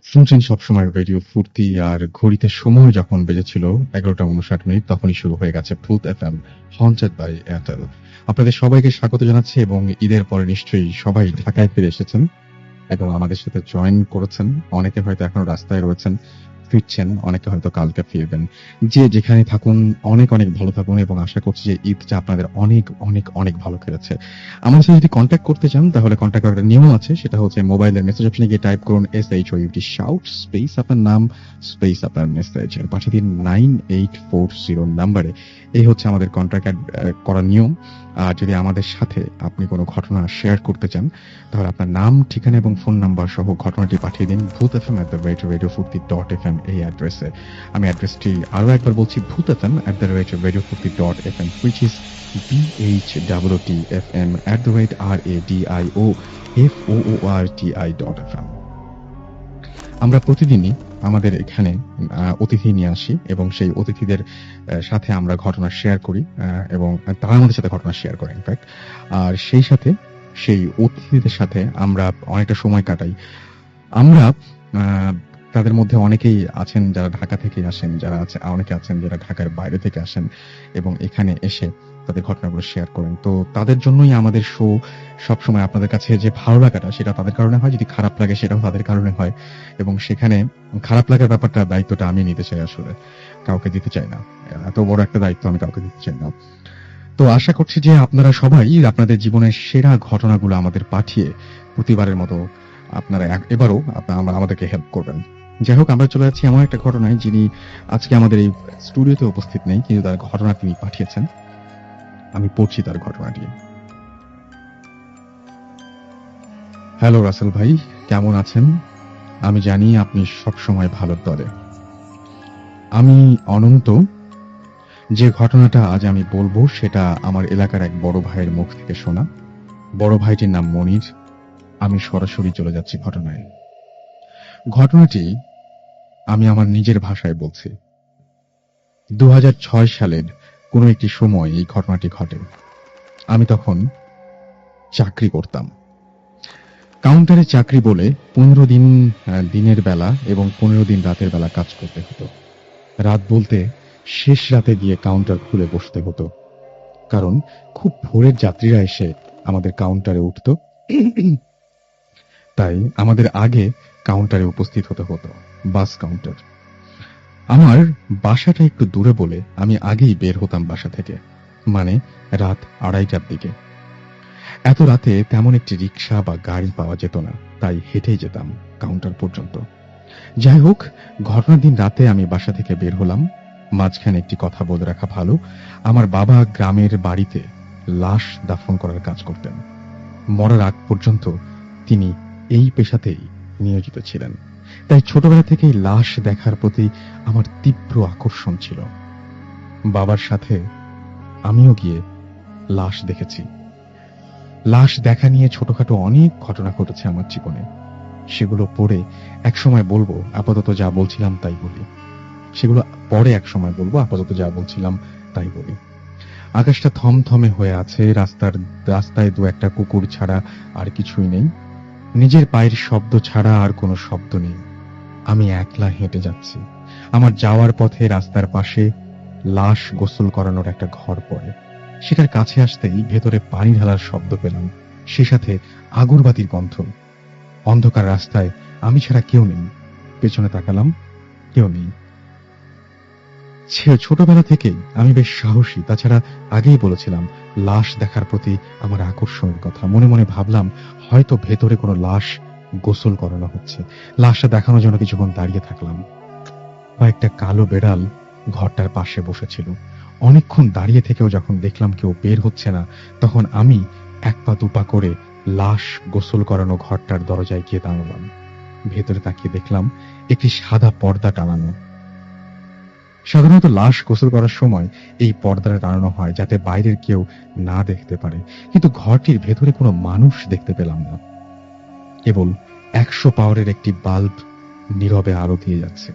শুনছেন সবসময় রেডিও ফুর্তি, আর ঘড়িতে সময় যখন বেজেছিল 11টা 59 তখনই শুরু হয়ে গেছে ভূত এফএম হন্টেড বাই এয়ারটেল। আপনাদের সবাইকে স্বাগত জানাচ্ছি এবং ঈদের পরে নিশ্চয়ই সবাই ঢাকায় ফিরে এসেছেন এবং আমাদের সাথে জয়েন করেছেন। অনেকে হয়তো এখনো রাস্তায় রয়েছেন, ফিরছেন, অনেকে হয়তো কালকে ফিরবেন। যে যেখানে থাকুন অনেক অনেক ভালো থাকুন এবং আশা করছি যে ঈদটা আপনাদের অনেক অনেক অনেক ভালো কেটেছে। আমার সাথে যদি কন্ট্যাক্ট করতে চান তাহলে কন্ট্যাক্ট করার নিয়ম আছে, সেটা হচ্ছে মোবাইলের মেসেজ অপশনে গিয়ে টাইপ করুন SHOUT শাউট স্পেস আপনার নাম স্পেস আপনার মেসেজ আর পাঠিয়ে দিন 9840 নাম্বারে। এই হচ্ছে আমাদের কন্ট্যাক্ট করার নিয়ম। আর যদি আমাদের সাথে আপনি কোনো ঘটনা শেয়ার করতে চান তাহলে আপনার নাম, ঠিকানা এবং ফোন নাম্বার সহ ঘটনাটি পাঠিয়ে দিন bhutfm@radiofurti.fm এই অ্যাড্রেসে। আমি অ্যাড্রেসটি আরো একবার বলছি, bhutfm@radiofurti.fm, which is BHOOTFM@radiofurti.fm। আমরা প্রতিদিনই আমাদের এখানে অতিথি নিয়ে আসি এবং সেই অতিথিদের সাথে আমরা ঘটনা শেয়ার করি এবং তারা আমাদের সাথে ঘটনা শেয়ার করে ইনফ্যাক্ট। আর সেই সাথে সেই অতিথিদের সাথে আমরা অনেকটা সময় কাটাই। আমরা তাদের মধ্যে অনেকেই আছেন যারা ঢাকা থেকে আসেন, যারা অনেকে আছেন যারা ঢাকার বাইরে থেকে আসেন এবং এখানে এসে তাদের ঘটনাগুলো শেয়ার করেন। তো তাদের জন্যই আমাদের শো সবসময় আপনাদের কাছে যে ভালো লাগাটা সেটা তাদের কারণে হয়, যদি খারাপ লাগে সেটাও তাদের কারণে হয় এবং সেখানে খারাপ লাগার ব্যাপারটা দায়িত্বটা আমি নিতে চাই, আসলে কাউকে দিতে চাই না। এত বড় একটা দায়িত্ব আমি কাউকে দিতে চাই না। তো আশা করছি যে আপনারা সবাই আপনাদের জীবনের সেরা ঘটনাগুলো আমাদের পাঠিয়ে প্রতিবারের মতো আপনারা এবারও আমাদেরকে হেল্প করবেন। যাই হোক, আমরা চলে যাচ্ছি এমন একটা ঘটনায় যিনি আজকে আমাদের এই স্টুডিওতে উপস্থিত নেই, কিন্তু তার ঘটনা তিনি পাঠিয়েছেন। আমি পড়ছি তার ঘটনাটি। হ্যালো রাসেল ভাই, কেমন আছেন? আমি জানি আপনি সবসময় ভালোর দলে। আমি অনন্ত। যে ঘটনাটা আজ আমি বলবো সেটা আমার এলাকার এক বড় ভাইয়ের মুখ থেকে শোনা। বড় ভাইটির নাম মনির। আমি সরাসরি চলে যাচ্ছি ঘটনায়। ঘটনাটি আমি আমার নিজের ভাষায় বলছি। 2006 সালের কোনো একটি সময় এই ঘটনাটি ঘটে। আমি তখন চাকরি করতাম। কাউন্টারে চাকরি বলে 15 দিন দিনের বেলা এবং 15 দিন রাতের বেলা কাজ করতে হতো। রাত বলতে শেষ রাতে গিয়ে কাউন্টার খুলে বসতে হতো, কারণ খুব ভোরের যাত্রীরা এসে আমাদের কাউন্টারে উঠত। তাই আমাদের আগে কাউন্টারে উপস্থিত হতে হতো। Bus counter. আমার বাসাটা একটু দূরে বলে আমি আগেই বের হতাম বাসা থেকে, মানে রাত 2:30টার দিকে। এত রাতে তেমন একটি রিক্সা বা গাড়ি পাওয়া যেত না, তাই হেঁটেই যেতাম কাউন্টার পর্যন্ত। যাই হোক, ঘটনার দিন রাতে আমি বাসা থেকে বের হলাম। মাঝখানে একটি কথা বলে রাখা ভালো, আমার বাবা গ্রামের বাড়িতে লাশ দাফন করার কাজ করতেন। মরার আগ পর্যন্ত তিনি এই পেশাতেই নিয়োজিত ছিলেন। তাই ছোটবেলা থেকেই লাশ দেখার প্রতি আমার তীব্র আকর্ষণ ছিল। বাবার সাথে আমিও গিয়ে লাশ দেখেছি। লাশ দেখা নিয়ে ছোটখাটো অনেক ঘটনা ঘটেছে আমার জীবনে। সেগুলো পরে একসময় বলবো, আপাতত যা বলছিলাম তাই বলি। সেগুলো পরে একসময় বলবো, আপাতত যা বলছিলাম তাই বলি। আকাশটা থমথমে হয়ে আছে, রাস্তায় দু একটা কুকুর ছাড়া আর কিছুই নেই। নিজের পায়ের শব্দ ছাড়া আর কোনো শব্দ নেই। আমি একলা হেঁটে যাচ্ছি। আমার যাওয়ার পথে রাস্তার পাশে লাশ গোসল করানোর একটা ঘর পড়ে। সেটার কাছে আসতেই ভেতরে পানি ঢালার শব্দ পেলাম, সে সাথে আগরবাতির গন্ধ। অন্ধকার রাস্তায় আমি ছাড়া কেউ নেই। পেছনে তাকালাম, কেউ নেই। ছোটবেলা থেকেই আমি বেশ সাহসী। তাছাড়া আগেই বলেছিলাম লাশ দেখার প্রতি আমার আকর্ষণের কথা। মনে মনে ভাবলাম হয়তো ভেতরে কোনো লাশ গোসল করানো হচ্ছে। লাশটা দেখানোর জন্য কিছুক্ষণ দাঁড়িয়ে থাকলাম। কয়েকটা কালো বেড়াল ঘরটার পাশে বসেছিল। অনেকক্ষণ দাঁড়িয়ে থেকেও যখন দেখলাম কেউ বের হচ্ছে না, তখন আমি এক পা দুপা করে লাশ গোসল করানো ঘরটার দরজায় গিয়ে দাঁড়ালাম। ভেতরে তাকিয়ে দেখলাম একটি সাদা পর্দা টানানো। সাধারণত লাশ গোসল করার সময় এই পর্দাটা টানানো হয় যাতে বাইরের কেউ না দেখতে পারে, কিন্তু ঘরটির ভেতরে কোনো মানুষ দেখতে পেলাম না। কেবল 100 পাওয়ারের একটি বাল্ব নীরবে আলো দিয়ে যাচ্ছে।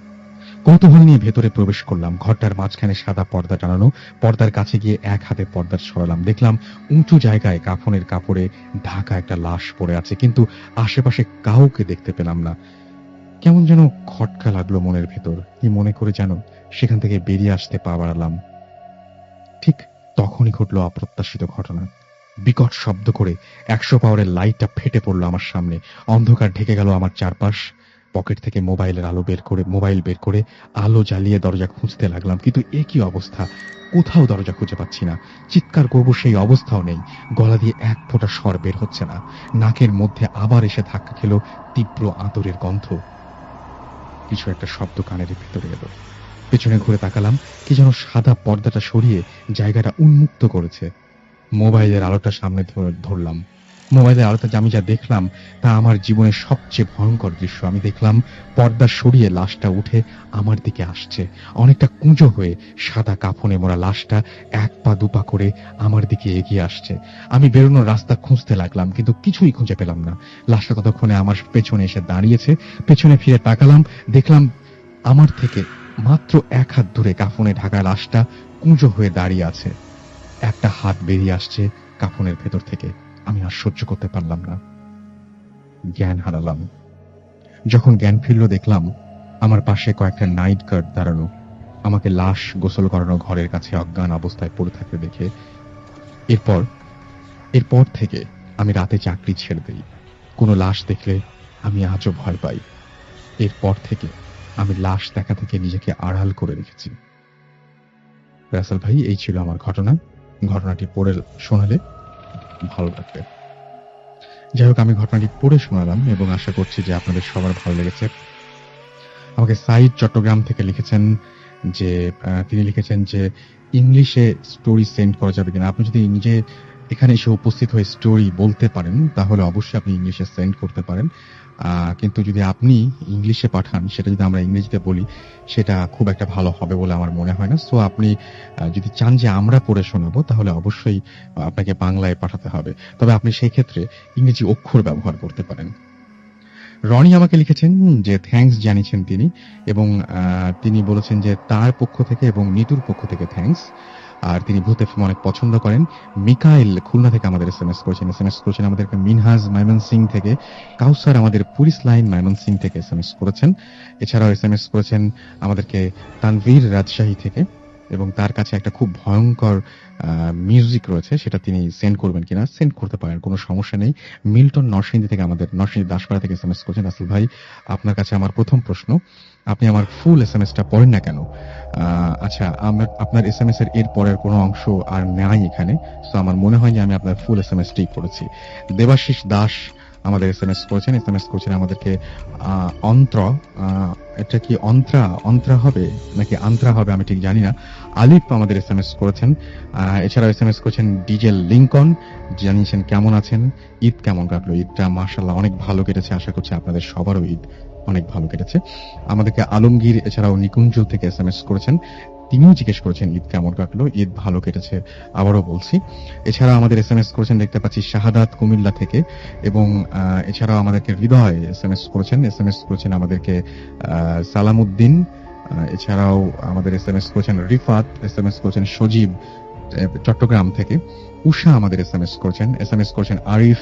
কৌতূহল নিয়ে ভেতরে প্রবেশ করলাম। ঘরটার মাঝখানে সাদা পর্দা টানানো। পর্দার কাছে গিয়ে এক হাতে পর্দা সরালাম। দেখলাম উঁচু জায়গায় কাফনের কাপড়ে ঢাকা একটা লাশ পড়ে আছে, কিন্তু আশেপাশে কাউকে দেখতে পেলাম না। কেমন যেন খটকা লাগলো মনের ভেতর। কি মনে করে যেন সেখান থেকে বেরিয়ে আসতে পা বাড়ালাম। ঠিক তখনই ঘটল অপ্রত্যাশিত ঘটনা। বিকট শব্দ করে ১০০ পাওয়ারের লাইটটা ফেটে পড়ল আমার সামনে। অন্ধকার ঢেকে গেল আমার চারপাশ। পকেট থেকে মোবাইল বের করে আলো জ্বালিয়ে দরজা খুঁজতে লাগলাম। কিন্তু এ কি অবস্থা! কোথাও দরজা খুঁজে পাচ্ছি না। চিৎকার করব সেই অবস্থাও নেই। গলা দিয়ে এক ফোঁটা স্বর বের হচ্ছে না। নাকের মধ্যে আবার এসে ধাক্কা খেল তীব্র আঁতরের গন্ধ। কিছু একটা শব্দ কানের ভেতরে এলো। পেছনে ঘুরে তাকালাম, কি যেন সাদা পর্দাটা সরিয়ে জায়গাটা উন্মুক্ত করেছে। মোবাইলের আলোটা সামনে ধরলাম। মোবাইলের আলোতে আমি যা দেখলাম তা আমার জীবনের সবচেয়ে ভয়ঙ্কর দৃশ্য। আমি দেখলাম পর্দা সরিয়ে লাশটা উঠে আমার দিকে আসছে। অনেকটা কুঁজো হয়ে সাদা কাফনে মোড়া লাশটা এক পা দুপা করে আমার দিকে এগিয়ে আসছে। আমি বেরোনোর রাস্তা খুঁজতে লাগলাম, কিন্তু কিছুই খুঁজে পেলাম না। লাশটা ততক্ষণে আমার পেছনে এসে দাঁড়িয়েছে। পেছনে ফিরে তাকালাম, দেখলাম আমার থেকে মাত্র ১ হাত দূরে কাফনে ঢাকা লাশটা কুঁজো হয়ে দাঁড়িয়ে আছে। একটা হাত বেরিয়ে আসছে কাফনের ভেতর থেকে। আমি আর সহ্য করতে পারলাম না। জ্ঞান হারালাম। যখন জ্ঞান ফিরল দেখলাম আমার পাশে কয়েকটা নাইট গার্ড দাঁড়ানো। আমাকে লাশ গোসল করানো ঘরের কাছে অজ্ঞান অবস্থায় পড়ে থাকতে দেখে এরপর এরপর থেকে আমি রাতে চাকরি ছেড়ে দেই। কোনো লাশ দেখলে আমি আজও ভয় পাই। এরপর থেকে আমি লাশ দেখা থেকে নিজেকে আড়াল করে রেখেছি। রাসেল ভাই, এই ছিল আমার ঘটনা। ঘটনাটি পড়ে শোনালে ভালো লাগবে। যাই হোক, আমি ঘটনাটি পড়ে শোনালাম এবং আশা করছি যে আপনাদের সবার ভালো লেগেছে। আমাকে সাইদ চট্টগ্রাম থেকে লিখেছেন যে তিনি লিখেছেন যে ইংলিশে স্টোরি সেন্ড করা যাবে কিনা। আপনি যদি নিজে এখানে এসে উপস্থিত হয়ে স্টোরি বলতে পারেন তাহলে অবশ্যই আপনি ইংলিশে সেন্ড করতে পারেন। কিন্তু যদি আপনি ইংলিশে পাঠান, সেটা যদি আমরা ইংরেজিতে বলি, সেটা খুব একটা ভালো হবে বলে আমার মনে হয় না। সো আপনি যদি চান যে আমরা পড়ে শোনাবো তাহলে অবশ্যই আপনাকে বাংলায় পাঠাতে হবে। তবে আপনি সেই ক্ষেত্রে ইংরেজি অক্ষর ব্যবহার করতে পারেন। রনি আমাকে লিখেছেন যে থ্যাঙ্কস জানিয়েছেন তিনি, এবং তিনি বলেছেন যে তার পক্ষ থেকে এবং নিতুর পক্ষ থেকে থ্যাঙ্কস। আর তিনি ভূত এফএম অনেক পছন্দ করেন। মিকাইল খুলনা থেকে আমাদের এসএমএস করেছেন আমাদেরকে। মিনহাজ ময়মনসিং থেকে, কাউসার আমাদের পুলিশ লাইন ময়মনসিং থেকে এসএমএস করেছেন। এছাড়াও এসএমএস করেছেন আমাদেরকে তানভীর রাজশাহী থেকে, এবং তার কাছে একটা খুব ভয়ঙ্কর মিউজিক রয়েছে, সেটা তিনি সেন্ড করবেন কিনা। সেন্ড করতে পারেন, কোনো সমস্যা নেই। মিল্টন নরসিংদী থেকে আমাদের নরসিংদী দাসপাড়া থেকে এসএমএস করেছেন। রাসেল ভাই, আপনার কাছে আমার প্রথম প্রশ্ন, আপনি আমার ফুল এসএমএসটা পড়েন না কেন? আচ্ছা, আপনার এসএমএস এর এর পরের কোনো অংশ আর নাই এখানে। সো আমার মনে হয় যে আমি আপনার ফুল এসএমএসটাই পড়েছি। দেবাশিস দাস আমাদের এসএমএস করেছেন আমাদেরকে অন্ত্র, এটা কি অন্ত্রা হবে নাকি আন্ত্রা হবে আমি ঠিক জানি না। আলিফ আমাদের এসএমএস করেছেন। এছাড়াও এসএমএস করেছেন ডিজেল লিংকন, জানিয়েছেন কেমন আছেন, ঈদ কেমন কাটলো। ঈদটা মাশাআল্লাহ অনেক ভালো কেটেছে। আশা করছি আপনাদের সবারও ঈদ অনেক ভালো কেটেছে। আমাদেরকে আলমগীর এছাড়াও নিকুঞ্জ থেকে এসএমএস করেছেন। তিনিও জিজ্ঞেস করেছেন ঈদ কেমন কাটলো। ঈদ ভালো কেটেছে, আবারও বলছি। এছাড়া আমাদের এসএমএস করেছেন দেখতে পাচ্ছি শাহাদাত কুমিল্লা থেকে, এবং এছাড়াও আমাদেরকে হৃদয় এসএমএস করেছেন আমাদেরকে সালামউদ্দিন। এছাড়াও আমাদের এসএমএস করেছেন রিফাত, এসএমএস করেছেন সজীব চট্টগ্রাম থেকে। উষা আমাদের এসএমএস করেছেন আরিফ,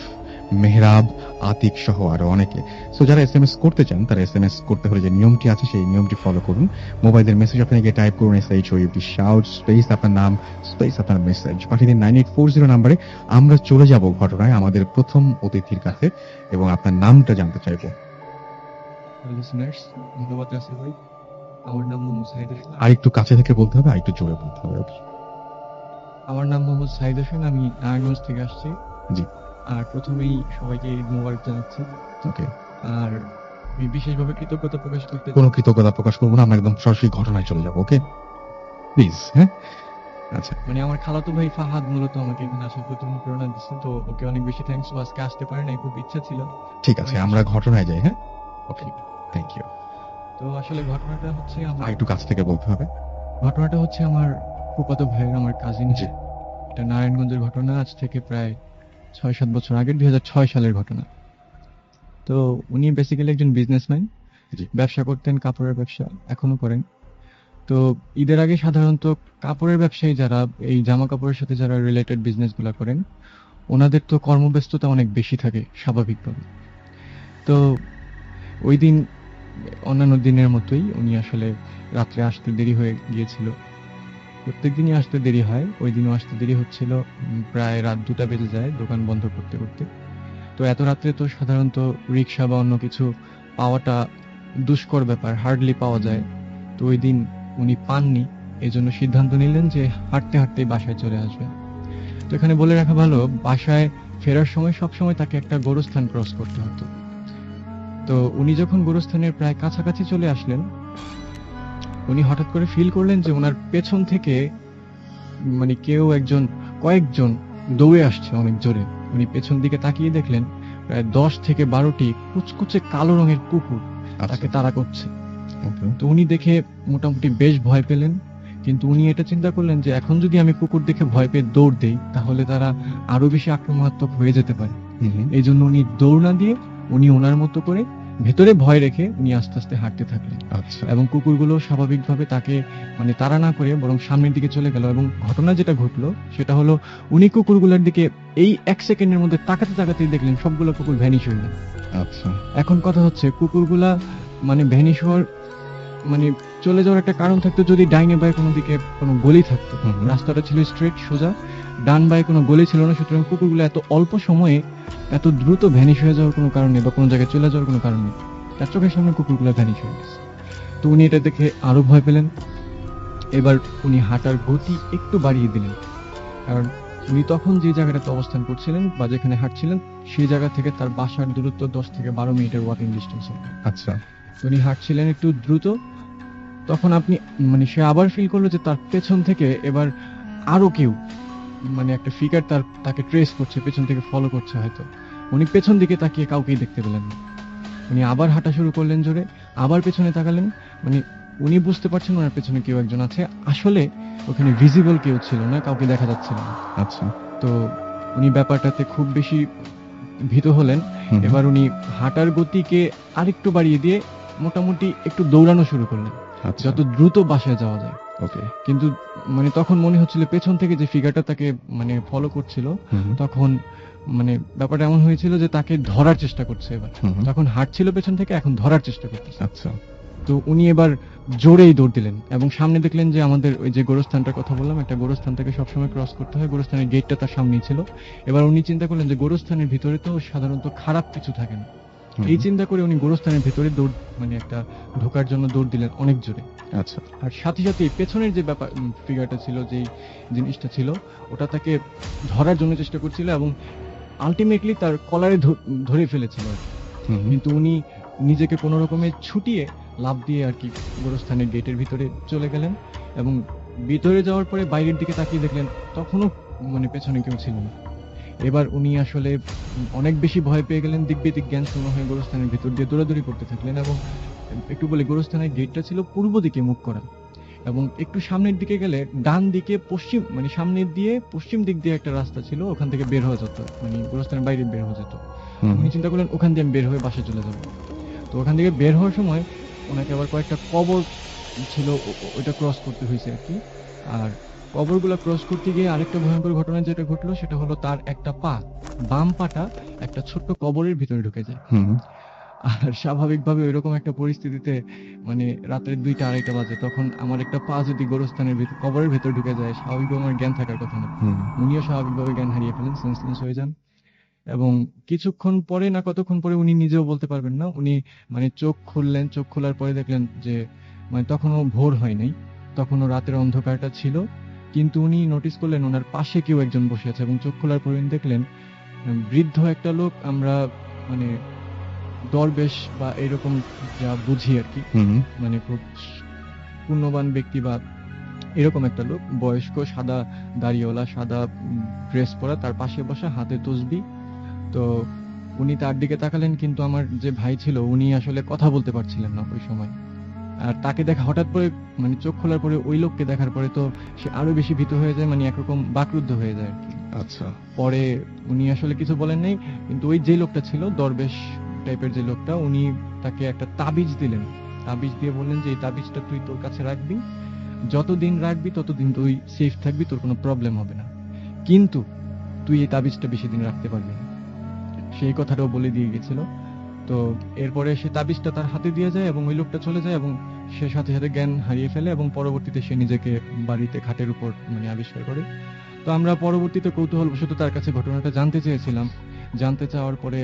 মেহরাব, আতিক সহ আরো অনেকে। সো যারা এসএমএস করতে চান তারা এসএমএস করতে হলে যে নিয়মটি আছে সেই নিয়মটি ফলো করুন। মোবাইলের মেসেজ আপনাকে গিয়ে টাইপ করুন SHOUT শাউট স্পেস আপনার নাম স্পেস আপনার মেসেজ পাঠিয়ে দিন 9840 নাম্বারে। আমরা চলে যাব ঘটনায় আমাদের প্রথম অতিথির কাছে এবং আপনার নামটা জানতে চাইবো। লিসেনার্স, ধন্যবাদ রাসেল ভাই। আমার নাম মোহাম্মদ সাইদ হোসেন। আর একটু কাছে থেকে বলতে হবে, আর একটু জোরে বলতে হবে। আমার নাম মোহাম্মদ সাইদ হোসেন, আমি নারায়ণগঞ্জ থেকে আসছি। জি। আর প্রথমেই সবাইকে ঈদ মোবারক জানাচ্ছি। ওকে। আর আমি বিশেষভাবে কৃতজ্ঞতা প্রকাশ করতে কোনো কৃতজ্ঞতা প্রকাশ করবো না, আমরা একদম সরাসরি ঘটনায় চলে যাবো। Okay please. হ্যাঁ, আচ্ছা। মানে আমার খালাতো ভাই ফাহাদ মূলত আমাকে এখানে আসার প্রথম প্রেরণা দিচ্ছেন, তো ওকে অনেক বেশি থ্যাঙ্কস। আজকে আসতে পারে নাই, খুব ইচ্ছা ছিল। ঠিক আছে, আমরা ঘটনায় যাই। হ্যাঁ, ওকে, থ্যাংক ইউ। তো আসলে ঘটনাটা হচ্ছে আর একটু কাছ থেকে বলতে হবে। ঘটনাটা হচ্ছে আমার ফুফাতো ভাইয়ের, আমার কাজিন। জি। এটা নারায়ণগঞ্জের ঘটনা, আজ থেকে প্রায় ৬-৭ বছর আগে, ২০০৬ সালের ঘটনা। তো উনি বেসিক্যালি একজন বিজনেসম্যান, জি। ব্যবসা করতেন, কাপড়ের ব্যবসা এখনো করেন। তো ঈদের আগে সাধারণত কাপড়ের ব্যবসায়ী যারা, এই জামা কাপড়ের সাথে যারা রিলেটেড বিজনেসগুলো করেন, ওনাদের তো কর্মব্যস্ততা অনেক বেশি থাকে স্বাভাবিকভাবে। তো ওই দিন অন্যান্য দিনের মতোই উনি আসলে রাত্রে আসতে দেরি হয়ে গিয়েছিল। প্রত্যেকদিনই আসতে দেরি হয়। ওই দিনও আসতে দেরি হচ্ছিল। প্রায় রাত 2টা বেজে যায় দোকান বন্ধ করতে, করতে। তো এত রাত্রে তো সাধারণত রিক্সা বা অন্য কিছু পাওয়াটা দুষ্কর ব্যাপার, হার্ডলি পাওয়া যায়। তো ওই দিন উনি পাননি। এজন্য সিদ্ধান্ত নিলেন যে হাঁটতে, হাঁটতেই বাসায় চলে আসবেন। তো এখানে বলে রাখা ভালো, বাসায় ফেরার সময় সবসময় তাকে একটা গোরস্থান ক্রস করতে হতো। তো উনি যখন গোরস্থানের প্রায় কাছাকাছি চলে আসলেন, উনি হঠাৎ করে ফিল করলেন যে উনার পেছন থেকে মানে কয়েকজন দৌড়ে আসছে অনেক জোরে। উনি পেছন দিকে তাকিয়ে দেখলেন প্রায় 10 থেকে 12টি কুচকুচে কালো রঙের কুকুর আচ্ছা। তাকে তাড়া করছে। ওকে। তো উনি দেখে মোটামুটি বেশ ভয় পেলেন। কিন্তু উনি এটা চিন্তা করলেন যে এখন যদি আমি কুকুর দেখে ভয় পেয়ে দৌড় দেই, তাহলে তারা আরো বেশি আক্রমণাত্মক হয়ে যেতে পারে। এই জন্য উনি দৌড় না দিয়ে উনি ওনার মতো করে ভেতরে ভয় রেখে উনি আস্তে আস্তে হাঁটতে থাকলেন। আচ্ছা। এবং কুকুরগুলো স্বাভাবিকভাবে তাকে মানে তাড়া না করে বরং সামনের দিকে চলে গেল। এবং ঘটনা যেটা ঘটলো সেটা হলো, উনি কুকুরগুলোর দিকে এই 1 সেকেন্ডের মধ্যে তাকাতে তাকাতেই দেখলেন সবগুলো কুকুর ভ্যানিশ হয়ে গেল। আচ্ছা। এখন কথা হচ্ছে, কুকুরগুলা মানে ভ্যানিশ হওয়ার মানে চলে যাওয়ার একটা কারণ থাকতো যদি ডাইনে বাঁয়ে কোনো দিকে কোনো গলি থাকতো। রাস্তাটা ছিল স্ট্রেট সোজা, ডান বাঁয়ে কোনো গলি ছিল না। সুতরাং কুকুরগুলো এত অল্প সময়ে এত দ্রুত ভ্যানিশ হয়ে যাওয়ার কোনো কারণ নেই বা কোনো জায়গায় চলে যাওয়ার কোনো কারণ নেই। তার চোখের সামনে কুকুরগুলো ভ্যানিশ হয়ে গেছে। তো উনি এটা দেখে আরো ভয় পেলেন। এবার উনি হাঁটার গতি একটু বাড়িয়ে দিলেন, কারণ উনি তখন যে জায়গাটাতে অবস্থান করছিলেন বা যেখানে হাঁটছিলেন সেই জায়গা থেকে তার বাসার দূরত্ব 10 থেকে 12 মিনিটের ওয়াকিং ডিস্টেন্স হবে। আচ্ছা। তো উনি হাঁটছিলেন একটু দ্রুত। তখন আপনি মানে সে আবার ফিল করলো যে তার পেছন থেকে এবার আরো কেউ মানে একটা ফিগার তাকে ট্রেস করছে, পেছন থেকে ফলো করছে হয়তো। উনি পেছন দিকে তাকিয়ে কাউকেই দেখতে পেলেন না। উনি আবার হাঁটা শুরু করলেন জোরে, আবার পেছনে তাকালেন। মানে উনি বুঝতে পারছেন ওনার পেছনে কেউ একজন আছে। আসলে ওখানে ভিজিবল কেউ ছিল না, কাউকে দেখা যাচ্ছিল না। আচ্ছা। তো উনি ব্যাপারটাতে খুব বেশি ভীত হলেন। এবার উনি হাঁটার গতিকে আরেকটু বাড়িয়ে দিয়ে মোটামুটি একটু দৌড়ানো শুরু করলেন, আচ্ছা। যত দ্রুত বাসায় যাওয়া যায়। ওকে। কিন্তু মানে তখন মনে হচ্ছিল পেছন থেকে যে ফিগারটা তাকে মানে ফলো করছিল, তখন মানে ব্যাপারটা এমন হয়েছিল যে তাকে ধরার চেষ্টা করছে এবার। তখন হাঁটছিল পেছন থেকে, এখন ধরার চেষ্টা করতেছে। আচ্ছা। তো উনি এবার জোরেই দৌড় দিলেন এবং সামনে দেখলেন যে আমাদের ওই যে গোরস্থানটার কথা বললাম, একটা গোরস্থান থেকে সবসময় ক্রস করতে হয়। গোরস্থানের গেটটা তার সামনেই ছিল। এবার উনি চিন্তা করলেন যে গোরস্থানের ভিতরে তো সাধারণত খারাপ কিছু থাকে না। এই চিন্তা করে উনি গোরস্থানের ভেতরে দৌড় মানে একটা ঢোকার জন্য দৌড় দিলেন অনেক জোরে। আচ্ছা। আর সাথে সাথে পেছনের যে ব্যাপার ফিগারটা ছিল, যেই জিনিসটা ছিল, ওটা তাকে ধরার জন্য চেষ্টা করছিল এবং আলটিমেটলি তার কলারে ধরে ফেলেছিল আর কি। কিন্তু উনি নিজেকে কোনো রকমে ছুটিয়ে লাফ দিয়ে আর কি গোরস্থানের গেটের ভিতরে চলে গেলেন এবং ভিতরে যাওয়ার পরে বাইরের দিকে তাকিয়ে দেখলেন তখনও মানে পেছনে কেউ ছিল না। এবার উনি আসলে অনেক বেশি ভয় পেয়ে গেলেন, দিক বিদিক জ্ঞান শূন্য হয়ে গোরস্থানের ভিতর দিয়ে দৌড়াদৌড়ি করতে থাকলেন। এবং একটু বলি, গোরস্থানের গেটটা ছিল পূর্ব দিকে মুখ করা এবং একটু সামনের দিকে গেলে ডান দিকে পশ্চিম মানে সামনের দিয়ে পশ্চিম দিক দিয়ে একটা রাস্তা ছিল, ওখান থেকে বের হওয়া যেত, মানে গোরস্থানের বাইরে বের হওয়া যেত। উনি চিন্তা করলেন ওখান দিয়ে আমি বের হয়ে বাসায় চলে যাবো। তো ওখান থেকে বের হওয়ার সময় ওনাকে আবার কয়েকটা কবর ছিল, ওইটা ক্রস করতে হয়েছে আর কি। আর কবরগুলো ক্রস করতে গিয়ে আরেকটা ভয়ঙ্কর ঘটনা যেটা ঘটলো সেটা হলো, তার একটা বাম পাটা একটা ছোট্ট কবরের ভিতরে ঢুকে যায়। আর স্বাভাবিকভাবে ওইরকম একটা পরিস্থিতিতে মানে রাতের 2টা-2:30 বাজে, তখন আমার একটা পা যদি গোরস্থানের কবরের ভেতর ঢুকে যায়, স্বাভাবিকভাবে আমার জ্ঞান থাকার কথা না। উনিও স্বাভাবিকভাবে জ্ঞান হারিয়ে ফেলেন, সেন্সলেস হয়ে যান। এবং কিছুক্ষণ পরে না কতক্ষণ পরে উনি নিজেও বলতে পারবেন না, উনি মানে চোখ খুললেন। চোখ খোলার পরে দেখলেন যে মানে তখনও ভোর হয় নাই, তখনও রাতের অন্ধকারটা ছিল। কিন্তু উনি নোটিস করলেন ওনার পাশে কেউ একজন বসে আছে এবং চোখ খোলার পরে উনি দেখলেন বৃদ্ধ একটা লোক। আমরা মানে দরবেশ বা এরকম যা বুঝি আর কি, মানে খুব পুণ্যবান ব্যক্তি বা এরকম একটা লোক, বয়স্ক, সাদা দাড়িওয়ালা, সাদা ড্রেস পরা, তার পাশে বসা, হাতে তসবি। তো উনি তার দিকে তাকালেন, কিন্তু আমার যে ভাই ছিল উনি আসলে কথা বলতে পারছিলেন না ওই সময়। আর তাকে দেখা হঠাৎ করে মানে চোখ খোলার পরে ওই লোককে দেখার পরে তো সে আরো বেশি ভীত হয়ে যায়, মানে একরকম বাকরুদ্ধ হয়ে যায় আর কি। আচ্ছা। পরে উনি আসলে কিছু বলেন নাই, কিন্তু ওই যে লোকটা ছিল দরবেশ টাইপের যে লোকটা, উনি তাকে একটা তাবিজ দিলেন। তাবিজ দিয়ে বললেন যে এই তাবিজটা তুই তোর কাছে রাখবি, যতদিন রাখবি ততদিন তুই সেফ থাকবি, তোর কোনো প্রবলেম হবে না। কিন্তু তুই এই তাবিজটা বেশি দিন রাখতে পারবি না। সেই কথাটাও বলে দিয়ে গেছিল। তো এরপরে সে তাবিজটা তার হাতে দিয়ে যায় এবং ওই লোকটা চলে যায় এবং সে সাথে সাথে জ্ঞান হারিয়ে ফেলে এবং পরবর্তীতে সে নিজেকে বাড়িতে খাটের উপর মানে আবিষ্কার করে। তো আমরা পরবর্তীতে কৌতূহলবশত তার কাছে ঘটনাটা জানতে চেয়েছিলাম। জানতে চাওয়ার পরে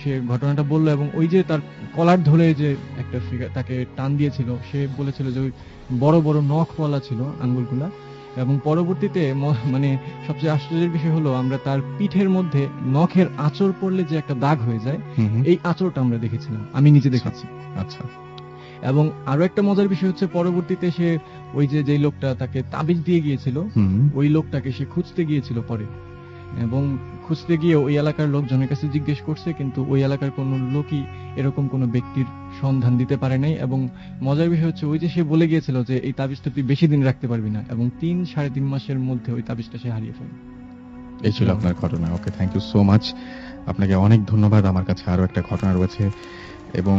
সে ঘটনাটা বলল এবং ওই যে তার কলার ধরে যে একটা ফিগার তাকে টান দিয়েছিল, সে বলেছিল যে ওই বড় বড় নখওয়ালা ছিল আঙ্গুলগুলা। এবং পরবর্তীতে মানে সবচেয়ে আশ্চর্যের বিষয় হলো আমরা তার পিঠের মধ্যে নখের আঁচড় পড়লে যে একটা দাগ হয়ে যায়, এই আঁচড়টা আমরা দেখেছিলাম, আমি নিজে দেখেছি। আচ্ছা। এবং আরো একটা মজার বিষয় হচ্ছে পরবর্তীতে সে ওই যে যেই লোকটা তাকে তাবিজ দিয়ে গিয়েছিল, ওই লোকটাকে সে খুঁজতে গিয়েছিল পরে, এবং খুঁজতে গিয়ে ওই এলাকার লোকজনের কাছে জিজ্ঞেস করছে, কিন্তু ওই এলাকার কোনো লোকই এরকম কোনো ব্যক্তির সন্ধান দিতে পারে নাই। এবং মজার বিষয় হচ্ছে ওই যে সে বলে গিয়েছিল যে এই তাবিজটা তুই বেশি দিন রাখতে পারবি না, এবং 3-3.5 মাসের মধ্যে ওই তাবিজটা সে হারিয়ে ফেলে। এই ছিল আপনার ঘটনা। ওকে, থ্যাংক ইউ সো মাচ। আপনাকে অনেক ধন্যবাদ। আমার কাছে আরো একটা ঘটনা রয়েছে, এবং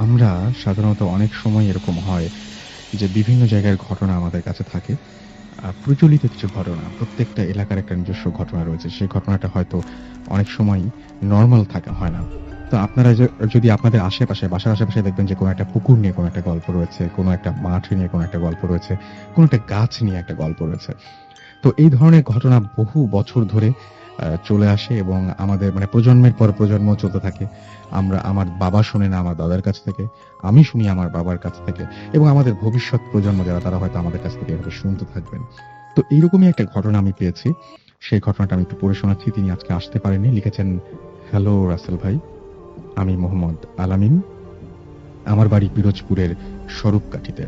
আমরা সাধারণত অনেক সময় এরকম হয় যে বিভিন্ন জায়গার ঘটনা আমাদের কাছে থাকে, প্রচলিত কিছু ঘটনা, প্রত্যেকটা এলাকার একটা নিজস্ব ঘটনা রয়েছে। সেই ঘটনাটা হয়তো অনেক সময় নর্মাল থাকা হয় না। তো আপনারা যদি আপনাদের আশেপাশে, বাসার আশেপাশে দেখবেন যে কোনো একটা পুকুর নিয়ে কোনো একটা গল্প রয়েছে, কোনো একটা মাঠ নিয়ে কোনো একটা গল্প রয়েছে, কোনো একটা গাছ নিয়ে একটা গল্প রয়েছে। তো এই ধরনের ঘটনা বহু বছর ধরে চলে আসে এবং আমাদের মানে প্রজন্মের পর প্রজন্ম চলতে থাকে। আমার বাবা শোনে না আমার দাদার কাছ থেকে, আমি শুনি আমার বাবার কাছ থেকে, এবং আমাদের ভবিষ্যৎ প্রজন্ম যারা তারা হয়তো আমাদের কাছ থেকে এভাবে শুনতে থাকবেন। তো এইরকমই একটা ঘটনা আমি পেয়েছি। সেই ঘটনাটা আমি একটু পড়ে শোনাচ্ছি। তিনি আজকে আসতে পারেননি। লিখেছেন, হ্যালো রাসেল ভাই, আমি মোহাম্মদ আলামিন। আমার বাড়ি পিরোজপুরের স্বরূপকাঠিতে।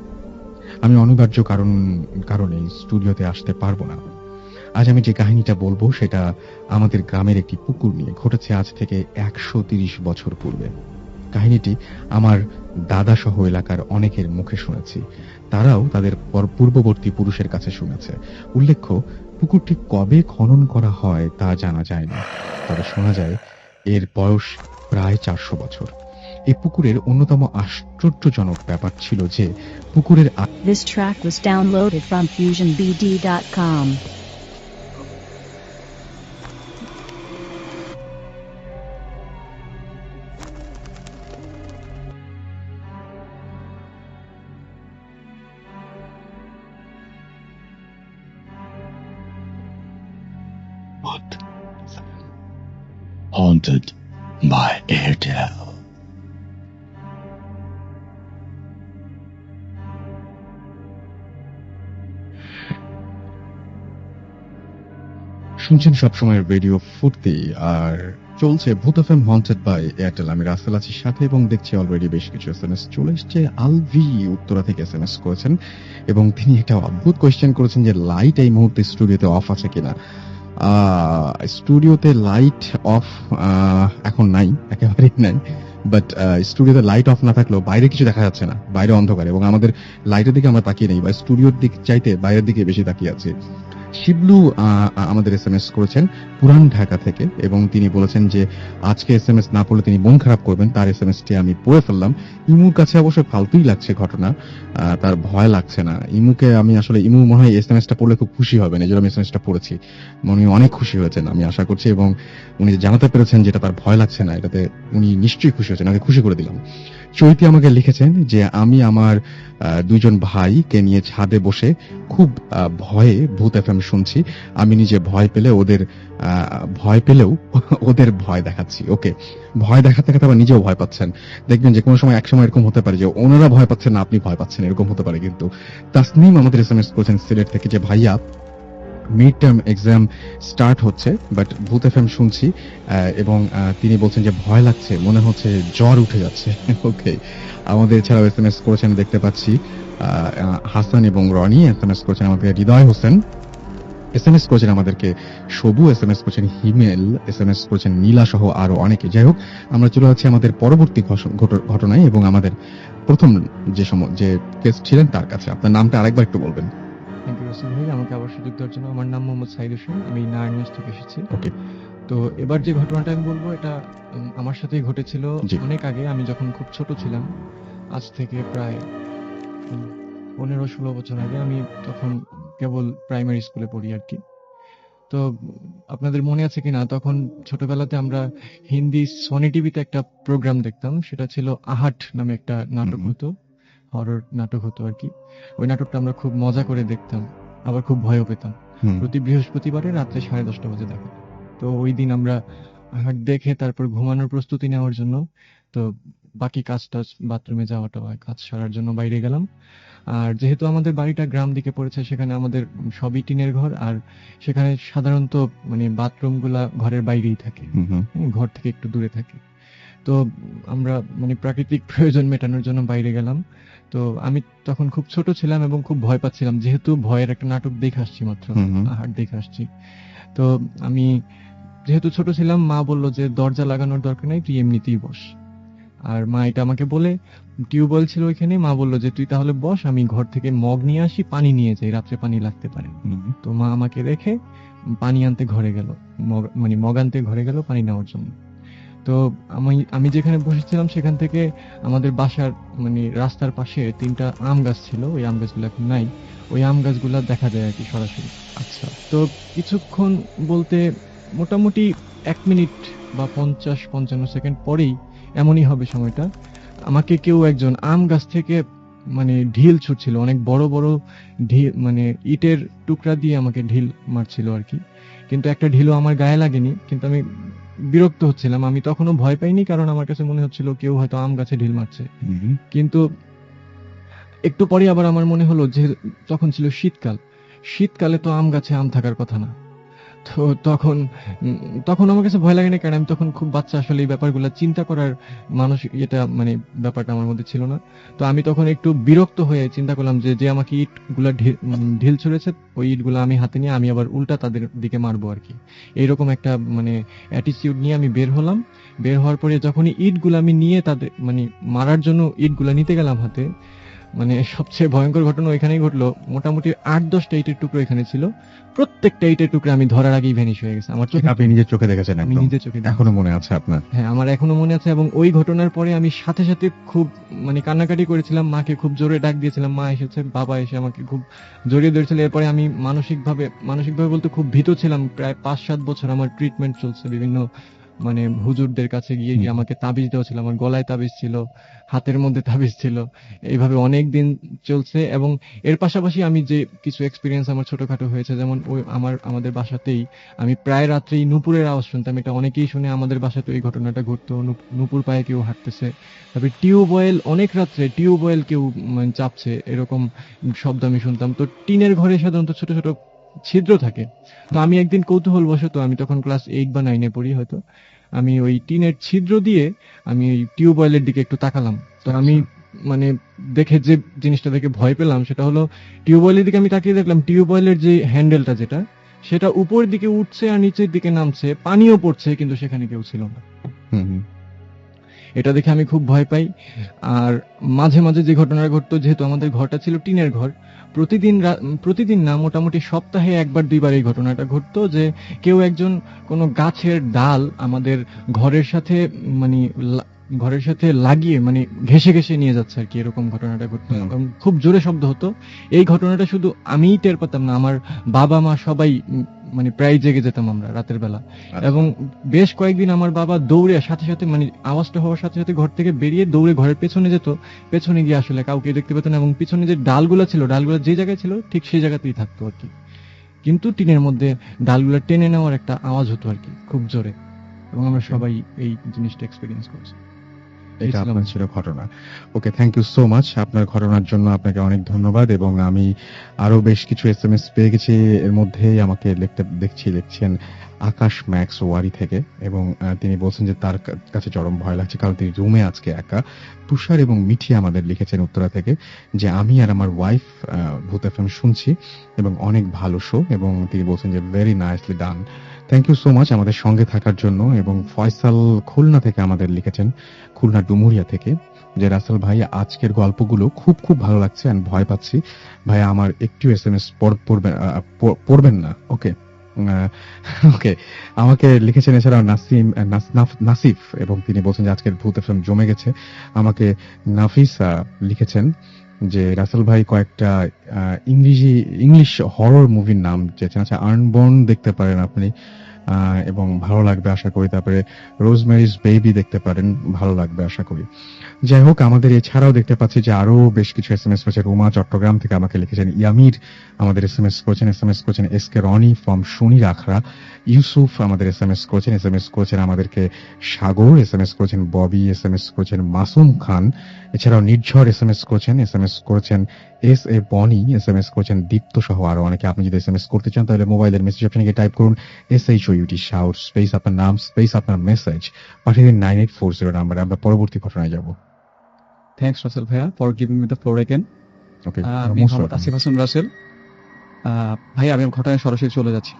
আমি অনিবার্য কারণে স্টুডিওতে আসতে পারবো না। আজ আমি যে কাহিনীটা বলবো সেটা আমাদের গ্রামের একটি পুকুর নিয়ে ঘটেছে আজ থেকে 130 বছর পূর্বে। কাহিনীটি আমার দাদা সহ এলাকার অনেকের মুখে শুনেছি। তারাও তাদের পূর্ববর্তী পুরুষের কাছে শুনেছে। উল্লেখ্য, পুকুরটি কবে খনন করা হয় তা জানা যায় না, তবে শোনা যায় এর বয়স প্রায় 400 বছর। এই পুকুরের অন্যতম আশ্চর্যজনক ব্যাপার ছিল যে পুকুরের This track was downloaded from FusionBD.com. Haunted by Airtel. শুনছেন সবসময় রেডিও ফুর্তি, আর চলছে ভূত এফএম হন্টেড বাই এয়ারটেল। আমি রাসেল আছি সাথে, এবং দেখছি অলরেডি বেশ কিছু এসএমএস চলে এসছে। আলভি উত্তরা থেকে এসএমএস করেছেন, এবং তিনি একটা অদ্ভুত কোয়েশ্চেন করেছেন যে লাইট এই মুহূর্তে স্টুডিওতে অফ আছে কিনা। স্টুডিওতে লাইট অফ এখন নাই, একেবারেই নাই। বাট স্টুডিওতে লাইট অফ না থাকলেও বাইরে কিছু দেখা যাচ্ছে না, বাইরে অন্ধকার, এবং আমাদের লাইটের দিকে আমরা তাকিয়ে নেই, বা স্টুডিওর দিক চাইতে বাইরের দিকে বেশি তাকিয়ে আছি। শিবলু আমাদের এসএমএস করেছেন পুরান ঢাকা থেকে, এবং তিনি বলেছেন যে আজকে এসএমএস না পড়লে তিনি মন খারাপ করবেন। তার এসএমএসটি আমি পড়ে ফেললাম। ইমুর কাছে অবশ্য ফালতুই লাগছে ঘটনা, তার ভয় লাগছে না। ইমুকে আমি আসলে, ইমু মনে হয় এসএমএসটা পড়লে খুব খুশি হবেন, এই জন্য আমি এসএমএসটা পড়েছি। উনি অনেক খুশি হয়েছেন আমি আশা করছি, এবং উনি জানাতে পেরেছেন যেটা তার ভয় লাগছে না, এটাতে উনি নিশ্চয়ই খুশি হয়েছেন। আমি খুশি করে দিলাম। চৈতি আমাকে লিখেছেন যে আমি আমার দুইজন ভাইকে নিয়ে ছাদে বসে খুব ভয়ে ভূত এফএম শুনছি। আমি নিজে ভয় পেলেও ওদের ভয় দেখাচ্ছি। ওকে, ভয় দেখাতে দেখাতে আবার নিজেও ভয় পাচ্ছেন। দেখবেন যে কোনো সময় একসময় এরকম হতে পারে যে ওনারা ভয় পাচ্ছেন না, আপনি ভয় পাচ্ছেন, এরকম হতে পারে। কিন্তু তাসনিম আমাদের এসএমএস করেছেন সিলেট থেকে যে ভাইয়া, মিড টার্ম এক্সাম স্টার্ট হচ্ছে, বাট ভূত এফএম শুনছি, এবং তিনি বলছেন যে ভয় লাগছে, মনে হচ্ছে জ্বর উঠে যাচ্ছে। ওকে, আমাদের এছাড়াও এসএমএস করেছেন দেখতে পাচ্ছি হাসান এবং রনি এসএমএস করেছেন, আমাদের হৃদয় হোসেন এসএমএস করেছেন, আমাদেরকে সবু এসএমএস করেছেন, হিমেল এসএমএস করেছেন, নীলা সহ আরো অনেকে। যাই হোক, আমরা চলে যাচ্ছি আমাদের পরবর্তী ঘটনায়, এবং আমাদের প্রথম যে কেস ছিলেন তার কাছে। আপনার নামটা আরেকবার একটু বলবেন। থ্যাংক ইউ রাসেল ভাই, আমাকে আবার সুযোগ দেওয়ার জন্য। আমার নাম মোহাম্মদ সাইদ হোসেন, আমি নারায়ণগঞ্জ থেকে এসেছি। ওকে, তো এবার যে ঘটনাটা আমি বলবো এটা আমার সাথেই ঘটেছিল জি। অনেক আগে, আমি যখন খুব ছোট ছিলাম, আজ থেকে প্রায় 15-16 বছর আগে। আমি তখন কেবল প্রাইমারি স্কুলে পড়ি আর কি। তো আপনাদের মনে আছে কিনা, তখন ছোটবেলাতে আমরা হিন্দি সনি টিভিতে একটা প্রোগ্রাম দেখতাম, সেটা ছিল আহাট নামে একটা নাটক হুম। হতো, হরর নাটক হতো আর কি। ওই নাটকটা আমরা খুব মজা করে দেখতাম, আবার খুব ভয়ও পেতাম। হুম। প্রতি বৃহস্পতিবারে রাত্রে 10:30 বাজে দেখা। তো ওই দিন আমরা আহাট দেখে তারপর ঘুমানোর প্রস্তুতি নেওয়ার জন্য, তো বাকি কাজ টাজ, বাথরুমে যাওয়াটা হয়, কাজ সারার জন্য বাইরে গেলাম। আর যেহেতু আমাদের বাড়িটা গ্রাম দিকে পড়েছে, সেখানে আমাদের সবই টিনের ঘর, আর সেখানে সাধারণত মানে বাথরুম গুলা ঘরের বাইরেই থাকে, হুম। হুম। ঘর থেকে একটু দূরে থাকে। তো আমরা মানে প্রাকৃতিক প্রয়োজন মেটানোর জন্য বাইরে গেলাম। তো আমি তখন খুব ছোট ছিলাম এবং খুব ভয় পাচ্ছিলাম, যেহেতু ভয়ের একটা নাটক দেখে আসছি মাত্র, হুম। হুম। আহার দেখে আসছি। তো আমি যেহেতু ছোট ছিলাম, মা বলল যে দরজা লাগানোর দরকার নাই, তুই এমনিতেই বস। আর মা এটা আমাকে বলে, টিউবওয়েল ছিল ওইখানে, মা বলল যে তুই তাহলে বস, আমি ঘর থেকে মগ নিয়ে আসি, পানি নিয়ে যাই, রাত্রে পানি লাগতে পারে। হুম। তো মা আমাকে রেখে পানি আনতে ঘরে গেল, মানে মগ আনতে ঘরে গেল পানি নেওয়ার জন্য। তো আমি আমি যেখানে বসেছিলাম সেখান থেকে আমাদের বাসার মানে রাস্তার পাশে 3টা আম গাছ ছিল, ওই আম গাছগুলো এখন নাই। ওই আম গাছগুলা দেখা যায় আর কি সরাসরি। আচ্ছা। তো কিছুক্ষণ বলতে মোটামুটি 1 মিনিট বা 50-55 সেকেন্ড পরেই, এমনই হবে সময়টা, আমাকে কেউ একজন আম গাছ থেকে মানে ঢিল ছুটছিল, অনেক বড় বড় ঢিল, মানে ইটের টুকরা দিয়ে আমাকে ঢিল মারছিল আর কি। কিন্তু একটা ঢিলও আমার গায়ে লাগেনি, কিন্তু আমি বিরক্ত হচ্ছিলাম। আমি তখনও ভয় পাইনি, কারণ আমার কাছে মনে হচ্ছিল কেউ হয়তো আম গাছে ঢিল মারছে। হুম। কিন্তু একটু পরে আবার আমার মনে হলো যে তখন ছিল শীতকাল, শীতকালে তো আম গাছে আম থাকার কথা না। তো তখন উম, তখন আমার কাছে ভয় লাগে না, কারণ আমি তখন খুব বাচ্চা, আসলে এই ব্যাপারগুলো চিন্তা করার মানসিক এটা মানে ব্যাপারটা আমার মধ্যে ছিল না। তো আমি তখন একটু বিরক্ত হয়ে চিন্তা করলাম যে যে আমাকে ইট গুলা ঢিল ছুঁড়েছে, ওই ইট গুলা আমি হাতে নিয়ে আমি আবার উল্টা তাদের দিকে মারবো আর কি। এইরকম একটা মানে অ্যাটিটিউড নিয়ে আমি বের হলাম। বের হওয়ার পরে যখনই ইট গুলা আমি নিয়ে তাদের মানে মারার জন্য ইট গুলা নিতে গেলাম হাতে, মানে সবচেয়ে ভয়ঙ্কর ঘটনা ওইখানেই ঘটলো। মোটামুটি 8-10টা ইটের টুকরো এখানে ছিল, প্রত্যেকটা ইটের টুকরো আমি ধরার আগেই ভ্যানিশ হয়ে গেছে আমার চোখে। আপনি নিজের চোখে দেখেছেন? আমি একদম নিজের চোখে দেখেছি। এখনো মনে আছে আপনার? হ্যাঁ, আমার এখনো মনে আছে, এবং ওই ঘটনার পরে আমি সাথে সাথে খুব মানে কান্নাকাটি করেছিলাম, মাকে খুব জোরে ডাক দিয়েছিলাম, মা এসেছে, বাবা এসে আমাকে খুব জড়িয়ে ধরেছিল। এরপরে আমি মানসিকভাবে বলতে খুব ভীত ছিলাম। প্রায় 5-7 বছর আমার ট্রিটমেন্ট চলছে, বিভিন্ন মানে হুজুরদের কাছে গিয়ে গিয়ে আমাকে তাবিজ দেওয়া ছিল, আমার গলায় তাবিজ ছিল, হাতের মধ্যে তাবিজ ছিল, এইভাবে অনেক দিন চলছে। এবং এর পাশাপাশি আমি যে কিছু এক্সপিরিয়েন্স আমার ছোটখাটো হয়েছে, যেমন ওই আমাদের বাসাতেই আমি প্রায় রাত্রেই নূপুরের আওয়াজ শুনতাম। এটা অনেকেই শুনে, আমাদের বাসাতে এই ঘটনাটা ঘটতো, নূপুর পায়ে কেউ হাঁটতেছে। তারপরে টিউবওয়েল, অনেক রাত্রে টিউবওয়েল কেউ মানে চাপছে, এরকম শব্দ আমি শুনতাম। তো টিনের ঘরে সাধারণত ছোট ছোট ছিদ্র থাকে। তো আমি একদিন কৌতূহলবশত, আমি তখন ক্লাস 8 বা 9-এ পড়ি হয়তো, আমি ওই টিনের ছিদ্র দিয়ে আমি ওই টিউবওয়েলের দিকে একটু তাকালাম। তো আমি মানে দেখে যে জিনিসটা দেখে ভয় পেলাম সেটা হলো, টিউবওয়েলের দিকে আমি তাকিয়ে দেখলাম টিউবওয়েলের যে হ্যান্ডেলটা যেটা, সেটা উপরের দিকে উঠছে আর নিচের দিকে নামছে, পানিও পড়ছে, কিন্তু সেখানে কেউ ছিল না। হুম। হুম। এটা দেখে আমি খুব ভয় পাই। আর মাঝে মাঝে যে ঘটনাটা ঘটতো, যেহেতু আমাদের ঘরটা ছিল টিনের ঘর, প্রতিদিন না, মোটামুটি সপ্তাহে 1-2 বার এই ঘটনাটা ঘটতো যে কেউ একজন কোনো গাছের ডাল আমাদের ঘরের সাথে মানে ঘরের সাথে লাগিয়ে মানে ঘেঁষে ঘেঁষে নিয়ে যাচ্ছে আর কি, এরকম ঘটনাটা ঘটতো। হুম। এবং খুব জোরে শব্দ হতো। এই ঘটনাটা শুধু আমিই টের পেতাম না, আমার বাবা মা সবাই মানে প্রায় জেগে যেতাম আমরা রাতের বেলা। এবং বেশ কয়েকদিন আমার বাবা দৌড়ে সাথে সাথে মানে আওয়াজটা হওয়ার সাথে সাথে ঘর থেকে বেরিয়ে দৌড়ে ঘরের পেছনে যেত, পেছনে গিয়ে আসলে কাউকে দেখতে পেত না, এবং পিছনে যে ডালগুলো ছিল, ডালগুলো যে জায়গায় ছিল ঠিক সেই জায়গাতেই থাকতো আর কি। কিন্তু টিনের মধ্যে ডালগুলো টেনে নেওয়ার একটা আওয়াজ হতো আর কি, খুব জোরে। এবং আমরা সবাই এই জিনিসটা এক্সপেরিয়েন্স করছি। এই এটা ছিল আপনার আমার। ছিল ঘটনা। ওকে, থ্যাংক ইউ সো মাচ। আপনার ঘটনার জন্য আপনাকে অনেক ধন্যবাদ। এবং আমি আরো বেশ কিছু এসএমএস পেয়ে গেছি। এর মধ্যেই আমাকে লিখছেন আকাশ ম্যাক্স ওয়ারি থেকে, এবং তিনি বলছেন যে তার কাছে চরম ভয় লাগছে, কারণ তিনি রুমে আজকে একা। তুষার এবং মিঠি আমাদের লিখেছেন উত্তরা থেকে যে আমি আর আমার ওয়াইফ ভূত এফএম শুনছি এবং অনেক ভালো শো, এবং তিনি বলছেন যে very nicely done. Thank you so much আমাদের সঙ্গে থাকার জন্য। এবং ফয়সাল খুলনা থেকে আমাদের লিখেছেন, খুলনা ডুমুরিয়া থেকে, যে রাসেল ভাই আজকের গল্পগুলো খুব খুব ভালো লাগছে, আমি ভয় পাচ্ছি ভাই, আমার একটু এসএমএস পড়বেন না? ওকে। ওকে, আমাকে লিখেছেন এছাড়াও নাসিফ, এবং তিনি বলছেন যে আজকের ভূত এফএম জমে গেছে। আমাকে নাফিসা লিখেছেন যে রাসেল ভাই কয়েকটা ইংলিশ হরর মুভির নাম চেয়েছেন। আচ্ছা, আনবর্ন দেখতে পারেন আপনি, এবং ভালো লাগবে আশা করি। তারপরে রোজমেরিজ বেবি দেখতে পারেন, ভালো লাগবে আশা করি। যাই হোক, আমাদের এছাড়াও দেখতে পাচ্ছি যে আরো বেশ কিছু এসএমএস করেছে। রুমা চট্টগ্রাম থেকে আমাকে লিখেছেন, ইয়ামির আমাদের এসএমএস করেছেন এস কে রনি ফ্রম শনি রাখরা, ইউসুফ আমাদের এসএমএস করেছেন আমাদেরকে সাগর, এসএমএস করেছেন ববি, এসএমএস করেছেন মাসুম খান, এছাড়াও নির্ঝর এসএমএস করেছেন এস এ বনি, এসএমএস করেছেন দীপ্ত সহ আরো অনেকে। আপনি যদি এসএমএস করতে চান তাহলে মোবাইলের মেসেজ অপশনে গিয়ে টাইপ করুন SHOUT শাউট স্পেস আপনার নাম স্পেস আপনার মেসেজ, পাঠিয়ে দিন 9840 নাম্বারে। আমরা পরবর্তী ঘটনায় যাব। থ্যাঙ্কস রাসেল ভাইয়া for giving me the floor again. Okay, আমি মোহাম্মদ আসিফ হাসান রাসেল। ভাই, আমি ঘটনায় সরাসরি চলে যাচ্ছি।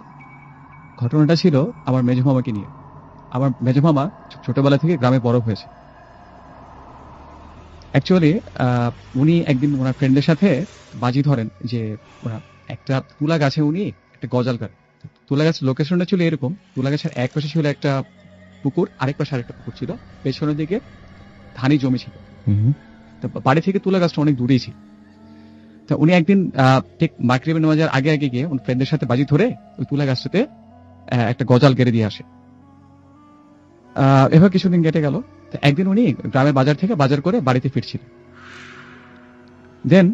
ঘটনাটা ছিল আমার মেজো মামাকে নিয়ে। আমার মেজো মামা ছোটবেলা থেকে গ্রামে বড় হয়েছে। অ্যাকচুয়ালি উনি একদিন ওনার ফ্রেন্ডের সাথে বাজি ধরেন যে ওরা একটা তুলা গাছে উনি একটা গজাল কাটে। তুলা গাছের লোকেশনটা ছিল এরকম, তুলা গাছের এক পাশে ছিল একটা পুকুর, আরেক পাশে আরেকটা পুকুর ছিল, পেছনের দিকে ধানি জমি ছিল। তো বাড়ি থেকে তুলা গাছটা অনেক দূরেই ছিল। তো উনি একদিন ঠিক মাগরিবের নামাজের আগে আগে গিয়ে উনি ফ্রেন্ডের সাথে বাজি ধরে ওই তুলা গাছটাতে একটা গজাল কেটে দিয়ে আসে। এভাবে কিছুদিন কেটে গেল। তো একদিন উনি গ্রামের বাজার থেকে বাজার করে বাড়িতে ফিরছিলেন। দেন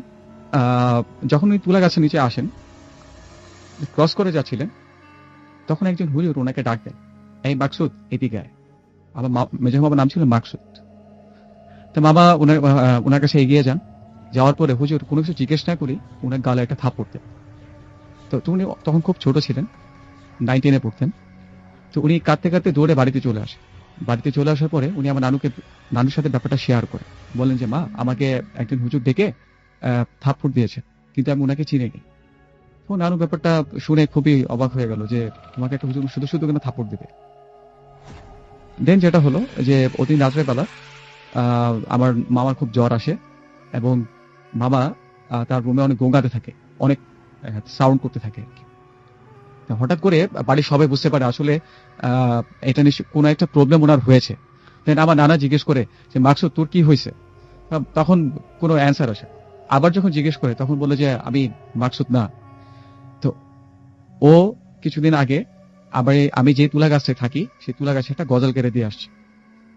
যখন উনি তুলা গাছের নিচে আসেন, ক্রস করে যাচ্ছিলেন, তখন একজন হুজুর ওনাকে ডাক দেন, এই মাকসুদ এদিকে আয়। আমার মেজর মামার নাম ছিল মাকসুদ। তো মামা ওনার কাছে এগিয়ে যান। যাওয়ার পরে হুজুর কোনো কিছু জিজ্ঞেস না করি ওনার গালে একটা থাপ্পড় দেন। তো উনি তখন খুব ছোট ছিলেন, 9 10-এ পড়তেন। তো উনি কাঁদতে কাঁদতে দৌড়ে বাড়িতে চলে আসে। বাড়িতে চলে আসার পরে উনি আমার নানুর সাথে ব্যাপারটা শেয়ার করে, বলেন যে মা, আমাকে একজন হুজুর ডেকে থাপ্পড় দিয়েছে, কিন্তু আমি ওনাকে চিনি নি। তো নানু ব্যাপারটা শুনে খুবই অবাক হয়ে গেল যে তোমাকে একটা হুজুর শুধু শুধু কেন থাপ্পড় দিবে। দেন যেটা হলো যে অতি রাত্রের বেলা আমার মামার খুব জ্বর আসে এবং মামা তার রুমে অনেক গোঙাতে থাকে, অনেক সাউন্ড করতে থাকে আর কি। তা হঠাৎ করে বাড়ির সবাই বুঝতে পারে আসলে এটা নিশ্চয় কোনো একটা প্রবলেম ওনার হয়েছে। দেন আমার নানা জিজ্ঞেস করে যে মাকসুদ তোর কি হয়েছে? তখন কোনো অ্যান্সার আসে। আবার যখন জিজ্ঞেস করে তখন বলে যে আমি মাকসুদ না। তো ও কিছুদিন আগে আবার আমি যে তুলা গাছে থাকি সেই তুলা গাছে একটা গজাল কেটে দিয়ে আসছে।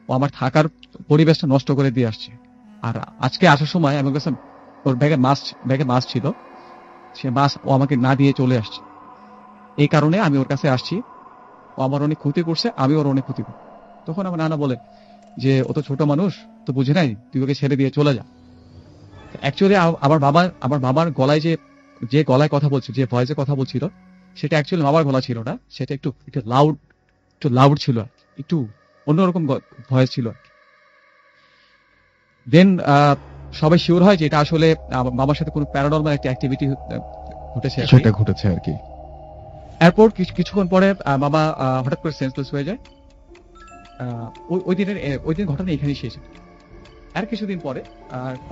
ও আমার থাকার পরিবেশটা নষ্ট করে দিয়ে আসছে। আর আজকে আসার সময় আমার কাছে ওর ব্যাগে মাছ ছিল, সে মাছ ও আমাকে না দিয়ে চলে আসছে। এই কারণে আমি ওর কাছে আসছি। ও আমার অনেক ক্ষতি করছে, আমি ওর অনেক ক্ষতি করি। তখন আমার নানা বলে যে ও তো ছোট মানুষ, তো বুঝে নাই, তুই ওকে ছেড়ে দিয়ে চলে যা। অ্যাকচুয়ালি আমার বাবার গলায় যে গলায় কথা বলছিল, যে ভয়েসে কথা বলছিল, সেটা অ্যাকচুয়ালি মামার গলা ছিল না, সেটা একটু লাউড ছিল, একটু অন্যরকম ভয়েস ছিল। দেন সবাই শিওর হয় যে এটা আসলে আমার মামার সাথে কোনো প্যারানরমাল একটা অ্যাক্টিভিটি ঘটেছে। সেটা ঘটেছে আর কি। এরপর কিছুক্ষণ পরে মামা হঠাৎ করে সেন্সলেস হয়ে যায়। ওই দিন ঘটনা এখানেই শেষ। আর কিছুদিন পরে,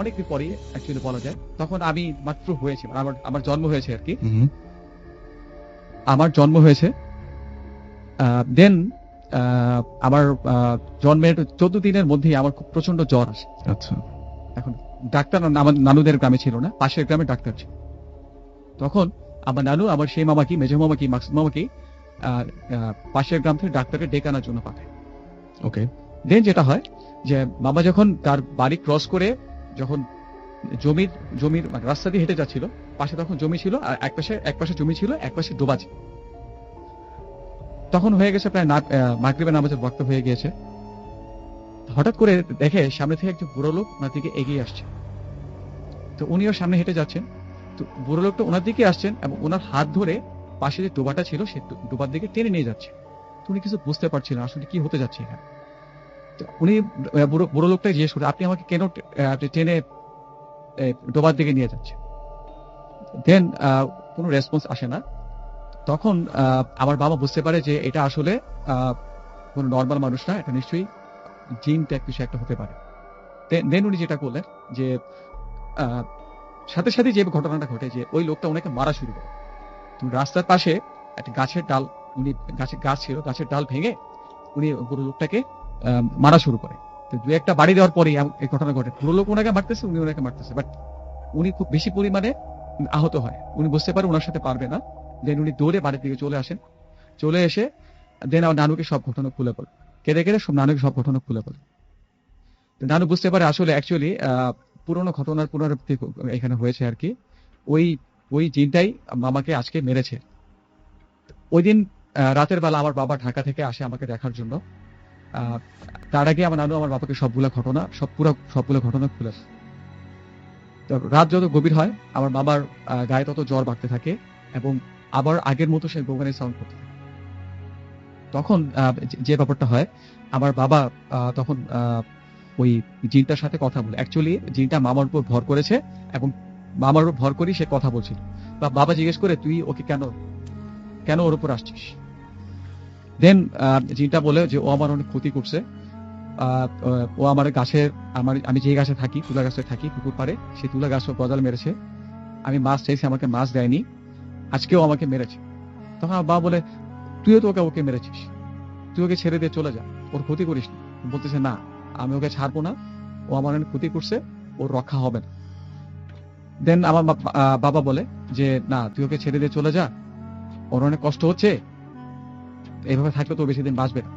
অনেকদিন পরে অ্যাকচুয়ালি বলা যায়, তখন আমি মাত্র হয়েছি, আমার জন্ম হয়েছে আর কি। আমার জন্ম হয়েছে। দেন আমার জন্মের 14 দিনের মধ্যেই আমার খুব প্রচন্ড জ্বর আসে। আচ্ছা। এখন ডাক্তার আমার নানুদের গ্রামে ছিল না, পাশের গ্রামে ডাক্তার ছিল। তখন আমার নানু আমার সেই মামাকে, মেজো মামাকে, মাকসুদ মামাকে পাশের গ্রাম থেকে ডাক্তারকে ডেকে আনার জন্য পাঠায়। ওকে। দেন যেটা হয় যে মামা যখন তার বাড়ি ক্রস করে যখন জমির মানে রাস্তা দিয়ে হেঁটে যাচ্ছিল, পাশে তখন জমি ছিল, আর এক পাশে জমি ছিল, এক পাশে ডোবা ছিল। তখন হয়ে গেছে প্রায় মাগরিবের নামাজের ওয়াক্ত হয়ে গিয়েছে। হঠাৎ করে দেখে সামনে থেকে একজন বুড়ো লোক ওনার দিকে এগিয়ে আসছে। তো উনিও সামনে হেঁটে যাচ্ছেন। তো বুড়ো লোকটা ওনার দিকে আসছেন এবং ওনার হাত ধরে পাশে যে ডোবাটা ছিল সেই ডোবার দিকে টেনে নিয়ে যাচ্ছে। তো উনি কিছু বুঝতে পারছিলেন আসলে কি হতে যাচ্ছে এখানে। তো উনি বুড়ো লোকটা জিজ্ঞেস করে, আপনি আমাকে কেন টেনে ডোবার দিকে নিয়ে যাচ্ছে? দেন কোনো রেসপন্স আসে না। তখন আমার বাবা বুঝতে পারে যে এটা আসলে কোনো নর্মাল মানুষ না, এটা নিশ্চয়ই জিন ট্যাগ কিছু একটা হতে পারে। দেন উনি যেটা করলেন যে সাথে সাথে যে ঘটনাটা ঘটে যে ওই লোকটা ওনাকে মারা শুরু করে। রাস্তার পাশে একটা গাছের ডাল, উনি গাছ ছিল, গাছের ডাল ভেঙে উনি পুরো লোকটাকে মারা শুরু করে। তো দু একটা বাড়ি দেওয়ার পরেই এই ঘটনা ঘটে। পুরো লোক ওনাকে মারতেছে, উনি ওনাকে মারতেছে, বাট উনি খুব বেশি পরিমাণে আহত হয়, উনি বুঝতে পারে ওনার সাথে পারবে না। দেন উনি দৌড়ে বাড়ির দিকে চলে আসেন, চলে এসে দেন আমার নানুকে সব ঘটনা খুলে বলে, কেঁদে কেঁদে সব নানুকে সব ঘটনা খুলে বলে। তো নানু বুঝতে পারে আসলে অ্যাকচুয়ালি পুরোনো ঘটনার পুনরাবৃত্তি এখানে হয়েছে আর কি। ওই ওই জিনটাই মামাকে আজকে মেরেছে। ওই দিন রাতের বেলা আমার বাবা ঢাকা থেকে আসে আমাকে দেখার জন্য। তার আগে আমার নানু আমার বাবাকে সবগুলো ঘটনা খুলে দেয়। তো রাত যত গভীর হয় আমার বাবার গায়ে তত জ্বর বাড়তে থাকে এবং আবার আগের মতো সে গোগানের সাউন্ড করতে থাকে। তখন যে ব্যাপারটা হয়, আমার বাবা তখন ওই জিনটার সাথে কথা বলে। অ্যাকচুয়ালি জিনটা মামার উপর ভর করেছে এবং মামার উপর ভর করেই সে কথা বলছিল। বাবা জিজ্ঞেস করে, তুই ওকে কেন ওর উপর আসছিস? দেন জিনটা বলে যে ও আমার অনেক ক্ষতি করছে। ও আমার গাছের, আমি যে গাছে থাকি, তুলা গাছে থাকি, পুকুর পাড়ে, সেই তুলা গাছ গজাল মেরেছে। আমি মাছ চাইছি, আমাকে মাছ দেয়নি, আজকেও আমাকে মেরেছে। তখন আমার বাবা বলে, তুইও তো ওকে মেরেছিস, তুই ওকে ছেড়ে দিয়ে চলে যা, ওর ক্ষতি করিস না। বলতেছে, না আমি ওকে ছাড়বো না, ও আমার অনেক ক্ষতি করছে, ওর রক্ষা হবে না। দেন আমার বাবা বলে যে না, তুই ওকে ছেড়ে দিয়ে চলে যা, ওর অনেক কষ্ট হচ্ছে, এইভাবে থাকলে তো বেশি দিন বাঁচবে না।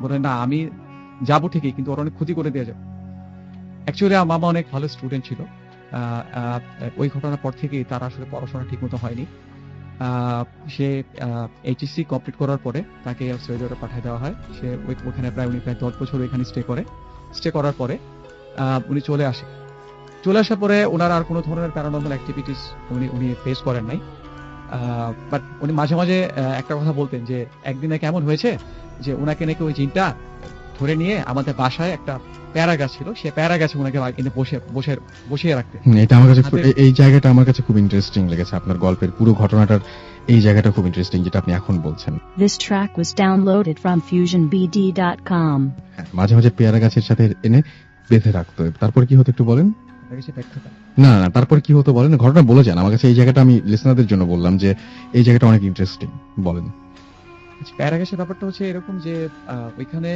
বলে, না আমি যাবো ঠিকই, কিন্তু ওর অনেক ক্ষতি করে দিয়ে যাবে। অ্যাকচুয়ালি আমার মামা অনেক ভালো স্টুডেন্ট ছিল। ওই ঘটনার পর থেকেই তার আসলে পড়াশোনা ঠিক মতো হয়নি। সে এইচএসসি কমপ্লিট করার পরে তাকে সৌদি আরবে পাঠিয়ে দেওয়া হয়। সে ওখানে উনি প্রায় 10 বছর ওইখানে স্টে করার পরে উনি চলে আসার পরে ওনার আর কোনো ধরনের প্যারানর্মাল অ্যাক্টিভিটিস উনি ফেস করেন নাই। বাট উনি মাঝে মাঝে একটা কথা বলতেন যে একদিন নাকি এমন হয়েছে যে ওনাকে নাকি ওই জিনটা ধরে নিয়ে আমাদের বাসায় একটা প্যারা গাছ ছিল, সে প্যারা গাছে ওনাকে এনে বসিয়ে রাখতে। এটা আমার কাছে এই জায়গাটা আমার কাছে খুব ইন্টারেস্টিং লেগেছে। আপনার গল্পের পুরো ঘটনাটার এই জায়গাটা খুব ইন্টারেস্টিং, যেটা আপনি এখন বলছেন। This track was downloaded from FusionBD.com. মাঝে মাঝে পেয়ারা গাছের সাথে এনে বেঁধে রাখতো, তারপর কি হতো একটু বলেন। ব্যাখ্যাটা না, তারপর কি হতো বলেন, ঘটনা বলে যান। আমার কাছে এই জায়গাটা, আমি লিসনারদের জন্য বললাম যে এই জায়গাটা অনেক ইন্টারেস্টিং, বলেন। প্যারা গাছের ব্যাপারটা হচ্ছে এরকম যে ওইখানে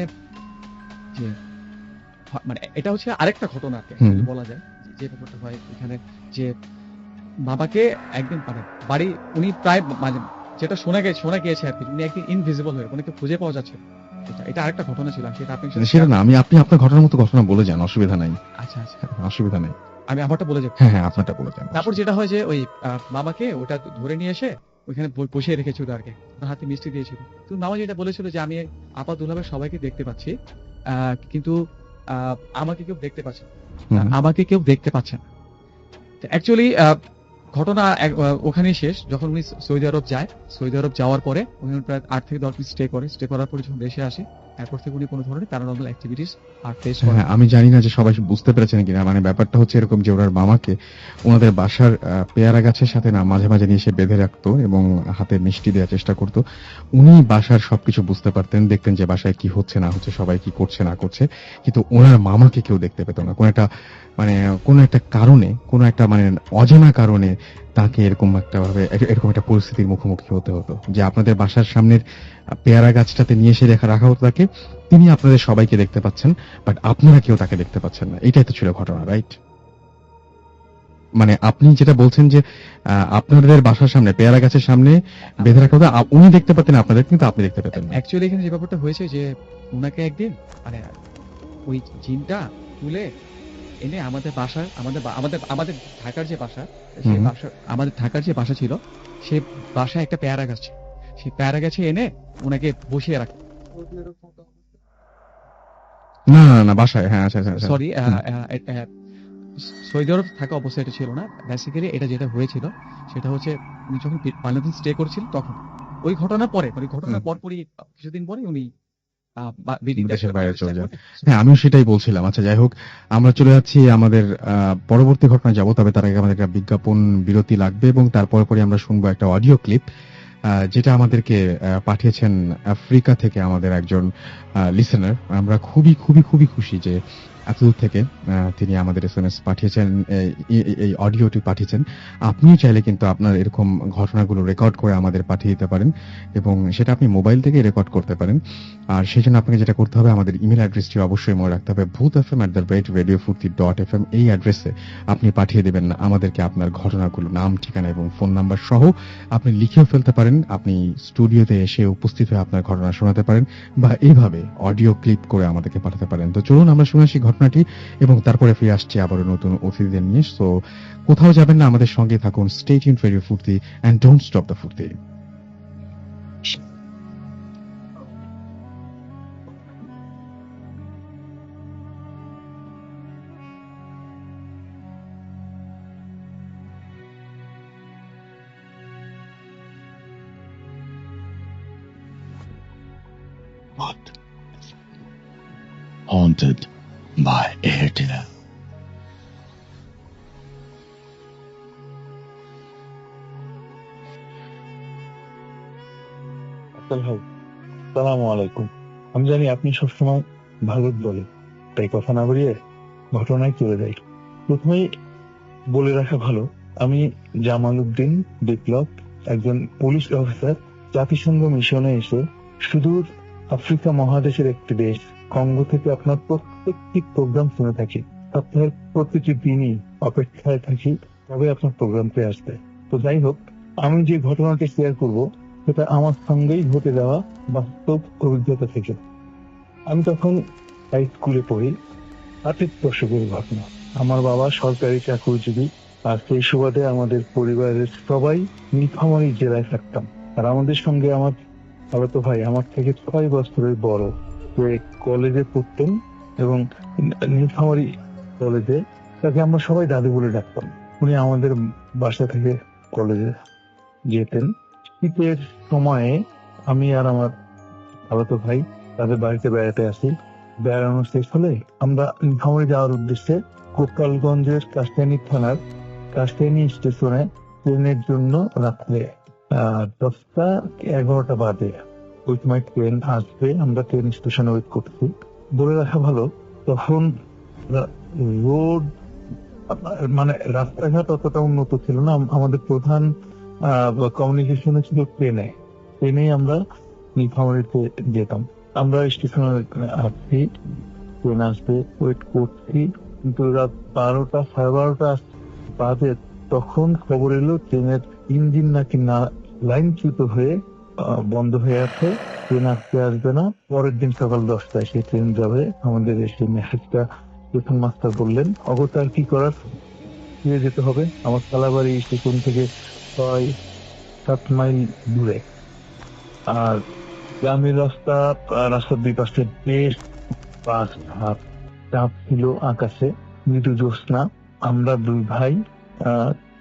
যে মানে এটা হচ্ছে আরেকটা ঘটনা আর কি বলা যায়। যে ব্যাপারটা হয় এখানে যে বাবাকে একদিন মানে বাড়ি উনি প্রায় মানে যেটা শোনা গিয়েছে আর কি, উনি একদিন ইনভিজিবল হয়ে ওনাকে খুঁজে পাওয়া যাচ্ছে। এটা আরেকটা ঘটনা ছিল, সেটা সেটা না, আপনি আপনার ঘটনার মতো ঘটনা বলে যান, অসুবিধা নাই। আচ্ছা অসুবিধা নেই, আমি আমারটা বলে যাবো। হ্যাঁ আপনারটা বলে যান। তারপর যেটা হয় যে ওই মামাকে ওটা ধরে নিয়ে এসে ওইখানে বসিয়ে রেখেছিল আর কি, ওনার হাতে মিষ্টি দিয়েছিল। তো মামা যেটা বলেছিল যে আমি আপা দুলাভাই সবাইকে দেখতে পাচ্ছি, কিন্তু আমাকে কেউ দেখতে পাচ্ছে না। অ্যাকচুয়ালি ঘটনা ওখানে শেষ। যখন উনি সৌদি আরব যাওয়ার পরে উনি প্রায় 8 থেকে 10 দিন স্টে করার পরে যখন দেশে আসে, এরপর থেকে উনি কোনো ধরনের প্যারানর্মাল অ্যাক্টিভিটিস আর ফেস করেন। হ্যাঁ, আমি জানি না যে সবাই বুঝতে পেরেছেন কিনা। মানে ব্যাপারটা হচ্ছে এরকম যে ওনার মামাকে ওনাদের বাসার পেয়ারা গাছের সাথে না মাঝে মাঝে নিয়ে এসে বেঁধে রাখতো এবং হাতে মিষ্টি দেওয়ার চেষ্টা করতো। উনি বাসার সবকিছু বুঝতে পারতেন, দেখতেন যে বাসায় কি হচ্ছে না হচ্ছে, সবাই কি করছে না করছে, কিন্তু ওনার মামাকে কেউ দেখতে পেত না। কোনো একটা কারণে, কোনো একটা মানে অজানা কারণে তাকে এরকম একটা পরিস্থিতির মুখোমুখি হতে হতো যে আপনাদের বাসার সামনের পেয়ারা গাছটাতে নিয়ে এসে রাখা হতো তাকে। তিনি আপনাদের সবাইকে দেখতে পাচ্ছেন, বাট আপনারা কেউ তাকে দেখতে পাচ্ছেন না। এটাই তো ছিল ঘটনা, রাইট? মানে আপনি যেটা বলছেন যে আপনাদের বাসার সামনে পেয়ারা গাছের সামনে বেঁধে রাখা হতো, উনি দেখতে পেতেন আপনাদের, কিন্তু আপনি দেখতে পেতেন না। অ্যাকচুয়ালি এখানে যে ব্যাপারটা হয়েছে যে ওনাকে একদিন মানে ওই জিনটা তুলে এনে আমাদের বাসার আমাদের ঢাকার যে বাসা, সেই বাসা আমাদের ঢাকার যে বাসা ছিল, সেই বাসায় একটা পেয়ারা গাছ ছিল। সেই পেয়ারা গাছে এনে ওনাকে বসিয়ে রাখতো। না বাসায়, হ্যাঁ আচ্ছা সরি, সৌদি আরব থাকা অবস্থায় এটা ছিল না। বেসিক্যালি এটা যেটা হয়েছিল সেটা হচ্ছে উনি যখন বাংলাদেশ স্টে করছিল তখন ওই ঘটনার পরে, মানে ঘটনার পরপরই কিছুদিন পরে উনি দেশের বাইরে চলে যান। হ্যাঁ, আমিও সেটাই বলছিলাম। আচ্ছা যাই হোক, আমরা চলে যাচ্ছি আমাদের পরবর্তী ঘটনায় যাব। তবে তার আগে আমাদের একটা বিজ্ঞাপন বিরতি লাগবে এবং তারপরে পরে আমরা শুনবো একটা অডিও ক্লিপ, যেটা আমাদেরকে পাঠিয়েছেন আফ্রিকা থেকে আমাদের একজন লিসেনার। আমরা খুবই খুবই খুবই খুশি যে এতদূর থেকে তিনি আমাদের এসএমএস পাঠিয়েছেন, এই অডিওটি পাঠিয়েছেন। আপনিও চাইলে কিন্তু আপনার এরকম ঘটনাগুলো রেকর্ড করে আমাদের পাঠিয়ে দিতে পারেন এবং সেটা আপনি মোবাইল থেকে রেকর্ড করতে পারেন। আর সেজন্য আপনাকে যেটা করতে হবে, আমাদের ইমেল অ্যাড্রেসটি অবশ্যই মনে রাখতে হবে, bhutfm@radiofurti.fm। এই অ্যাড্রেসে আপনি পাঠিয়ে দেবেন আমাদেরকে আপনার ঘটনাগুলো, নাম, ঠিকানা এবং ফোন নাম্বার সহ। আপনি লিখেও ফেলতে পারেন, আপনি স্টুডিওতে এসে উপস্থিত হয়ে আপনার ঘটনা শোনাতে পারেন, বা এইভাবে অডিও ক্লিপ করে আমাদেরকে পাঠাতে পারেন। তো চলুন আমরা শুনে আসি ঘটনাটি এবং তারপরে ফিরে আসছি আবারও নতুন অতিথিদের নিয়ে। সো কোথাও যাবেন না, আমাদের সঙ্গে থাকুন। স্টে টিউনড রেডিও ফুর্তি এন্ড ডোন্ট স্টপ দ্য ফুর্তি। What? Haunted by Airtel. ভাই, সালামু আলাইকুম। আমি জানি আপনি সবসময় ভারত বলে, তাই কথা না বাড়িয়ে ঘটনায় চলে যাই। প্রথমেই বলে রাখা ভালো, আমি জামাল উদ্দিন বিপ্লব, একজন পুলিশ অফিসার। জাতিসংঘ মিশনে এসে সুদূর আফ্রিকা মহাদেশের একটি দেশ কঙ্গো থেকে আপনার প্রত্যেকটি প্রোগ্রাম শুনে থাকি। সপ্তাহের প্রতিটি দিনই অপেক্ষায় থাকি তবে আপনার প্রোগ্রাম পেয়ে আসবে। তো যাই হোক, আমি যে ঘটনাটি শেয়ার করব সেটা আমার সঙ্গেই ঘটে যাওয়া বাস্তব অভিজ্ঞতা থেকে। আমি তখন হাই স্কুলে পড়ি। 8 দশকের ঘটনা। আমার বাবা সরকারি চাকরিজীবী, আর সেই সুবাদে আমাদের পরিবারের সবাই নীলফামারী জেলায় থাকতাম। আর আমাদের সঙ্গে আমার খালাতো ভাই আমার থেকে 6 বছরের বড়, যে কলেজে পড়তেন এবং নীলফামারী কলেজে, তাকে আমরা সবাই দাদু বলে ডাকতাম। উনি আমাদের বাসা থেকে কলেজে যেতেন। শীতের সময়ে আমি আর আমার খালাতো ভাই তাদের বাড়িতে বেড়াতে আসি। বেড়ানো শেষ হলে আমরা নীলফামারী যাওয়ার উদ্দেশ্যে গোপালগঞ্জের কাশিয়ানী থানার কাশিয়ানী স্টেশনে ট্রেনের জন্য রাত্রে 10টা-11টা বাজে ওই সময় ট্রেন আসবে। আমরা ট্রেন স্টেশনে ওয়েট করছি। বলে রাখা ভালো, তখন রোড মানে রাস্তাঘাট অতটা উন্নত ছিল না। আমাদের প্রধান কমিউনিকেশনে ছিল ট্রেনেই আমরা নীলফামারীতে যেতাম। আমরা স্টেশনে আসছি, ট্রেন আসবে, ওয়েট করছি, কিন্তু রাত 12টা 12:30 বাজে তখন খবর এলো ট্রেনের ইঞ্জিন নাকি না লাইনচ্যুত হয়ে বন্ধ হয়ে আছে, ট্রেন আসবে না। পরের দিন সকাল 10টায় সেই ট্রেন যাবে। আমাদের সেই মেসেজটা স্টেশন মাস্টার বললেন, অগত্যা আর কি করার, ফিরে যেতে হবে। আমার খালাবাড়ি স্টেশন থেকে 6-7 মাইল দূরে। আর গ্রামের রাস্তার দুই পাশে বেশ বাস ভাব, চাপ ছিল আকাশে, মৃদু জ্যোৎস্না। আমরা দুই ভাই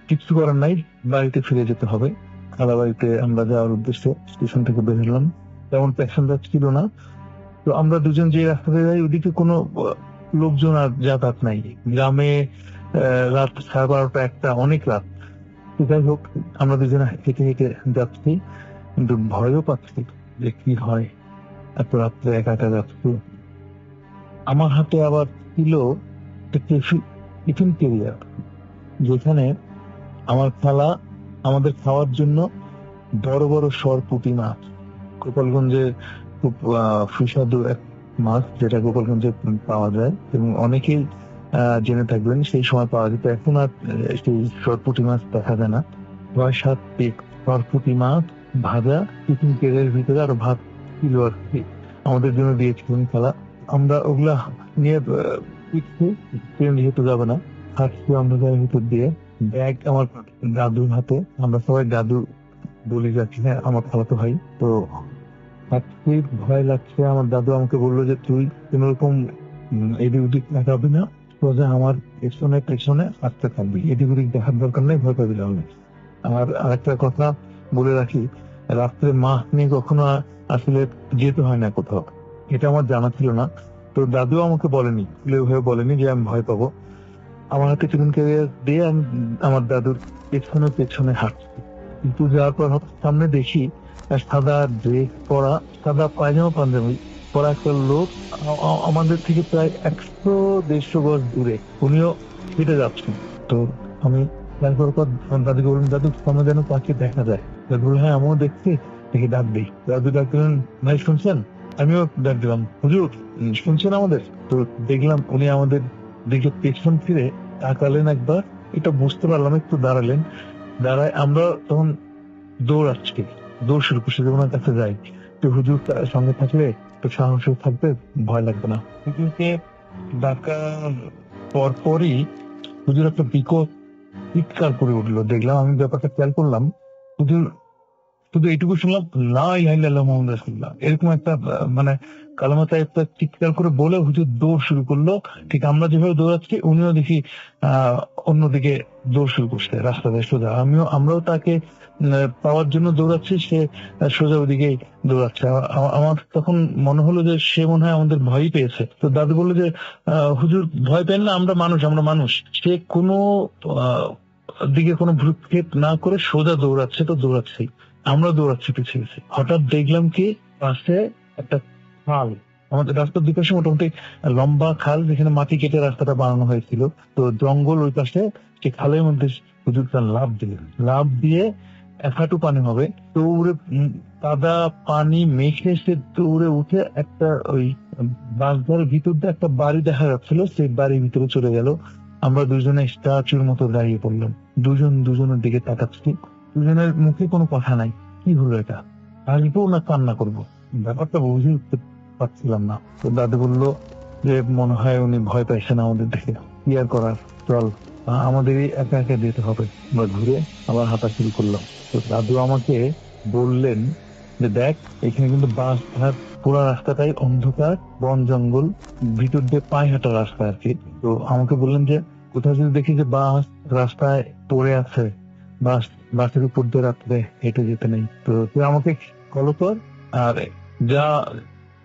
কিছু করার নাই, বাড়িতে ফিরে যেতে হবে। খালা বাড়িতে আমরা যাওয়ার উদ্দেশ্যে স্টেশন থেকে বের হলাম। তেমন প্যাসেঞ্জার ছিল না। তো আমরা দুজন যে রাস্তাতে যাই ওদিকে কোনো লোকজন আর যাতায়াত নাই। গ্রামে রাত 12:30 1টা, অনেক রাত। যাই হোক, আমরা দুজনে হেঁটে হেঁটে যাচ্ছি, কিন্তু ভয়ও পাচ্ছি যে কি হয়, এত রাত্রে একা একা যাচ্ছি। আমার হাতে আবার ছিল টিফিন ক্যারিয়ার, যেখানে আমার খালা আমাদের খাওয়ার জন্য বড় বড় সরপুঁটি মাছ, গোপালগঞ্জের খুব সুস্বাদু এক মাছ, যেটা গোপালগঞ্জে পাওয়া যায় এবং অনেকেই জেনে থাকবেন সেই সময় পাওয়া যেত। এখন আর সেই সরপুঁটি মাছ দেখা যায় না। 6-7 পিস সরপুঁটি মাছ ভাজা টিফিন ক্যারিয়ারের ভিতরে, আর ভাত ছিল আর কি, আমাদের জন্য দিয়েছিলেন খালা। আমরা ওগুলা নিয়ে পিঠে, ট্রেন যেহেতু যাবে না, হাঁটছি আমরা ভিতর দিয়ে। ব্যাগ আমার দাদুর হাতে, আমরা সবাই দাদু বলি যাচ্ছি, হ্যাঁ আমার খালাতো ভাই। তো হাঁটছি, ভয় লাগছে। আমার দাদু আমাকে বললো যে তুই কোন রকম এদিক ওদিক দেখাবি না, সোজা আমার পেছনে পেছনে হাঁটতে থাকবি, এদিক ওদিক দেখার দরকার নেই, ভয় পাবি না। আর আরেকটা কথা বলে রাখি, রাত্রে মাছ নিয়ে কখনো আসলে যেতে হয় না কোথাও, এটা আমার জানা ছিল না। তো দাদু আমাকে বলেনি, ওইভাবে বলেনি যে আমি ভয় পাবো। আমার হাতে টিফিন ক্যারিয়ার দিয়ে আমি আমার দাদুর পেছনে পেছনে হাঁটছি। কিন্তু যাওয়ার পর সামনে দেখি সাদা ড্রেস পরা, সাদা পায়জামা পাঞ্জাবি পর একটা লোক আমাদের থেকে প্রায় 100-150 গজ দূরে, উনিও হেঁটে যাচ্ছেন। তো আমি খেয়াল করার পর দাদুকে বললাম, দাদু সামনে যেন পাখি দেখা যায়। দাদু বলল, হ্যাঁ আমিও দেখছি, দেখি ডাক দিই। দাদু ডাক দিলেন, ভাই শুনছেন? আমিও ডাক দিলাম, হুজুর শুনছেন আমাদের? তো দেখলাম উনি আমাদের দিকে পেছন ফিরে তাকালেন একবার, এটা বুঝতে পারলাম, একটু দাঁড়ালেন। দাঁড়ায় আমরা তখন দৌড়াচ্ছি, দৌড় শুরু করছি যে ওনার কাছে যাই। তো হুজুর তার সঙ্গে থাকলে তো সাহসও থাকবে, ভয় লাগবে না। হুজুরকে ডাকার পরপরই হুজুর একটা বিকট চিৎকার করে উঠলো। দেখলাম, আমি ব্যাপারটা খেয়াল করলাম, হুজুর শুধু এইটুকু শুনলাম, লা ইলাহা ইল্লাল্লাহ মুহাম্মাদুর রাসূলুল্লাহ, এরকম একটা মানে কালেমা একটা চিৎকার করে বলে হুজুর দৌড় শুরু করলো। ঠিক আমরা যেভাবে দৌড়াচ্ছি উনিও দেখি অন্যদিকে দৌড় শুরু করছে, রাস্তা দিয়ে সোজা। আমরাও তাকে পাওয়ার জন্য দৌড়াচ্ছি, সে সোজা ওদিকেই দৌড়াচ্ছে। আমার তখন মনে হলো যে সে মনে হয় আমাদের ভয়ই পেয়েছে। তো দাদু বললো যে হুজুর ভয় পেন না, আমরা মানুষ। সে কোনো আহ, দিকে কোনো ভ্রুক্ষেপ না করে সোজা দৌড়াচ্ছে, তো দৌড়াচ্ছেই। আমরা দৌড়াচ্ছি পিছিয়ে পিছিয়ে। হঠাৎ দেখলাম কি, পাশে একটা খাল, আমাদের রাস্তার দুই পাশে মোটামুটি লম্বা খাল, যেখানে মাটি কেটে রাস্তাটা বানানো হয়েছিল। তো জঙ্গল ওই পাশে, সে খালের মধ্যে হুজুরটা লাফ দিয়ে 1 হাঁটু পানি হবে, দৌড়ে কাদা পানি মেখে সে দৌড়ে উঠে একটা ওই বাঁশঝাড়ের ভিতর দিয়ে একটা বাড়ি দেখা যাচ্ছিল, সেই বাড়ির ভিতরে চলে গেল। আমরা দুজনে স্ট্যাচুর মতো দাঁড়িয়ে পড়লাম, দুজনের দিকে তাকাচ্ছি, দুজনের মুখে কোনো কথা নাই। কি হলো এটা? হাসবো না কান্না করবো, ব্যাপারটা বুঝে উঠতে পারছিলাম না। তো দাদু বললো যে মনে হয় উনি ভয় পাইছেন আমাদের দেখে, কি আর করার, চল আমাদেরই একা একা যেতে হবে। আমরা ঘুরে আবার হাঁটা শুরু করলাম। তো দাদু আমাকে বললেন যে দেখ, এখানে কিন্তু বাস ঘাট, পুরো রাস্তাটাই অন্ধকার, বন জঙ্গল, ভিতর দিয়ে পায়ে হাঁটা রাস্তা আর কি। তো আমাকে বললেন যে কোথাও যদি দেখি যে বাস রাস্তায় পড়ে আছে, বাসের উপর দিয়ে রাত্রে হেঁটে যেতে নেই। তো তুই আমাকে ফলো কর, আর যা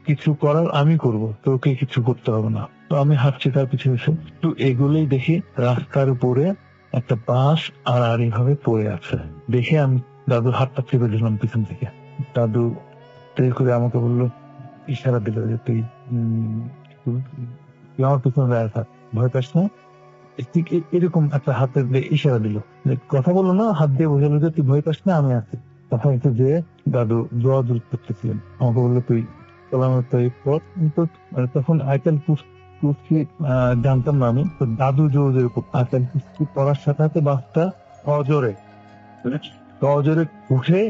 কিছু করার আমি করব, তোকে কিছু করতে হবে না। তো আমি হাঁটছি তার পিছু পিছু, একটু এগুলোই দেখি রাস্তার উপরে একটা বাস আর এইভাবে পড়ে আছে। দেখে আমি দাদুর হাতটা চেপে দিলাম পিছন থেকে। দাদু তেল করে আমাকে বললো, ইশারা দিল যে তুই তুই আমার পিছনে দাঁড়িয়ে থাক, ভয় পাস না। ঠিক এরকম একটা হাতের দিয়ে ইশারা দিল, কথা বললো না, হাত দিয়ে বোঝালো যে তুই ভয় পাস না, আমি আছি। তখন একটু যে দাদু দোয়া দূর করতেছিলেন, আমাকে বললো তুই সালামের তৈরি পর। কিন্তু তখন আইটেল কুস্তি জানতাম না আমি। তো দাদু জোরে আইটেল কুস্তি করার সাথে সাথে বাসটা অজরে অজরে উঠে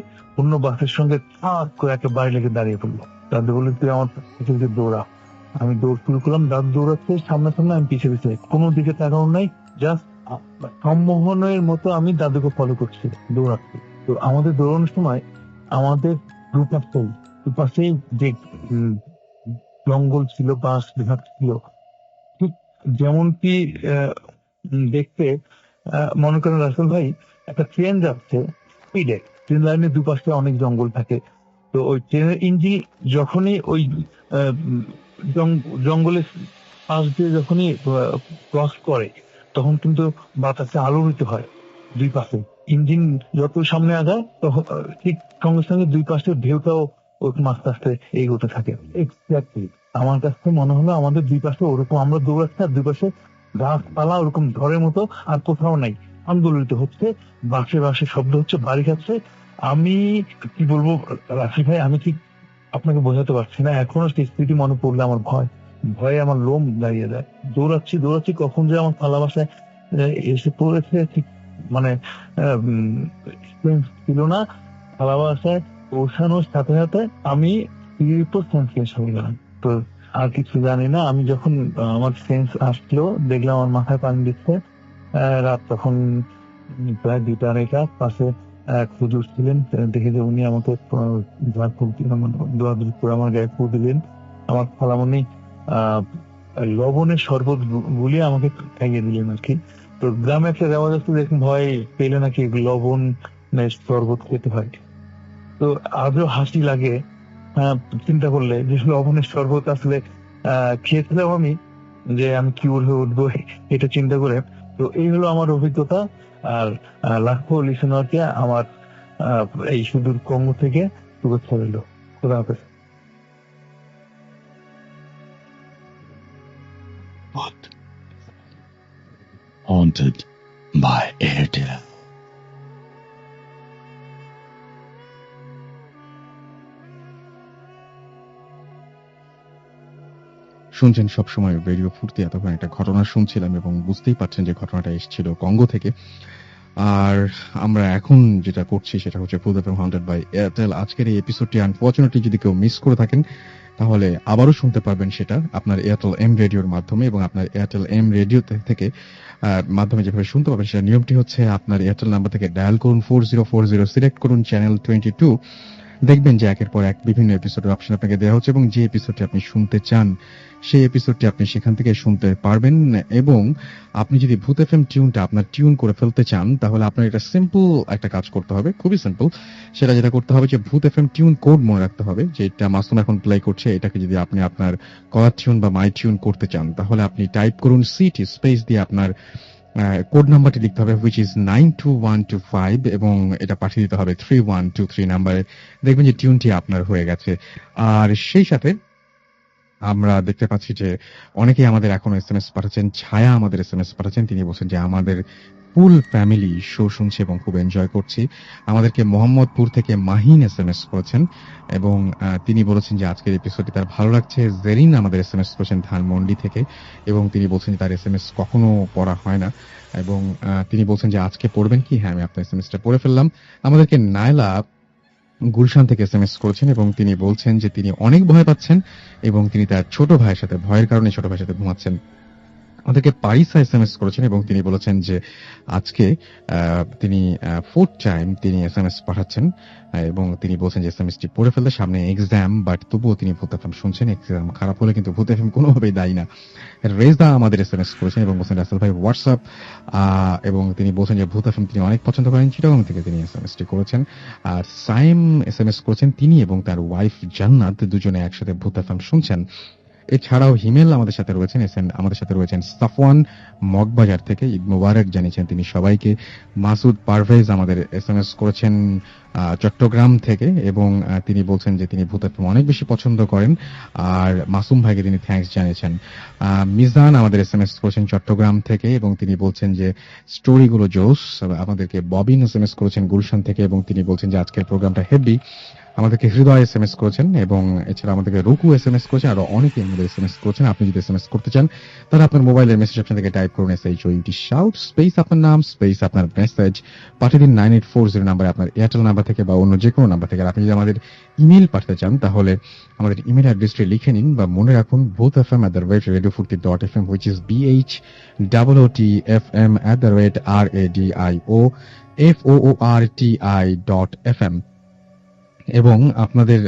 অন্য বাসের সঙ্গে ঠাক করে একটা বাড়ি লেগে দাঁড়িয়ে পড়লো। দাদু বললো তুই আমার পিছনে দৌড়া। আমি দৌড় শুরু করলাম, দাদু দৌড়াচ্ছে সামনে সামনে, আমি পিছিয়ে পিছিয়ে, কোনো দিকে তাকানো নাই, জাস্ট সম্মোহনের মতো আমি দাদুকে ফলো করছি, দৌড়াচ্ছি। তো আমাদের দৌড়ানোর সময় আমাদের দুপাশেই যে উম, জঙ্গল ছিল, বাঁশ বিভাগ ছিল, ঠিক যেমনটি দেখতে মনে করেন রাসেল ভাই, একটা ট্রেন যাচ্ছে স্পিডে, ট্রেন লাইনের দুপাশে অনেক জঙ্গল থাকে। তো ওই ট্রেনের ইঞ্জিন যখনই ওই আহ, জঙ্গলের পাশ দিয়ে যখনই ক্রস করে, তখন কিন্তু বাতাসে আলোড়িত হয় দুই পাশে। ইঞ্জিন যত সামনে আগায় তখন ঠিক সঙ্গে সঙ্গে দুই পাশে ঢেউটাও ওরকম আস্তে আস্তে এগোতে থাকে। এক্স্যাক্টলি আমার কাছে মনে হলো আমাদের দুই পাশে ওরকম, আমরা দৌড়াচ্ছি আর দুই পাশে গাছপালা ওরকম ঝড়ের মতো আর কোথাও নাই, আন্দোলিত হচ্ছে, বাসে বাসে শব্দ হচ্ছে, বাড়ি খাচ্ছে। আমি কি বলবো রাশি ভাই, আমি ঠিক আপনাকে বোঝাতে পারছি না। এখনো সেই স্মৃতি মনে পড়লে আমার ভয়ে আমার লোম দাঁড়িয়ে যায়। দৌড়াচ্ছি কখন যে আমার থালা বাসায় এসে পড়েছে, ঠিক মানে ছিল না। থালা বাসায় পৌঁছানোর সাথে সাথে আমি সেন্সলেস হয়ে গেলাম। তো আর কিছু জানি না। আমি যখন আমার সেন্স আসলো, দেখলাম আমার মাথায় পানি দিচ্ছে। রাত তখন প্রায় 2টা 2:30, পাশে এক হুজুর ছিলেন, দেখে যে উনি আমাকে দোয়া দূর করে আমার গায়ে ফু দিলেন। আমার খালামণি লবণের শরবত গুলিয়ে আমাকে খাইয়ে দিলেন আর কি। তো গ্রামে একটা রেওয়াজ আছে, দেখুন ভয় পেলে নাকি লবণ শরবত খেতে হয়। তো আজও হাসি লাগে চিন্তা করলে যে লবণের শরবত আসলে খেয়েছিলাম আমি, যে আমি কিউর হয়ে উঠবো এটা চিন্তা করে। তো এই হলো আমার অভিজ্ঞতা। আর লাখো লিসনারকে আমার এই সুদূর কঙ্গো থেকে শুভেচ্ছা রইল। খোদা হাফেজ। What? Haunted by Airtel. শুনছেন সবসময় রেডিও ফুর্তি। এতক্ষণ একটা ঘটনা শুনছিলাম এবং বুঝতেই পারছেন যে ঘটনাটা এসেছিল কঙ্গো থেকে। আর আমরা এখন যেটা করছি সেটা হচ্ছে ফুল এফএম হান্টেড বাই এয়ারটেল। আজকের এই এপিসোডটি আনফরচুনেটলি যদি কেউ মিস করে থাকেন তাহলে আবারও শুনতে পারবেন সেটা আপনার এয়ারটেল এম রেডিওর মাধ্যমে, এবং আপনার এয়ারটেল এম রেডিও থেকে মাধ্যমে যেভাবে শুনতে পাবেন সেটা নিয়মটি হচ্ছে আপনার এয়ারটেল নাম্বার থেকে ডায়াল করুন 4040, সিলেক্ট করুন চ্যানেল 22। দেখবেন যে একের পর এক বিভিন্ন এপিসোডের অপশন আপনাকে দেওয়া হচ্ছে এবং যে এপিসোডটি আপনি শুনতে চান সেই এপিসোডটি আপনি সেখান থেকে শুনতে পারবেন। এবং আপনি যদি ভূত এফএম টিউনটা আপনার টিউন করে ফেলতে চান তাহলে আপনার এটা সিম্পল একটা কাজ করতে হবে, খুবই সিম্পল। সেটা যেটা করতে হবে যে ভূত এফএম টিউন কোড মনে রাখতে হবে, যেটা মাসুম এখন প্লে করছে। এটাকে যদি আপনি আপনার কলার টিউন বা মাই টিউন করতে চান তাহলে আপনি টাইপ করুন সিটি স্পেস দিয়ে আপনার কোড নাম্বারটি লিখতে হবে which is 92125 এবং এটা পাঠিয়ে দিতে হবে 3123 নাম্বারে। দেখবেন যে টিউনটি আপনার হয়ে গেছে। আর সেই সাথে আমরা দেখতে পাচ্ছি যে অনেকেই আমাদের এখনো এসএমএস পাঠাচ্ছেন। ছায়া আমাদের এসএমএস পাঠাচ্ছেন, তিনি বলছেন যে আমাদের ফুল ফ্যামিলি শো শুনছে এবং খুব এনজয় করছি। আমাদেরকে মোহাম্মদপুর থেকে মাহিন এসএমএস করেছেন এবং তিনি বলেছেন যে আজকের এপিসোডটি তার ভালো লাগছে। জেরিন আমাদের এসএমএস করেছেন ধানমন্ডি থেকে এবং তিনি বলছেন যে তার এসএমএস কখনো পড়া হয় না এবং তিনি বলছেন যে আজকে পড়বেন কি। হ্যাঁ, আমি আপনার এসএমএসটা পড়ে ফেললাম। আমাদেরকে নায়লা গুলশান থেকে এসএমএস করেছেন এবং তিনি বলছেন যে তিনি অনেক ভয় পাচ্ছেন এবং তিনি তার ছোট ভাইয়ের সাথে ভয়ের কারণে ছোট ভাইয়ের সাথে ঘুমাচ্ছেন। আমাদেরকে পারিসা এসএমএস করেছেন এবং তিনি বলেছেন যে আজকে তিনি ফোর্থ টাইম তিনি এসএমএস পাঠাচ্ছেন এবং তিনি বলছেন যে এসএমএসটি পড়ে ফেলতে সামনে এক্সাম, বাট তবুও তিনি ভূত এফএম শুনছেন। এক্সাম খারাপ হলে কিন্তু ভূত এফএম কোনোভাবেই দায়ী না। রেজদা আমাদের এসএমএস করেছেন এবং বলছেন রাসেল ভাই হোয়াটসঅ্যাপ, এবং তিনি বলছেন যে ভূত এফএম তিনি অনেক পছন্দ করেন। চিটাগং থেকে তিনি এসএমএসটি করেছেন। আর সাইম এসএমএস করেছেন, তিনি এবং তার ওয়াইফ জান্নাত দুজনে একসাথে ভূত এফএম শুনছেন। এছাড়াও হিমেল আমাদের সাথে রয়েছেন, আমাদের সাথে রয়েছেন সাফওয়ান মগবাজার থেকে ঈদ মোবারক জানিয়েছেন তিনি সবাইকে। মাসুদ পারভেজ আমাদের এসএমএস করেছেন চট্টগ্রাম থেকে এবং তিনি বলছেন যে তিনি ভূত এফএম অনেক বেশি পছন্দ করেন আর মাসুম ভাইকে তিনি থ্যাঙ্কস জানিয়েছেন। মিজান আমাদের এসএমএস করেছেন চট্টগ্রাম থেকে এবং তিনি বলছেন যে স্টোরিগুলো জোস। আমাদেরকে ববিন এসএমএস করেছেন গুলশান থেকে এবং তিনি বলছেন যে আজকের প্রোগ্রামটা হেভি। আমাদেরকে হৃদয় এসএমএস করেছেন এবং এছাড়া আমাদেরকে রুকু এসএমএস করেছেন, আরো অনেকে আমাদের এসএমএস করেছেন। আপনি যদি এসএমএস করতে চান তাহলে আপনার মোবাইলের মেসেজ অপশন থেকে টাইপ করুন SHOUT শাউট স্পেস আপনার নাম স্পেস আপনার মেসেজ পাঠিয়ে দিন 9840 নাম্বারে, আপনার এয়ারটেল নাম্বার থেকে বা অন্য যে কোনো নাম্বার থেকে। আর আপনি যদি আমাদের ইমেল পাঠাতে চান তাহলে আমাদের ইমেল অ্যাড্রেসটি লিখে নিন বা মনে রাখুন boothfm@radiofurti.fm which is BHOOTFM@radioforti.fm এবং আপনাদের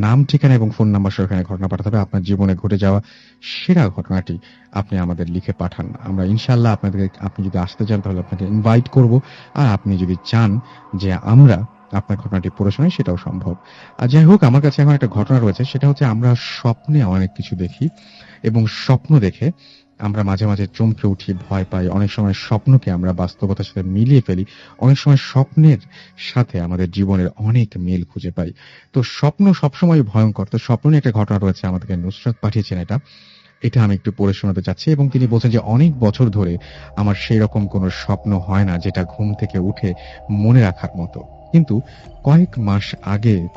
নাম, ঠিকানা এবং ফোন নাম্বার সহ এখানে ঘটনা পাঠাতে হবে। আপনার জীবনে ঘটে যাওয়া সেরা ঘটনাটি আপনি আমাদের লিখে পাঠান। আমরা ইনশাআল্লাহ আপনি যদি আসতে চান তাহলে আপনাকে ইনভাইট করব, আর আপনি যদি চান যে আমরা আপনার ঘটনাটি পড়ে শোনাই সেটাও সম্ভব। আর যাই হোক, আমার কাছে এখন একটা ঘটনা রয়েছে, সেটা হচ্ছে আমরা স্বপ্নে অনেক কিছু দেখি এবং স্বপ্ন দেখে আমরা মাঝে মাঝে চমকে উঠি, ভয় পাই। অনেক সময় স্বপ্নকে আমরা বাস্তবতার সাথে মিলিয়ে ফেলি, অনেক সময় স্বপ্নের সাথে আমাদের জীবনের অনেক মিল খুঁজে পাই। তো স্বপ্ন সবসময় ভয়ঙ্কর। তো স্বপ্ন নিয়ে একটা ঘটনা রয়েছে, আমাদেরকে নুসরাত পাঠিয়েছেন এটা আমি একটু পড়ে শোনাতে চাচ্ছি। এবং তিনি বলছেন যে অনেক বছর ধরে আমার সেই রকম কোনো স্বপ্ন হয় না যেটা ঘুম থেকে উঠে মনে রাখার মতো, কিন্তু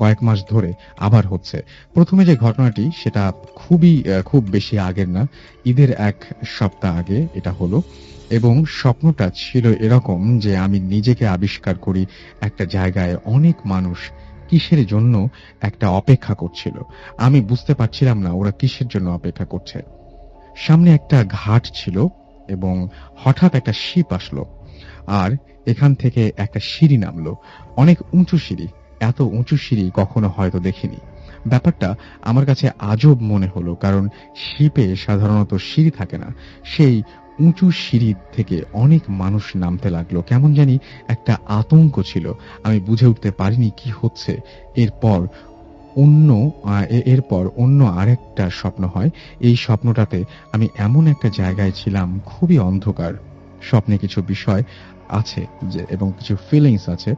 কয়েক মাস ধরে আবার হচ্ছে। প্রথমে যে ঘটনাটি সেটা খুব বেশি আগের না, ঈদের এক সপ্তাহ আগে এটা হলো এবং স্বপ্নটা ছিল এরকম যে আমি নিজেকে আবিষ্কার করি একটা জায়গায়, অনেক মানুষ কিসের জন্য একটা অপেক্ষা করছিল। আমি বুঝতে পারছিলাম না ওরা কিসের জন্য অপেক্ষা করছে। সামনে একটা ঘাট ছিল এবং হঠাৎ একটা শিপ আসলো আর এখান থেকে একটা সিঁড়ি নামলো, অনেক উঁচু সিঁড়ি। এত উঁচু সিঁড়ি কখনো হয়তো দেখিনি। ব্যাপারটা আমার কাছে আজব মনে হলো, কারণ শিপে সাধারণত সিঁড়ি থাকে না। সেই উঁচু সিঁড়ি থেকে অনেক মানুষ নামতে লাগলো। কেমন জানি একটা আতঙ্ক ছিল, আমি বুঝে উঠতে পারিনি কি হচ্ছে। এরপর অন্য আরেকটা স্বপ্ন হয়। এই স্বপ্নটাতে আমি এমন একটা জায়গায় ছিলাম, খুবই অন্ধকার। স্বপ্নে কিছু বিষয় আছে এবং কিছু ফিলিংস আছে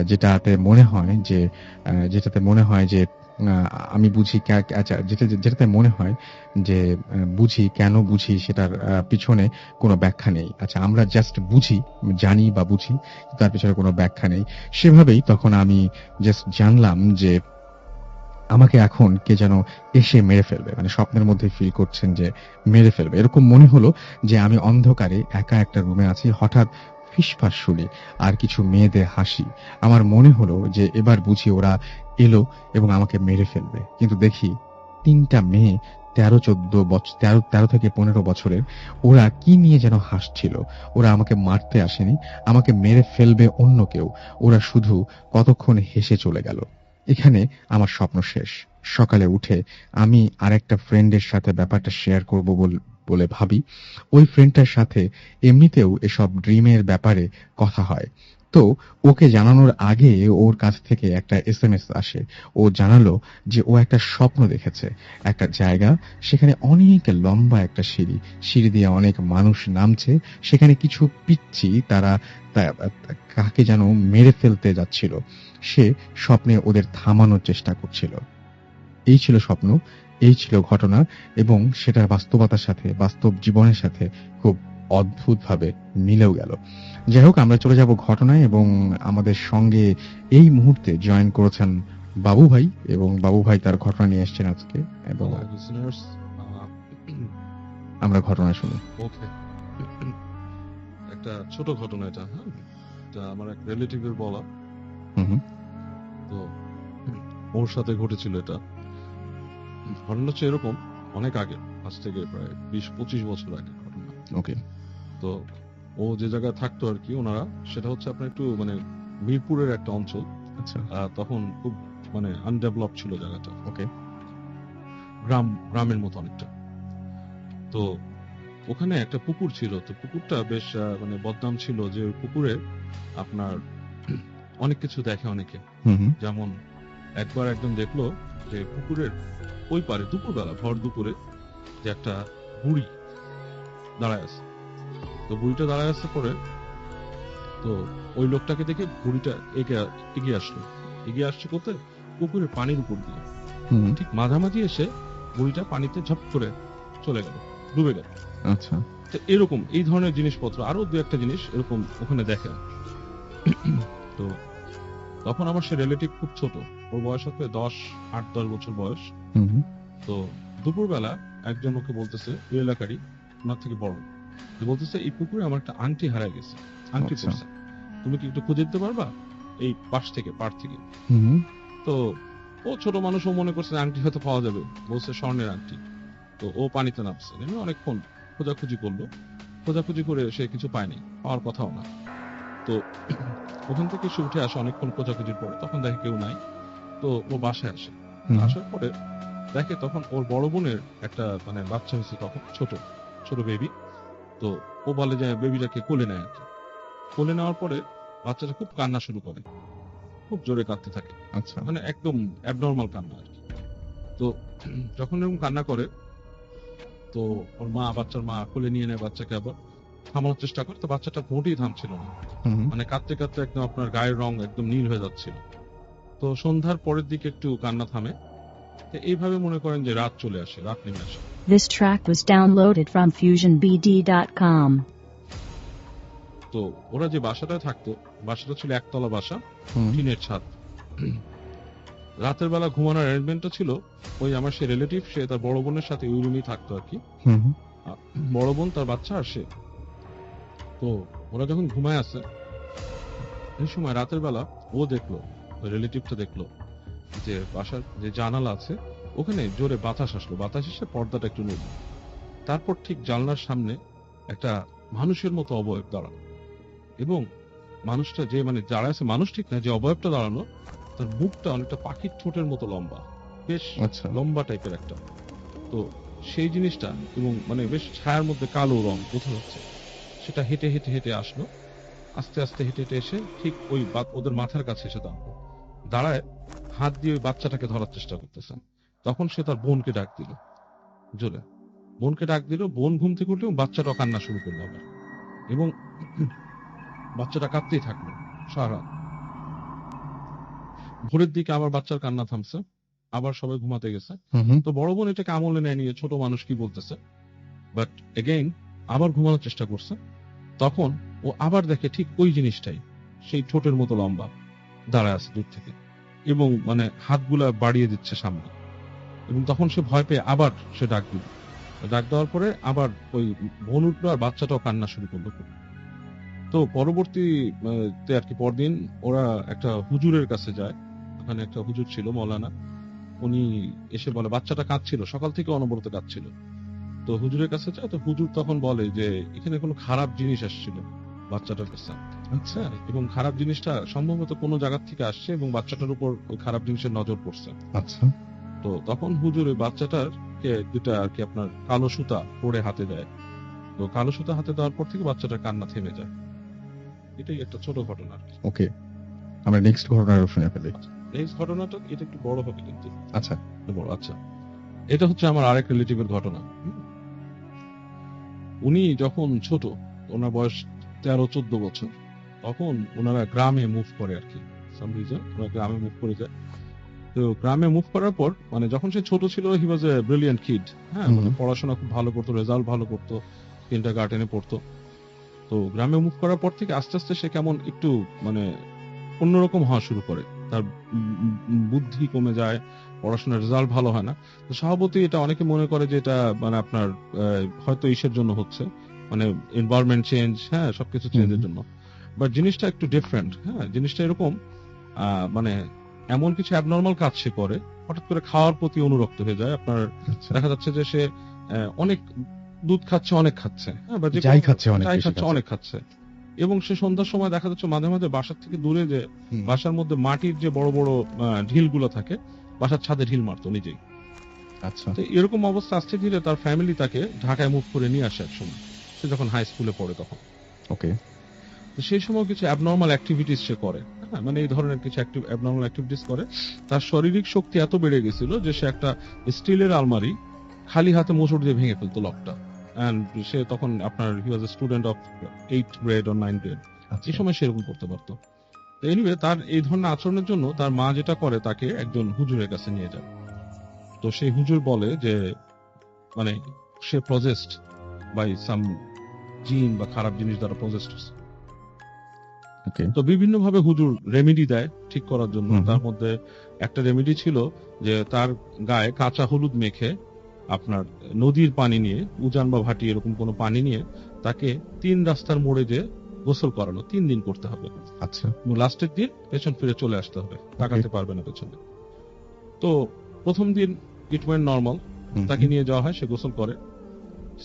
যেটাতে মনে হয় যে আমি বুঝি আচ্ছা, যেটাতে মনে হয় যে বুঝি, কেন বুঝি সেটার পিছনে কোনো ব্যাখ্যা নেই। আচ্ছা, আমরা জাস্ট বুঝি, জানি বা বুঝি, তার পিছনে কোনো ব্যাখ্যা নেই। সেভাবেই তখন আমি জাস্ট জানলাম যে আমাকে এখন কে যেন এসে মেরে ফেলবে। মানে স্বপ্নের মধ্যে ফিল করছেন যে মেরে ফেলবে। এরকম মনে হলো যে আমি অন্ধকারে একা একটা রুমে আছি। হঠাৎ ফিসফাস শুনি আর কিছু মেয়েদের হাসি। আমার মনে হলো যে এবার বুঝি ওরা এলো এবং আমাকে মেরে ফেলবে। কিন্তু দেখি ৩ টা মেয়ে ১৩-১৪ ১৩ থেকে ১৫ বছরের। ওরা কি নিয়ে যেন হাসছিল। ওরা আমাকে মারতে আসেনি। আমাকে মেরে ফেলবে অন্য কেউ। ওরা শুধু কতক্ষণ হেসে চলে গেল। এখানে আমার স্বপ্ন শেষ। সকালে উঠে আমি আরেকটা ফ্রেন্ডের সাথে ব্যাপারটা শেয়ার করব বলে ভাবি। ওই ফ্রেন্ডটার সাথে এমনিতেও এসব ড্রিমের ব্যাপারে কথা হয়। তো ওকে জানানোর আগে ওর কাছ থেকে একটা এসএমএস আসে। ও জানালো যে ও একটা স্বপ্ন দেখেছে। একটা জায়গা, সেখানে অনেক লম্বা একটা সিঁড়ি। সিঁড়ি দিয়ে অনেক মানুষ নামছে। সেখানে কিছু পিচ্চি তারা কাকে যেন মেরে ফেলতে যাচ্ছিল। সে স্বপ্নে ওদের থামানোর চেষ্টা করছিল। এই ছিল স্বপ্ন, এই ছিল ঘটনা এবং সেটা বাস্তবতার সাথে, বাস্তব জীবনের সাথে খুব অদ্ভুতভাবে মিলেও গেল। যাই হোক, আমরা চলে যাব ঘটনায় এবং আমাদের সঙ্গে এই মুহূর্তে জয়েন করেছেন বাবু ভাই এবং বাবু ভাই তার ঘটনা নিয়ে এসেছেন আজকে এবং Hello, listeners. আমরা ঘটনা শুনি। Okay. একটা ছোট ঘটনা এটা, হ্যাঁ, এটা আমার এক রিলেটিভের বলা। হুম, হুম, তো ওর সাথে ঘটেছিল এটা। ঘটনা হচ্ছে এরকম, অনেক আগে, আজ থেকে প্রায় 20-25 বছর আগে ঘটনা। ওকে। তো ও যে জায়গায় থাকতো আর কি, ওনারা, সেটা হচ্ছে আপনার একটু মানে মিরপুরের একটা অঞ্চল। আচ্ছা, তখন খুব মানে আনডেভেলপ ছিল জায়গাটা, ওকে। গ্রামের মতো অনেকটা। তো ওখানে একটা পুকুর ছিল। তো পুকুরটা বেশ মানে বদনাম ছিল যে ওই পুকুরে আপনার অনেক কিছু দেখে অনেকে। হুম, হুম, যেমন একবার একজন দেখলো যে পুকুরের ওই পারে দুপুরবেলা, ভর দুপুরে, যে একটা বুড়ি দাঁড়ায় আছে। তো বুড়িটা দাঁড়ায় আছে পরে, তো ওই লোকটাকে দেখে বুড়িটা এগিয়ে আসলো। এগিয়ে আসছে কোথায়? পুকুরের পানির উপর দিয়ে। হুম, হুম, ঠিক মাঝামাঝি এসে বুড়িটা পানিতে ঝপ করে চলে গেল, ডুবে গেল। আচ্ছা, তো এরকম এই ধরনের জিনিসপত্র আরো দু একটা জিনিস এরকম ওখানে দেখে। তো তখন আমার সে রিলেটিভ খুব ছোট, ওর বয়স হচ্ছে 8-10 বছর বয়স। হুম, হুম, তো দুপুরবেলা একজন ওকে বলতেছে, এই এলাকারই, ওনার থেকে বড়, যে বলতেছে এই পুকুরে আমার একটা আংটি হারায় গেছে, আংটি আচ্ছা, পড়ছে, তুমি কি একটু খুঁজে দিতে পারবা এই পাড় থেকে? হুম, হুম, তো ও ছোট মানুষ, ও মনে করছে আংটি হয়তো পাওয়া যাবে, বলছে স্বর্ণের আংটি। তো ও পানিতে নামছে, নেমে অনেকক্ষণ খোঁজাখুঁজি করলো। খোঁজাখুঁজি করে সে কিছু পায়নি, পাওয়ার কথাও না। তো ওখান থেকে সে উঠে আসে অনেকক্ষণ খোঁজাখুঁজির পরে, তখন দেখে কেউ নাই। তো ও বাসায় আসে। হুম, আসার পরে দেখে তখন ওর বড় বোনের একটা মানে বাচ্চা হয়েছে, তখন ছোট ছোট বেবি। তো ও বলে যে বেবিটাকে কোলে নেয় আর কি। কোলে নেওয়ার পরে বাচ্চাটা খুব কান্না শুরু করে, খুব জোরে কাঁদতে থাকে, আচ্ছা, মানে একদম অ্যাবনর্মাল কান্না আর কি। তো যখন এরকম কান্না করে, তো ওর বাচ্চার মা কোলে নিয়ে নেয় বাচ্চাকে, আবার থামানোর চেষ্টা করে। তো বাচ্চাটা মোটেই থামছিল না, হুম, হুম, মানে কাঁদতে কাঁদতে একদম আপনার গায়ের রং একদম নীল হয়ে যাচ্ছিল। তো সন্ধ্যার পরের দিকে একটু কান্না থামে। তো এইভাবে মনে করেন যে রাত চলে আসে, রাত নেমে আসে। This track was downloaded from FusionBD.com. তো ওরা যে বাসাটায় থাকতো, বাসাটা ছিল একতলা বাসা, হুম, টিনের ছাদ। রাতের বেলা ঘুমানোর অ্যারেঞ্জমেন্টটা ছিল ওই আমার সে রিলেটিভ, সে তার বড় বোনের সাথে ওই রুমেই থাকতো আর কি। হুম, হুম, বড় বোন, তার বাচ্চা আর সে। তো ওরা যখন ঘুমায় আছে, এই সময় রাতের বেলা ও দেখলো, ওই রিলেটিভটা দেখলো যে বাসার যে জানালা আছে ওখানে জোরে বাতাস আসলো, বাতাস এসে পর্দাটা একটু নড়লো। তারপর ঠিক জানলার সামনে একটা মানুষের মতো অবয়ব দাঁড়ানো, এবং মানুষটা যে মানে দাঁড়ায় আছে, মানুষ ঠিক না, যে অবয়বটা দাঁড়ানো, তার মুখটা অনেকটা পাখির ঠোঁটের মতো লম্বা, বেশ আচ্ছা, লম্বা টাইপের একটা। তো সেই জিনিসটা, এবং মানে বেশ ছায়ার মধ্যে কালো রং বোঝা যাচ্ছে, সেটা হেঁটে হেঁটে হেঁটে আসলো, আস্তে আস্তে হেঁটে হেঁটে এসে ঠিক ওই ওদের মাথার কাছে এসে দাঁড়ালো। দাঁড়ায় হাত দিয়ে ওই বাচ্চাটাকে ধরার চেষ্টা করতেছে। তখন সে তার বোনকে ডাক দিল জোরে, বোনকে ডাক দিল। বোন ঘুম থেকে উঠলো, বাচ্চাটাও কান্না শুরু করলো আবার, এবং বাচ্চাটা কাঁদতেই থাকলো সারা রাত। ভোরের দিকে আবার বাচ্চার কান্না থামছে, আবার সবাই ঘুমাতে গেছে। হুম হুম। তো বড় বোন এটাকে আমলে নেয় নিয়ে ছোট মানুষ কি বলতেছে, বাট এগেইন আবার ঘুমানোর চেষ্টা করছে। তখন ও আবার দেখে ঠিক ওই জিনিসটাই, সেই ঠোঁটের মতো লম্বা দাঁড়ায় আছে দূর থেকে, এবং মানে হাতগুলা বাড়িয়ে দিচ্ছে সামনে। এবং তখন সে ভয় পেয়ে আবার সে ডাক দিল। ডাক দেওয়ার পরে আবার ওই বোন উঠলো আর বাচ্চাটাও কান্না শুরু করলো। তো পরবর্তীতে আর কি পরদিন ওরা একটা হুজুরের কাছে যায়। ওখানে একটা হুজুর ছিল, মৌলানা। উনি এসে বলে বাচ্চাটা কাঁদছিল, সকাল থেকে অনবরত কাঁদছিল। তো হুজুরের কাছে যায়, তো হুজুর তখন বলে যে এখানে কোনো খারাপ জিনিস আসছিল বাচ্চাটার কাছে। আচ্ছা, এবং খারাপ জিনিসটা সম্ভবত কোনো জায়গা থেকে আসছে এবং বাচ্চাটার উপর ওই খারাপ জিনিসের নজর পড়ছে। আচ্ছা। তো তখন হুজুর ওই বাচ্চাটাকে দুটা আর কি আপনার কালো সুতা পরে হাতে দেয়। তো কালো সুতা হাতে দেওয়ার পর থেকে বাচ্চাটার কান্না থেমে যায়। এটাই একটা ছোট ঘটনা আর কি। ওকে, আমরা নেক্সট ঘটনাটা শুনে ফেলি। নেক্সট ঘটনাটা এটা একটু বড় হবে কিন্তু। আচ্ছা। একটু বড়। আচ্ছা, এটা হচ্ছে আমার আরেক রিলেটিভের ঘটনা। উনি যখন ছোট, ওনার বয়স 13-14 বছর, তখন ওনারা গ্রামে মুভ করে আর কি। সাম রিজন ওনারা গ্রামে মুভ করে যায়। তো গ্রামে মুভ করার পর মানে যখন সে ছোট ছিল, হি ওয়াজ এ ব্রিলিয়ান্ট কিড। হ্যাঁ, মানে পড়াশোনা খুব ভালো করতো, রেজাল্ট ভালো করতো, কিন্ডারগার্টেনে পড়তো। তো গ্রামে মুভ করার পর থেকে আস্তে আস্তে সে কেমন একটু মানে অন্যরকম হওয়া শুরু করে। তার বুদ্ধি কমে যায়, পড়াশোনার রেজাল্ট ভালো হয় না। তো স্বভাবতই এটা অনেকে মনে করে যে এটা মানে আপনার হয়তো ইসের জন্য হচ্ছে, মানে এনভায়রনমেন্ট চেঞ্জ, হ্যাঁ, সবকিছু চেঞ্জের জন্য। বাট জিনিসটা একটু ডিফারেন্ট। হ্যাঁ, জিনিসটা এরকম মানে এমন কিছু অ্যাবনর্মাল কাজ সে করে, হঠাৎ করে খাওয়ার প্রতি অনুরক্ত হয়ে যায়। আপনার দেখা যাচ্ছে যে সে অনেক দুধ খাচ্ছে, অনেক খাচ্ছে, হ্যাঁ, বা যাই খাচ্ছে অনেক যাই বেশি খাচ্ছে খাচ্ছে। অনেক খাচ্ছে। এবং সে সন্ধ্যার সময় দেখা যাচ্ছে মাঝে মাঝে বাসার থেকে দূরে যে বাসার মধ্যে মাটির যে বড় বড় ঢিলগুলো থাকে, বাসার ছাদে ঢিল মারতো নিজেই। আচ্ছা। তো এরকম অবস্থা আস্তে ধীরে তার ফ্যামিলি তাকে ঢাকায় মুভ করে নিয়ে আসে একসময়, সে যখন হাই স্কুলে পড়ে তখন। ওকে। তো সেই সময় কিছু অ্যাবনর্মাল অ্যাক্টিভিটিস সে করে, হ্যাঁ, মানে এই ধরনের কিছু অ্যাবনর্মাল অ্যাক্টিভিটিস করে। তার শারীরিক শক্তি এত বেড়ে গেছিল যে সে একটা স্টিলের আলমারি খালি হাতে মোচড় দিয়ে ভেঙে ফেলতো লকটা। এন্ড সে তখন আপনার he was a student of 8th grade or 9th grade. আচ্ছা। এই সময় সেরকম করতে পারতো। তো এনিওয়ে, তার এই ধরনের আচরণের জন্য তার মা যেটা করে, তাকে একজন হুজুরের কাছে নিয়ে যায়। তো সেই হুজুর বলে যে মানে সে প্রজেসড বাই সাম জিন বা খারাপ জিনিস দ্বারা প্রজেসড। ওকে। তো বিভিন্ন ভাবে হুজুর রেমেডি দেয় ঠিক করার জন্য। তার মধ্যে একটা রেমেডি ছিল যে তার গায়ে কাঁচা হলুদ মেখে আপনার নদীর পানি নিয়ে, উজান বা ভাটি এরকম কোনো পানি নিয়ে তাকে 3 রাস্তার মোড়ে যে গোসল করানো 3 দিন করতে হবে। আচ্ছা। লাস্টের দিন পেছন ফিরে চলে আসতে হবে, তাকাতে পারবে না পেছনে। তো প্রথম দিন ইট ওয়েন্ট নরমাল, তাকে নিয়ে যাওয়া হয়, সে গোসল করে।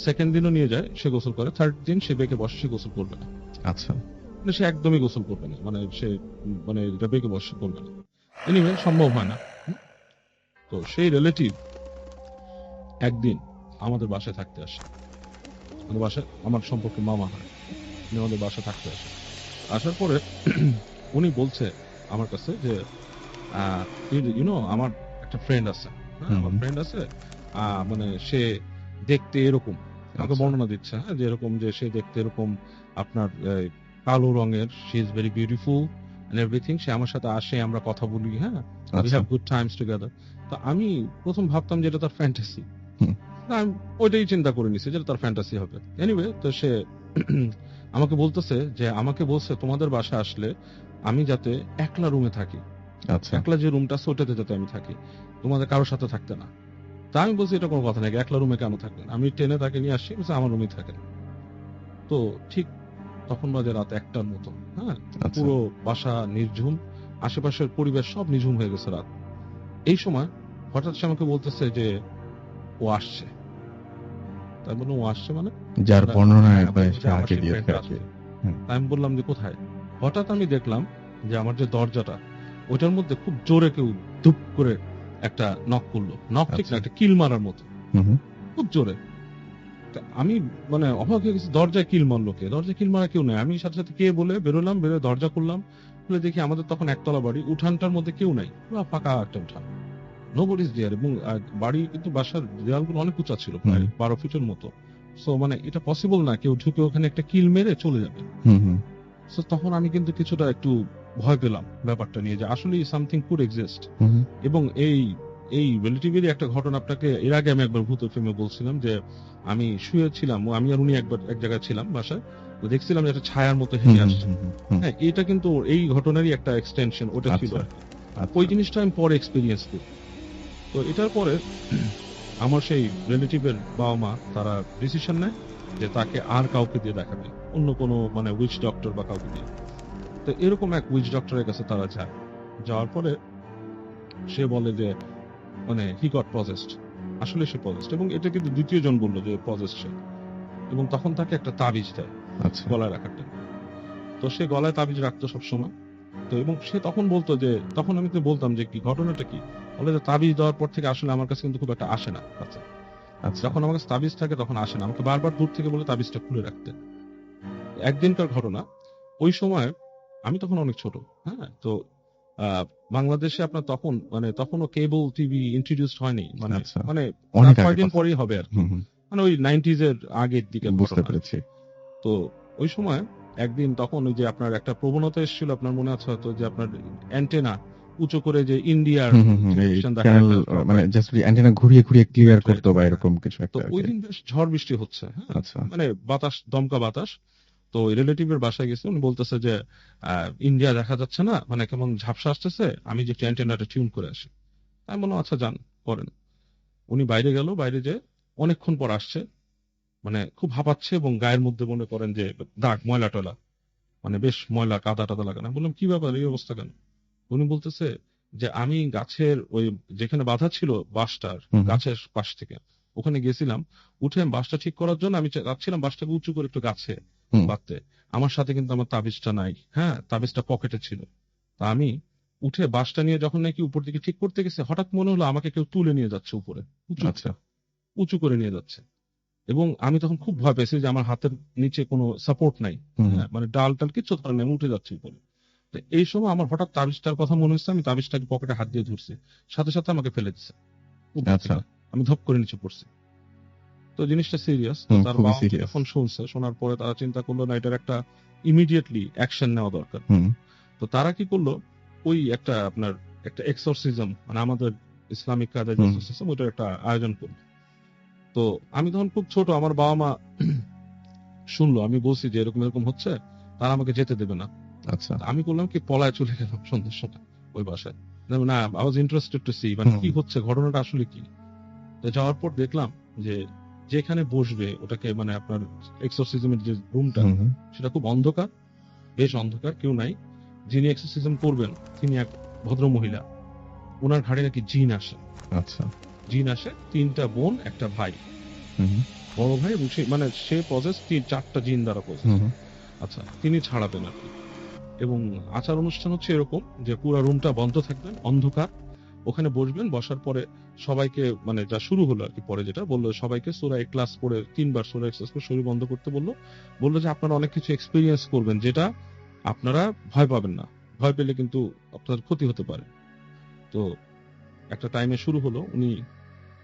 সেকেন্ড দিনও নিয়ে যায়, সে গোসল করে। থার্ড দিন সে বেঁকে বসে, সে গোসল করবে না। আচ্ছা। মানে সে একদমই গোসল করবে না, মানে সে মানে এটা বেঁকে বসে করবে না। এনিওয়ে, সম্ভব হয় না। তো সেই রিলেটিভ একদিন আমাদের বাসায় থাকতে আসে। আমাদের বাসায় আমার সম্পর্কে মামা হয়, উনি আমাদের বাসায় থাকতে আসে। আসার পরে উনি বলছে আমার কাছে যে ইউনো আমার একটা ফ্রেন্ড আছে, হ্যাঁ, আমার ফ্রেন্ড আছে, মানে সে দেখতে এরকম, আমাকে বর্ণনা দিচ্ছে, হ্যাঁ, যে এরকম, যে সে দেখতে এরকম আপনার কালো রঙের, she is very beautiful and everything. সে আমার সাথে আসে, আমরা কথা বলি, হ্যাঁ, we have good times together. তো আমি প্রথম ভাবতাম যে এটা তার ফ্যান্টাসি, আমি ওইটাই চিন্তা করে নিছি যে তার ফ্যান্টাসি হবে। এনিওয়ে, তো সে আমাকে বলতেছে যে আমাকে বলছে তোমাদের বাসা আসলে আমি যাতে একলা রুমে থাকি, আচ্ছা। একলা যে রুমটা ওটাতে যাতে আমি থাকি, তোমাদের কারোর সাথে থাকতে না। তা আমি বলছি এটা কোনো কথা নাকি, একলা রুমে কেন থাকবেন, আমি টেনে তাকে নিয়ে আসছি, বলছে আমার রুমেই থাকেন। তো ঠিক তখন বাজে রাত 1টার মতো, হ্যাঁ, পুরো বাসা নির্ঝুম, আশেপাশের পরিবেশ সব নিঝুম হয়ে গেছে রাত। এই সময় হঠাৎ সে আমাকে বলতেছে যে ও আসছে। তাই বললাম ও আসছে মানে? যার বর্ণনা হ্যাঁ, একবার বলছে আমার আগে সেই দিয়েছে friend আর কি। আসবে। আমি বললাম যে কোথায়? হঠাৎ আমি দেখলাম যে আমার যে দরজাটা, ওইটার মধ্যে খুব জোরে কেউ ধুপ করে একটা নক করলো। নক ঠিক না, একটা কিল মারার মতো, খুব জোরে। তা আমি মানে অবাক হয়ে গেছি, দরজায় কিল মারলো কে? দরজায় কিল মারা কেউ নেই। আমি সাথে সাথে কে বলে বেরোলাম, বেরোয় দরজা খুললাম, খুলে দেখি আমাদের তখন একতলা বাড়ি, উঠানটার মধ্যে কেউ নাই, পুরো ফাঁকা একটা উঠান, নোবডি ইজ দেয়ার। এবং বাড়ি কিন্তু বাসার দেয়ালগুলো অনেক উঁচা ছিল, প্রায় 12 ফিটের মতো। সো মানে এটা পসিবল না কেউ ঢুকে ওখানে একটা কিল মেরে চলে যাবে। সো তখন আমি কিন্তু কিছুটা একটু ভয় পেলাম ব্যাপারটা নিয়ে, যে আসলে সামথিং কুড এক্সিস্ট। এবং এই এই রিলেটিভেরই একটা ঘটনা আপনাকে এর আগে আমি একবার ভূতের ফিল্মে বলছিলাম যে আমি শুয়েছিলাম, আমি আর উনি একবার এক জায়গায় ছিলাম বাসায়, তো দেখছিলাম যে একটা ছায়ার মতো হেঁটে আসছে। হ্যাঁ, এটা কিন্তু এই ঘটনারই একটা এক্সটেনশন ওটা ছিল। আচ্ছা। ওই জিনিসটা আমি পরে এক্সপিরিয়েন্স করি। তো এটার পরে আমার সেই রিলেটিভের বাবা মা তারা ডিসিশন নেয় যে তাকে আর কাউকে দিয়ে দেখাবে, অন্য কোনো মানে উইচ ডক্টর বা কাউকে দিয়ে। তো এরকম এক উইচ ডক্টরের কাছে তারা যায়। যাওয়ার পরে সে বলে যে মানে হি গট পজেসড, আসলে সে পজেসড, এবং এটা কিন্তু দ্বিতীয় জন বললো যে পজেসড সে, এবং তখন তাকে একটা তাবিজ দেয় আচ্ছা। গলায় রাখাটা। তো সে গলায় তাবিজ রাখতো সবসময়। তো এবং সে তখন বলতো যে, তখন আমি তো বলতাম যে কি ঘটনাটা কি, বলে যে তাবিজ দেওয়ার পর থেকে আসলে আমার কাছে কিন্তু খুব একটা আসে না আচ্ছা, আচ্ছা। যখন আমার কাছে তাবিজ থাকে তখন আসে না, আমাকে বারবার দূর থেকে বলে তাবিজটা খুলে রাখতে। একদিনকার ঘটনা, ওই সময় আমি তখন অনেক ছোট, হ্যাঁ, তো বাংলাদেশে আপনার তখন মানে তখনও কেবল টিভি ইন্ট্রোডিউসড হয়নি, মানে আচ্ছা। মানে অনেক তার আগে কয়েকদিন কথা। পরেই হবে আর কি, হুম, হুম, মানে ওই 90s এর আগের দিকে বুঝতে ঘটনা। পেরেছি। তো ওই সময় একদিন তখন ওই যে আপনার একটা প্রবণতা এসেছিল, আপনার মনে আছে হয়তো, যে আপনার অ্যান্টেনা উঁচু করে যে ইন্ডিয়ার হুম, হুম, হুম। এই টেলিভিশন দেখা চ্যানেল একটা শখ মানে হয়। জাস্ট অ্যান্টেনা ঘুরিয়ে ঘুরিয়ে ক্লিয়ার Right, করতো বা right. এরকম কিছু তো একটা ওই আরকি। দিন বেশ ঝড় বৃষ্টি হচ্ছে, হ্যাঁ, আচ্ছা। মানে বাতাস, দমকা বাতাস। তো রিলেটিভের বাসায় গেছে, উনি বলতেছে যে ইন্ডিয়া দেখা যাচ্ছে না, মানে কেমন ঝাপসা আসতেছে, আমি যে অ্যান্টেনাটা টিউন করে আসি। আমি বললাম আচ্ছা যান, করেন। উনি বাইরে গেল, বাইরে যে অনেকক্ষণ পর আসছে, মানে খুব হাঁপাচ্ছে এবং গায়ের মধ্যে মনে করেন যে দাগ, ময়লা টয়লা, মানে বেশ ময়লা কাদা টাদা লাগানো। আমি বললাম কি ব্যাপার, এই অবস্থা কেন? উনি বলতেছে যে আমি গাছের ওই যেখানে বাঁধা ছিল বাঁশটার হুম, হুম। গাছের পাশ থেকে ওখানে গেছিলাম, উঠে আমি বাঁশটা ঠিক করার জন্য আমি যাচ্ছিলাম বাঁশটাকে উঁচু করে একটু গাছে হুম। বাঁধতে। আমার সাথে কিন্তু আমার তাবিজটা নাই, হ্যাঁ, তাবিজটা পকেটে ছিল। তা আমি উঠে বাঁশটা নিয়ে যখন নাকি উপর দিকে ঠিক করতে গেছে, হঠাৎ মনে হলো আমাকে কেউ তুলে নিয়ে যাচ্ছে উপরে, উঁচু আচ্ছা। উঁচু করে নিয়ে যাচ্ছে। এবং আমি তখন খুব ভয় পেয়েছি যে আমার হাতের নিচে কোনো সাপোর্ট নাই, হুম, হ্যাঁ, মানে ডাল টাল কিচ্ছু ধরে নেই, আমি উঠে যাচ্ছি উপরে। তো এই সময় আমার হঠাৎ তাবিজটার কথা মনে হচ্ছে, আমি তাবিজটাকে পকেটে হাত দিয়ে ধরছি, সাথে সাথে আমাকে ফেলে দিচ্ছে উপর আচ্ছা। থেকে। আমি ধপ করে নিচে পড়ছি। তো জিনিসটা সিরিয়াস। তো হুম, তার খুবই বাবা মা সিরিয়াস। যখন শুনছে, শোনার পরে তারা চিন্তা করলো না, এটার একটা ইমিডিয়েটলি অ্যাকশন নেওয়া দরকার। হুম, তো তারা কি করলো, ওই একটা আপনার একটা এক্সorcism, মানে আমাদের ইসলামিক কাজের যে হুম। এক্সorcism, ওটার একটা আয়োজন করলো। তো আমি তখন খুব ছোট, আমার বাবা মা শুনলো আমি বলছি যে এরকম এরকম হচ্ছে, তারা আমাকে যেতে দেবে না। আচ্ছা। তা আমি করলাম কি, পলায় চলে গেলাম সন্ধ্যার সময় ওই বাসায়। না, I was interested to see মানে হুম, কি হচ্ছে, ঘটনাটা আসলে কি। তো যাওয়ার পর দেখলাম যে যেখানে বসবে ওটাকে মানে আপনার এক্সorcism-এর যে রুমটা, হুম, হুম। সেটা খুব অন্ধকার, বেশ অন্ধকার, কেউ নাই। যিনি এক্সorcism করবেন তিনি এক ভদ্র মহিলা, ওনার ঘাড়ে নাকি জিন আসে। আচ্ছা। জিন আসে, 3টা বোন, একটা ভাই, হুম, বড় ভাই, এবং সে মানে সে পজেস 4টা জিন দ্বারা পজেস। হুম, হুম। আচ্ছা, তিনি ছাড়াবেন আর কি। এবং আচার অনুষ্ঠান হচ্ছে এরকম যে পুরো রুমটা বন্ধ থাকবেন, অন্ধকার, ওখানে বসবেন, বসার পরে সবাইকে মানে যা শুরু হলো আর কি, পরে যেটা বললো সবাইকে সূরা ইখলাস পড়ে 3বার সূরা ইখলাস করে শরীর বন্ধ করতে বললো। বললো যে আপনারা অনেক কিছু এক্সপেরিয়েন্স করবেন যেটা আপনারা ভয় পাবেন না, ভয় পেলে কিন্তু আপনার ক্ষতি হতে পারে। তো একটা টাইমে শুরু হলো, উনি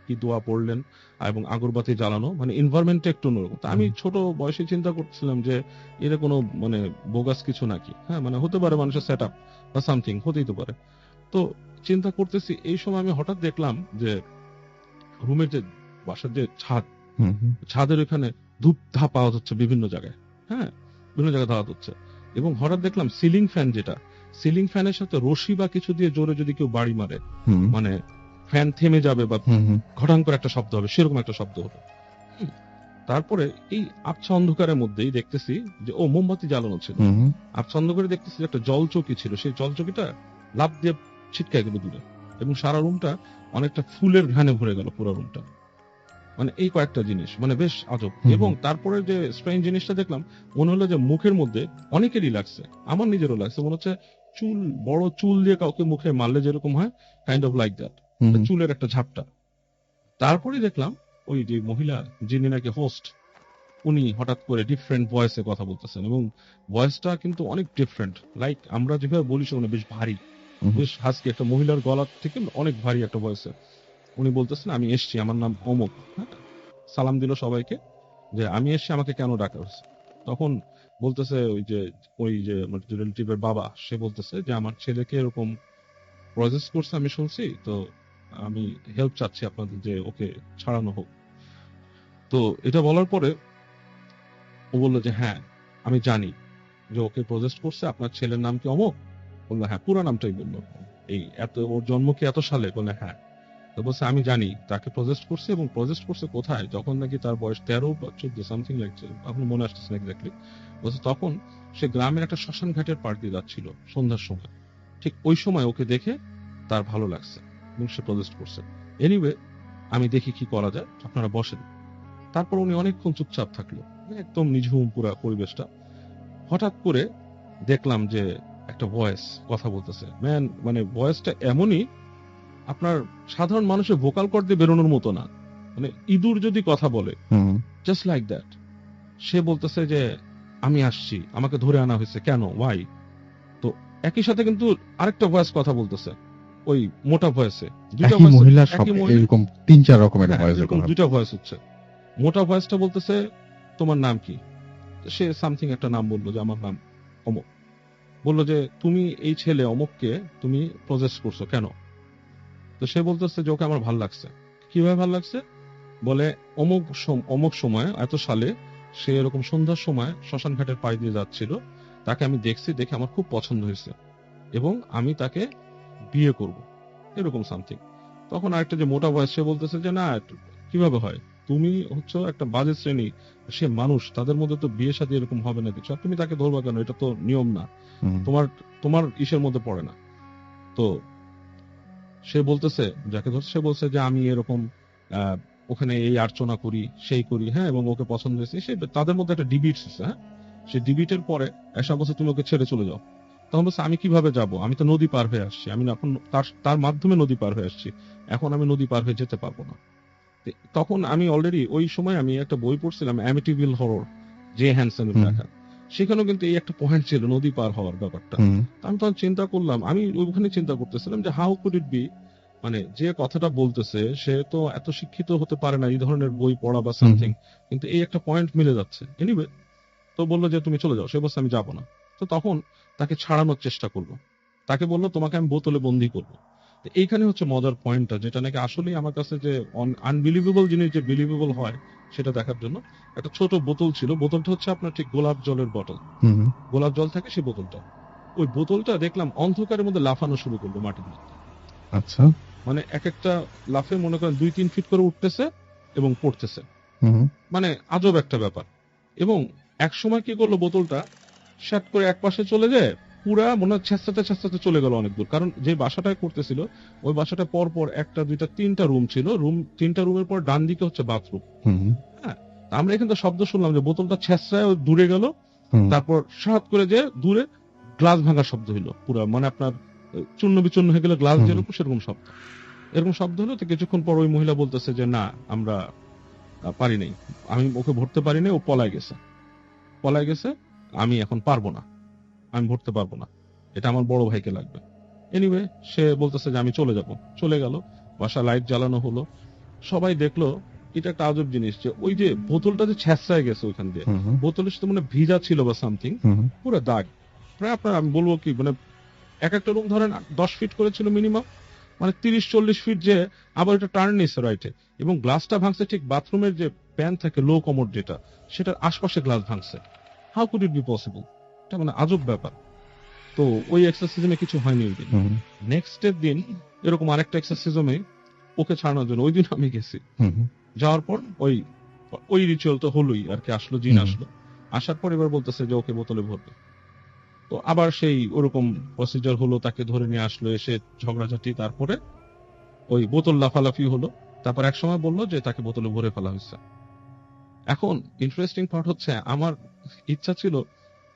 কি দোয়া পড়লেন এবং আগরবাতি জ্বালানো, মানে এনভায়রনমেন্টটা একটু অন্যরকম। তা আমি ছোট বয়সে চিন্তা করছিলাম যে এটা কোনো মানে বোগাস কিছু নাকি, হ্যাঁ, মানে হতে পারে মানুষের সেট আপ বা সামথিং, হতেই তো পারে। তো চিন্তা করতেছি, এই সময় আমি হঠাৎ দেখলাম যে রুমের যে বাসার যে ছাদ, হুম, হুম। ছাদের ওখানে ধূপ ধাপ আওয়াজ হচ্ছে বিভিন্ন জায়গায়, হ্যাঁ, বিভিন্ন জায়গায় ধাওয়াত হচ্ছে। এবং হঠাৎ দেখলাম সিলিং ফ্যান, যেটা সিলিং ফ্যানের সাথে রশি বা কিছু দিয়ে জোরে যদি কেউ বাড়ি মারে, হুম, মানে ফ্যান থেমে যাবে বা হুম, হুম। ঘটাং করে একটা শব্দ হবে, সেরকম একটা শব্দ হলো। হুম। তারপরে এই আবছা অন্ধকারের মধ্যেই দেখতেছি যে মোমবাতি জ্বালানো ছিল। হুম, হুম। আবছা অন্ধকারে দেখতেছি যে একটা জলচৌকি ছিল, সেই জলচৌকিটা লাফ দিয়ে ছিটকে গেল দূরে, এবং সারা রুমটা অনেকটা ফুলের ঘ্রাণে ভরে গেল পুরো রুমটা। মানে এই কয়েকটা জিনিস মানে বেশ আজব। হুম, এবং হুম। তারপরে যে স্ট্রেঞ্জ জিনিসটা দেখলাম, মনে হলো যে মুখের মধ্যে অনেকেরই লাগছে, আমার নিজেরও লাগছে, মনে হচ্ছে চুল, বড় চুল দিয়ে কাউকে মুখে মারলে যেরকম হয়, কাইন্ড অফ লাইক দ্যাট, হুম, হুম। চুলের একটা ঝাপটা। তারপরে দেখলাম ওই যে মহিলা, যিনি নাকি হোস্ট, উনি হঠাৎ করে ডিফারেন্ট ভয়েসে কথা বলতেছেন, এবং ভয়েসটা কিন্তু অনেক ডিফারেন্ট, লাইক আমরা যেভাবে বলি সেগুলো বেশ ভারী, হুম, হুম। বেশ হাসকি, একটা মহিলার গলা থেকে অনেক ভারী একটা ভয়েসে উনি বলতেছেন আমি এসছি, আমার নাম অমুক, হ্যাঁ, সালাম দিল সবাইকে যে আমি এসছি, আমাকে কেন ডাকা হয়েছে। তখন বলতেছে ওই যে আমার রিলেটিভের বাবা, সে বলতেছে যে আমার ছেলেকে এরকম প্রসেস করছে আমি শুনছি, তো আমি হেল্প চাচ্ছি আপনাদের যে ওকে ছাড়ানো হোক। তো এটা বলার পরে ও বললো যে হ্যাঁ আমি জানি যে ওকে প্রজেস্ট করছে, আপনার ছেলের নাম কি অমুক? বললো হ্যাঁ, পুরো নামটাই বললো। এই এত ওর জন্ম কি এত সালে? বললে হ্যাঁ। তো বলছে আমি জানি তাকে প্রজেস্ট করছে, এবং প্রজেস্ট করছে কোথায়, যখন নাকি তার বয়স 13 বা 14 সামথিং লাগছে, আপনি মনে আসতেছে না এক্স্যাক্টলি। বলছে তখন সে গ্রামের একটা শ্মশান ঘাটের পাড় দিয়ে যাচ্ছিল সন্ধ্যার সময়, ঠিক ওই সময় ওকে দেখে তার ভালো লাগছে এবং সে প্রজেস্ট করছে। এনিওয়ে আমি দেখি কি করা যায়, আপনারা বসেন। তারপর উনি অনেকক্ষণ চুপচাপ থাকলো, একদম নিঝুম পুরা পরিবেশটা। হঠাৎ করে দেখলাম যে একটা ভয়েস কথা বলতেছে। ম্যান, মানে ভয়েসটা এমনই, আপনার সাধারণ মানুষের ভোকাল কর্ড দিয়ে বেরোনোর মতো না, মানে ইঁদুর যদি কথা বলে, জাস্ট লাইক দ্যাট। সে বলতেছে যে আমি আসছি, আমাকে ধরে আনা হয়েছে, কেন, ওয়াই? তো একই সাথে কিন্তু আরেকটা ভয়েস কথা বলতেছে, ওই মোটা ভয়েসে। দুইটা একই ভয়েস, মহিলা সব একই মহিলা, এরকম 3-4 রকমের হ্যাঁ, ভয়েস এরকম দুইটা ভয়েস হচ্ছে। মোটা ভয়েসটা বলতেছে তোমার নাম কি? সে সামথিং একটা নাম বললো, যে আমার নাম অমুক। বললো যে তুমি এই ছেলে অমুককে তুমি প্রজেস করছো কেন? তো সে বলতেছে যে ওকে আমার ভাল লাগছে। কিভাবে ভাল লাগছে? বলে অমুক সময় এত সালে সে এরকম সন্ধ্যার সময় শ্মশান ঘাটের পাড়ি দিয়ে যাচ্ছিল, তাকে আমি দেখছি, দেখে আমার খুব পছন্দ হয়েছে এবং আমি তাকে বিয়ে করব, এরকম সামথিং। তখন আরেকটা যে মোটা বয়স, সে বলতেছে যে না, কিভাবে হয়, তুমি হচ্ছে একটা বাজে শ্রেণী, সে মানুষ, তাদের মধ্যে তো বিয়ে শাদী এরকম হবে না কিছু, আর তুমি তাকে ধরবা কেন? এটা তো নিয়ম না, তোমার তোমার ইসের মধ্যে পড়ে না। তো সে বলতেছে, যাকে ধরছে, সে বলছে যে আমি এরকম আহ, ওখানে এই আর্চনা করি, সেই করি, হ্যাঁ, এবং ওকে পছন্দ হয়েছে। সে তাদের মধ্যে একটা ডিবিট হচ্ছে, হ্যাঁ। সে ডিবিটের পরে এসা বলছে তুমি ওকে ছেড়ে চলে যাও। তখন বলছে আমি কিভাবে যাব, আমি তো নদী পার হয়ে আসছি, আমি এখন তার তার মাধ্যমে নদী পার হয়ে আসছি, এখন আমি নদী পার হয়ে যেতে পারবো না। তখন আমি অলরেডি ওই সময় আমি একটা বই পড়ছিলাম, অ্যামিটিভিল হরর, জে হ্যানসনের লেখা। সেখানেও কিন্তু এই একটা পয়েন্ট ছিল, নদী পার হওয়ার ব্যাপারটা। আমি তখন চিন্তা করলাম, আমি ওইখানে চিন্তা করতেছিলাম যে হাউ কুড ইট বি, মানে যে কথাটা বলতেছে সে তো এত শিক্ষিত হতে পারে না, এই ধরনের বই পড়া বা সামথিং, কিন্তু এই একটা পয়েন্ট মিলে যাচ্ছে। এনিওয়ে, তো বললো যে তুমি চলে যাও, সে বলছে আমি যাবো না। তো তখন তাকে ছাড়ানোর চেষ্টা করলো, তাকে বললো তোমাকে আমি বোতলে বন্দি করবো। তো এইখানে হচ্ছে মজার পয়েন্টটা, যেটা নাকি আসলেই আমার কাছে যে আনবিলিভেবল জিনিস যে বিলিভেবল হয় সেটা দেখার জন্য। একটা ছোট বোতল ছিল, বোতলটা হচ্ছে আপনার ঠিক গোলাপ জলের বটল, গোলাপ জল থাকে সেই বোতলটা। ওই বোতলটা দেখলাম অন্ধকারের মধ্যে লাফানো শুরু করলো মাটির মধ্যে। আচ্ছা। মানে এক একটা লাফে মনে করেন 2-3 ফিট করে উঠতেছে এবং পড়তেছে, মানে আজব একটা ব্যাপার। এবং এক সময় কি করলো, বোতলটা শ্যাট করে এক পাশে চলে যায়, পুরা মনে হয় ছেঁচড়াতে ছেঁচড়াতে চলে গেল অনেক দূর। কারণ যে বাসাটায় করতেছিল, ওই বাসাটা পর পর একটা দুইটা তিনটা রুম ছিল, তিনটা রুমের পর ডান দিকে হচ্ছে বাথরুম। হ্যাঁ, তা আমরা এখানে তো শব্দ শুনলাম যে বোতলটা ছেঁচড়ায় দূরে গেল, তারপর সাত করে যে দূরে গ্লাস ভাঙার শব্দ হইলো, পুরা মানে আপনার চূর্ণ বিচূর্ণ হয়ে গেলে গ্লাস যেরকম, সেরকম শব্দ, এরকম শব্দ হলো। তো কিছুক্ষণ পর ওই মহিলা বলতেছে যে না, আমরা পারি নাই, আমি ওকে ভরতে পারি নাই, ও পলায় গেছে, আমি এখন পারবো না, আমি ভরতে পারবো না, এটা আমার বড় ভাইকে লাগবে। এনিওয়ে, সে বলতেছে যে আমি চলে যাব, চলে গেল। বাসা লাইট জ্বালানো হলো, সবাই দেখলো। এটা একটা আজব জিনিস যে ওই যে বোতলটা যে ছ্যাঁচড়ায় গেছে ওইখান দিয়ে, বোতলের সাথে মানে ভিজা ছিল বা সামথিং, পুরো দাগ। প্রায় আপনার আমি বলবো কি, মানে এক একটা রুম ধরেন 10 ফিট করে ছিল মিনিমাম, মানে 30-40 ফিট যে আবার এটা টার্ন নিচ্ছে রাইটে, এবং গ্লাসটা ভাঙছে ঠিক বাথরুমের যে প্যান থাকে লো কমোড যেটা, সেটার আশপাশে গ্লাস ভাঙছে। How could it be possible? এটা মানে আজব ব্যাপার। তো ওই এক্সারসাইজে কিছু হয়নি ওই দিন। নেক্সট এর দিন এরকম আরেকটা এক্সারসাইজে ওকে ছাড়ানোর জন্য ওই দিন আমি গেছি। যাওয়ার পর ওই ওই রিচুয়াল তো হলোই আর কি, আসলো জিন আসলো, আসার পর এবার বলতেছে যে ওকে বোতলে ভরবে। তো আবার সেই ওরকম প্রসিজার হলো, তাকে ধরে নিয়ে আসলো, এসে ঝগড়াঝাটি, তারপরে ওই বোতল লাফালাফি হলো। তারপর এক সময় বললো যে তাকে বোতলে ভরে ফেলা হয়েছে। এখন ইন্টারেস্টিং পার্ট হচ্ছে, আমার ইচ্ছা ছিল,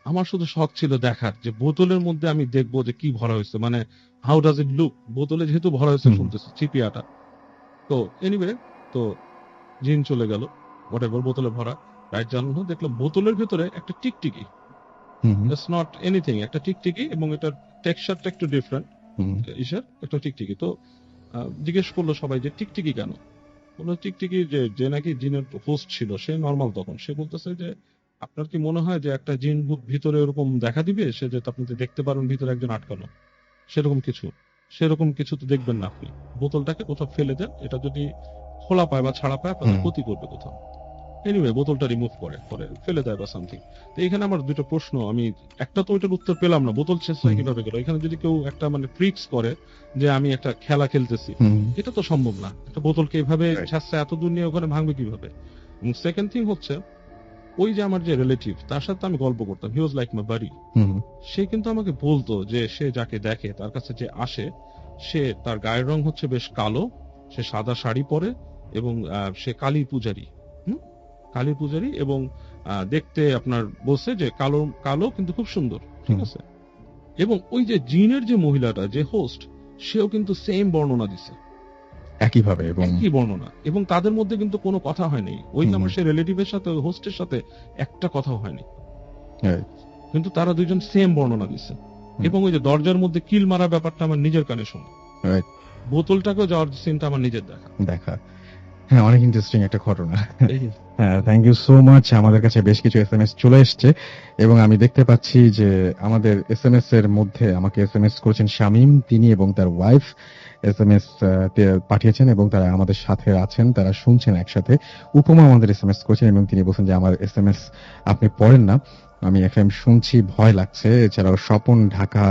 আমার শুধু শখ ছিল দেখার যে বোতলের মধ্যে আমি দেখবো যে কি ভরা হয়েছে, মানে হাউ ডাজ ইট লুক, বোতলে যেহেতু ভরা হয়েছে শুনতেছি চিপিয়াটা। তো এনিওয়ে, তো জিন চলে গেল, হোয়াটএভার, বোতলে ভরা, লাইট জ্বালানো, দেখলাম বোতলের ভেতরে একটা টিকটিকি, ইটস নট এনিথিং, একটা টিকটিকি, এবং এটার টেক্সচারটা একটু ডিফারেন্ট, ইসের একটা টিকটিকি। তো জিজ্ঞেস করলো সবাই যে টিকটিকি কেন? বললো টিকটিকি যে যে নাকি জিনের হোস্ট ছিল, সে নর্মাল। তখন সে বলতেছে যে আপনার কি মনে হয় যে একটা জিন ভূত ভিতরে এরকম দেখা দিবে, সে যে আপনি দেখতে পারেন ভিতরে একজন আটকানো, সেরকম কিছু? সেরকম কিছু তো দেখবেন না আপনি। বোতলটাকে কোথাও ফেলে দেন, এটা যদি খোলা পায় বা ছাড়া পায় আপনাদের ক্ষতি করবে কোথাও। এনিওয়ে বোতলটা রিমুভ করে ফেলে দেয় বা সামথিং। তো এখানে আমার দুটো প্রশ্ন, আমি একটা তো ওইটার উত্তর পেলাম না, বোতল শেষ হয় কিভাবে গেল। এখানে যদি কেউ একটা মানে ট্রিক্স করে যে আমি একটা খেলা খেলতেছি, এটা তো সম্ভব না। একটা বোতলকে এভাবে ছেঁচড়ে এত দূর নিয়ে ওখানে ভাঙবে কিভাবে? এবং সেকেন্ড থিং হচ্ছে, ওই যে আমার যে রিলেটিভ, তার সাথে আমি গল্প করতাম, হি ওয়াজ লাইক মাই বাড়ি। সে কিন্তু আমাকে বলতো যে সে যাকে দেখে, তার কাছে যে আসে, সে তার গায়ের রং হচ্ছে বেশ কালো, সে সাদা শাড়ি পরে এবং সে কালী পূজারী। কালী পূজারী এবং দেখতে আপনার বলছে যে কালো কালো কিন্তু খুব সুন্দর, ঠিক আছে। এবং ওই যে জিনের যে মহিলাটা, যে হোস্ট, সেও কিন্তু সেম বর্ণনা দিছে, একইভাবে এবং একই বর্ণনা, এবং তাদের মধ্যে কিন্তু কোনো কথা হয়নি। ওই আমার সে রিলেটিভের সাথে হোস্টের সাথে একটা কথাও হয়নি, Right. কিন্তু তারা দুইজন সেম বর্ণনা দিচ্ছে। এবং ওই যে দরজার মধ্যে কিল মারা ব্যাপারটা আমার নিজের কানে শোনা, Right. বোতলটাকেও যাওয়ার সিনটা আমার নিজের দেখা। হ্যাঁ, অনেক ইন্টারেস্টিং একটা ঘটনা। দেখা। হ্যাঁ, থ্যাংক ইউ সো মাচ। আমাদের কাছে বেশ কিছু এসএমএস চলে এসেছে এবং আমি দেখতে পাচ্ছি যে আমাদের এসএমএস এর মধ্যে আমাকে এসএমএস করেছেন শামীম, তিনি এবং তার ওয়াইফ এসএমএস পাঠিয়েছেন এবং তারা আমাদের সাথে আছেন, তারা শুনছেন একসাথে। উপমা আমাদের এসএমএস করেছেন এবং তিনি বলছেন যে আমার এসএমএস আপনি পড়েন না, আমি এফএম শুনছি, ভয় লাগছে। এছাড়াও স্বপন ঢাকা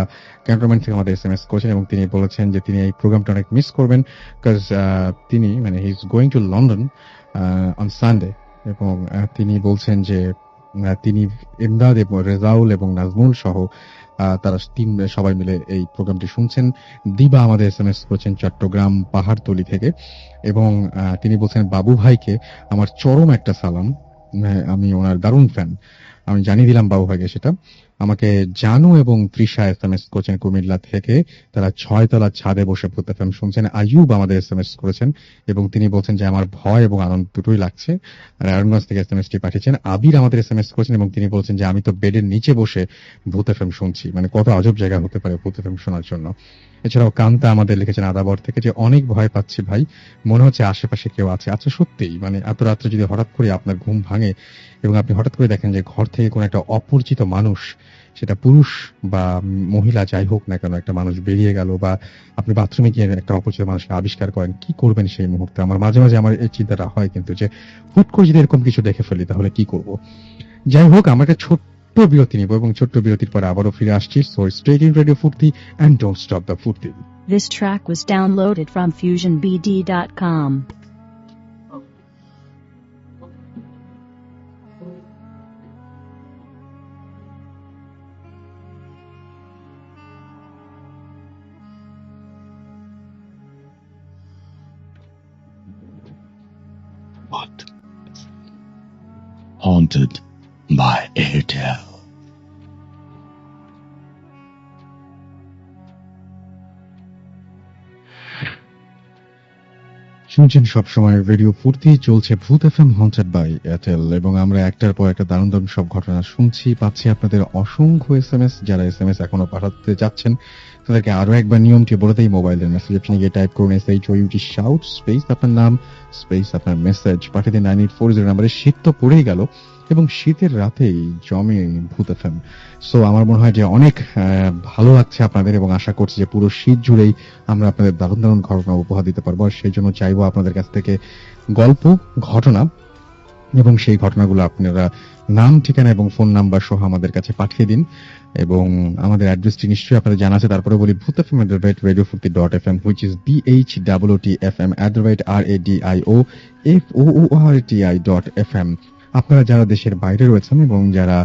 ক্যান্টনমেন্ট থেকে আমাদের এসএমএস করেছেন এবং তিনি বলেছেন যে তিনি এই প্রোগ্রামটা অনেক মিস করবেন, বিকজ তিনি মানে he is going to London on Sunday. এবং তিনি বলছেন যে তিনি ইমদাদ এবং রেজাউল এবং নাজমুল সহ তারা সবাই মিলে এই প্রোগ্রামটি শুনছেন। দিবা আমাদের এসএমএস করেছেন চট্টগ্রাম পাহাড়তলি থেকে এবং তিনি বলছেন বাবু ভাইকে আমার চরম একটা সালাম, আমি ওনার দারুণ ফ্যান, আমি জানিয়ে দিলাম বাবু ভাইকে সেটা। আমাকে জানু এবং তৃষা এসএমএস করেছেন কুমিল্লা থেকে, তারা 6 তলার ছাদে বসে ভূত এফএম শুনছেন। আইয়ুব আমাদের এসএমএস করেছেন এবং তিনি বলছেন যে আমার ভয় এবং আনন্দ দুটোই লাগছে। নারায়ণগঞ্জ থেকে এসএমএসটি পাঠিয়েছেন। আবির আমাদের এসএমএস করেছেন এবং তিনি বলছেন যে আমি তো বেডের নিচে বসে ভূত এফএম শুনছি, মানে কত আজব জায়গা হতে পারে ভূত এফএম শোনার জন্য। এছাড়াও কান্তা আমাদের লিখেছেন আদাবর থেকে যে অনেক ভয় পাচ্ছি ভাই, মনে হচ্ছে আশেপাশে কেউ আছে। আচ্ছা, সত্যিই মানে এত রাত্রে যদি হঠাৎ করে আপনার ঘুম ভাঙে এবং আপনি হঠাৎ করে দেখেন যে ঘর থেকে কোনো একটা অপরিচিত মানুষ, সেটা পুরুষ বা মহিলা যাই হোক না কেন, একটা মানুষ বেরিয়ে গেল, বা আপনি বাথরুমে গিয়ে একটা অপরিচিত মানুষকে আবিষ্কার করেন, কি করবেন সেই মুহূর্তে? আমার মাঝে মাঝে আমার এই চিন্তাটা হয় কিন্তু, যে হুট করে যদি এরকম কিছু দেখে ফেলি তাহলে কি করব। যাই হোক, আমরা একটা ছোট্ট বিরতি নিব এবং ছোট্ট বিরতির পরে আবারও ফিরে আসছি। সো স্টে টিউনড রেডিও ফুর্তি এন্ড ডোন্ট স্টপ দ্য ফুর্তি। This track was downloaded from FusionBD.com. What? Haunted by Airtel. শুনছেন সবসময় রেডিও ফুর্তি, চলছে ভূত এফএম হন্টেড বাই এয়ারটেল এবং আমরা একটার পর একটা দারুণ দারুণ সব ঘটনা শুনছি, পাচ্ছি আপনাদের অসংখ্য এসএমএস। যারা এসএমএস এখনো পাঠাতে যাচ্ছেন তাদেরকে আরো একবার নিয়মটি বলে দেই। মোবাইলের মেসেজ অপশনে গিয়ে টাইপ করুন SHOUT শাউট স্পেস আপনার নাম স্পেস আপনার মেসেজ, পাঠিয়ে দিন 9840 নাম্বারে। শীত তো পড়েই গেল এবং শীতের রাতেই জমে ভূত এফএম। সো আমার মনে হয় যে অনেক ভালো লাগছে আপনাদের এবং আশা করছি যে পুরো শীত জুড়েই আমরা আপনাদের দারুণ দারুণ ঘটনা উপহার দিতে পারবো। আর সেই জন্য চাইবো আপনাদের কাছ থেকে গল্প, ঘটনা এবং সেই ঘটনাগুলো আপনারা নাম, ঠিকানা এবং ফোন নাম্বার সহ আমাদের কাছে পাঠিয়ে দিন। এবং আমাদের অ্যাড্রেসটি নিশ্চয়ই আপনাদের জানা আছে, তারপরে বলি ভূত FM @radiofurti.fm, which is BHOOTFM RADIOFOORTI.FM। আপনারা যারা দেশের বাইরে রয়েছেন এবং যারা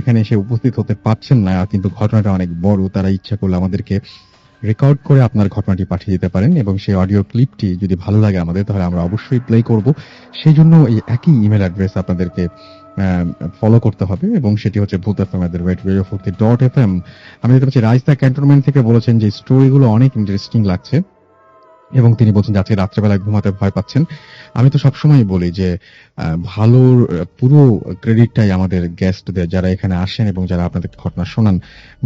এখানে এসে উপস্থিত হতে পারছেন না কিন্তু ঘটনাটা অনেক বড়, তারা ইচ্ছা করলে আমাদেরকে রেকর্ড করে আপনার ঘটনাটি পাঠিয়ে দিতে পারেন এবং সেই অডিও ক্লিপটি যদি ভালো লাগে আমাদের তাহলে আমরা অবশ্যই প্লে করব। সেই জন্য এই একই ইমেল অ্যাড্রেস আপনাদেরকে ফলো করতে হবে এবং সেটি হচ্ছে bhutfm@radiofurti.fm। আমি দেখতে পাচ্ছি রাইস্তা ক্যান্টনমেন্ট থেকে বলেছেন যে স্টোরিগুলো অনেক ইন্টারেস্টিং লাগছে এবং তিনি বলছেন যে আজকে রাত্রেবেলায় ঘুমাতে ভয় পাচ্ছেন। আমি তো সবসময় বলি যে ভালোর পুরো ক্রেডিটটাই আমাদের গেস্টদের, যারা এখানে আসেন এবং যারা আপনাদের ঘটনা শোনান।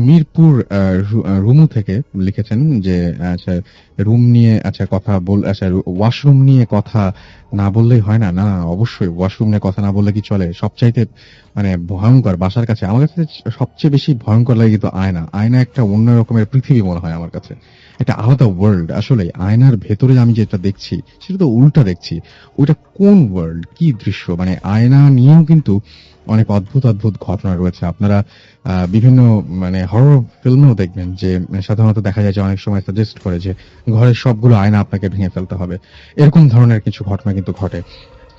মিরপুর রুমু থেকে লিখেছেন যে আচ্ছা রুম নিয়ে কথা ওয়াশরুম নিয়ে কথা না বললেই হয় না। না, অবশ্যই ওয়াশরুম নিয়ে কথা না বললে কি চলে? সবচাইতে মানে ভয়ঙ্কর। বাসার কাছে আমার কাছে সবচেয়ে বেশি ভয়ঙ্কর লাগে কিন্তু আয়না। আয়না একটা অন্য রকমের পৃথিবী মনে হয় আমার কাছে, এটা আলাদা ওয়ার্ল্ড। আসলে আয়নার ভেতরে আমি যেটা দেখছি সেটা তো উল্টা দেখছি। ওইটা কোন ওয়ার্ল্ড, কি দৃশ্য! মানে আয়না নিয়েও কিন্তু অনেক অদ্ভুত অদ্ভুত ঘটনা রয়েছে। আপনারা বিভিন্ন মানে হরর ফিল্মেও দেখবেন যে সাধারণত দেখা যায় যে অনেক সময় সাজেস্ট করে যে ঘরের সবগুলো আয়না আপনাকে ভেঙে ফেলতে হবে, এরকম ধরনের কিছু ঘটনা কিন্তু ঘটে।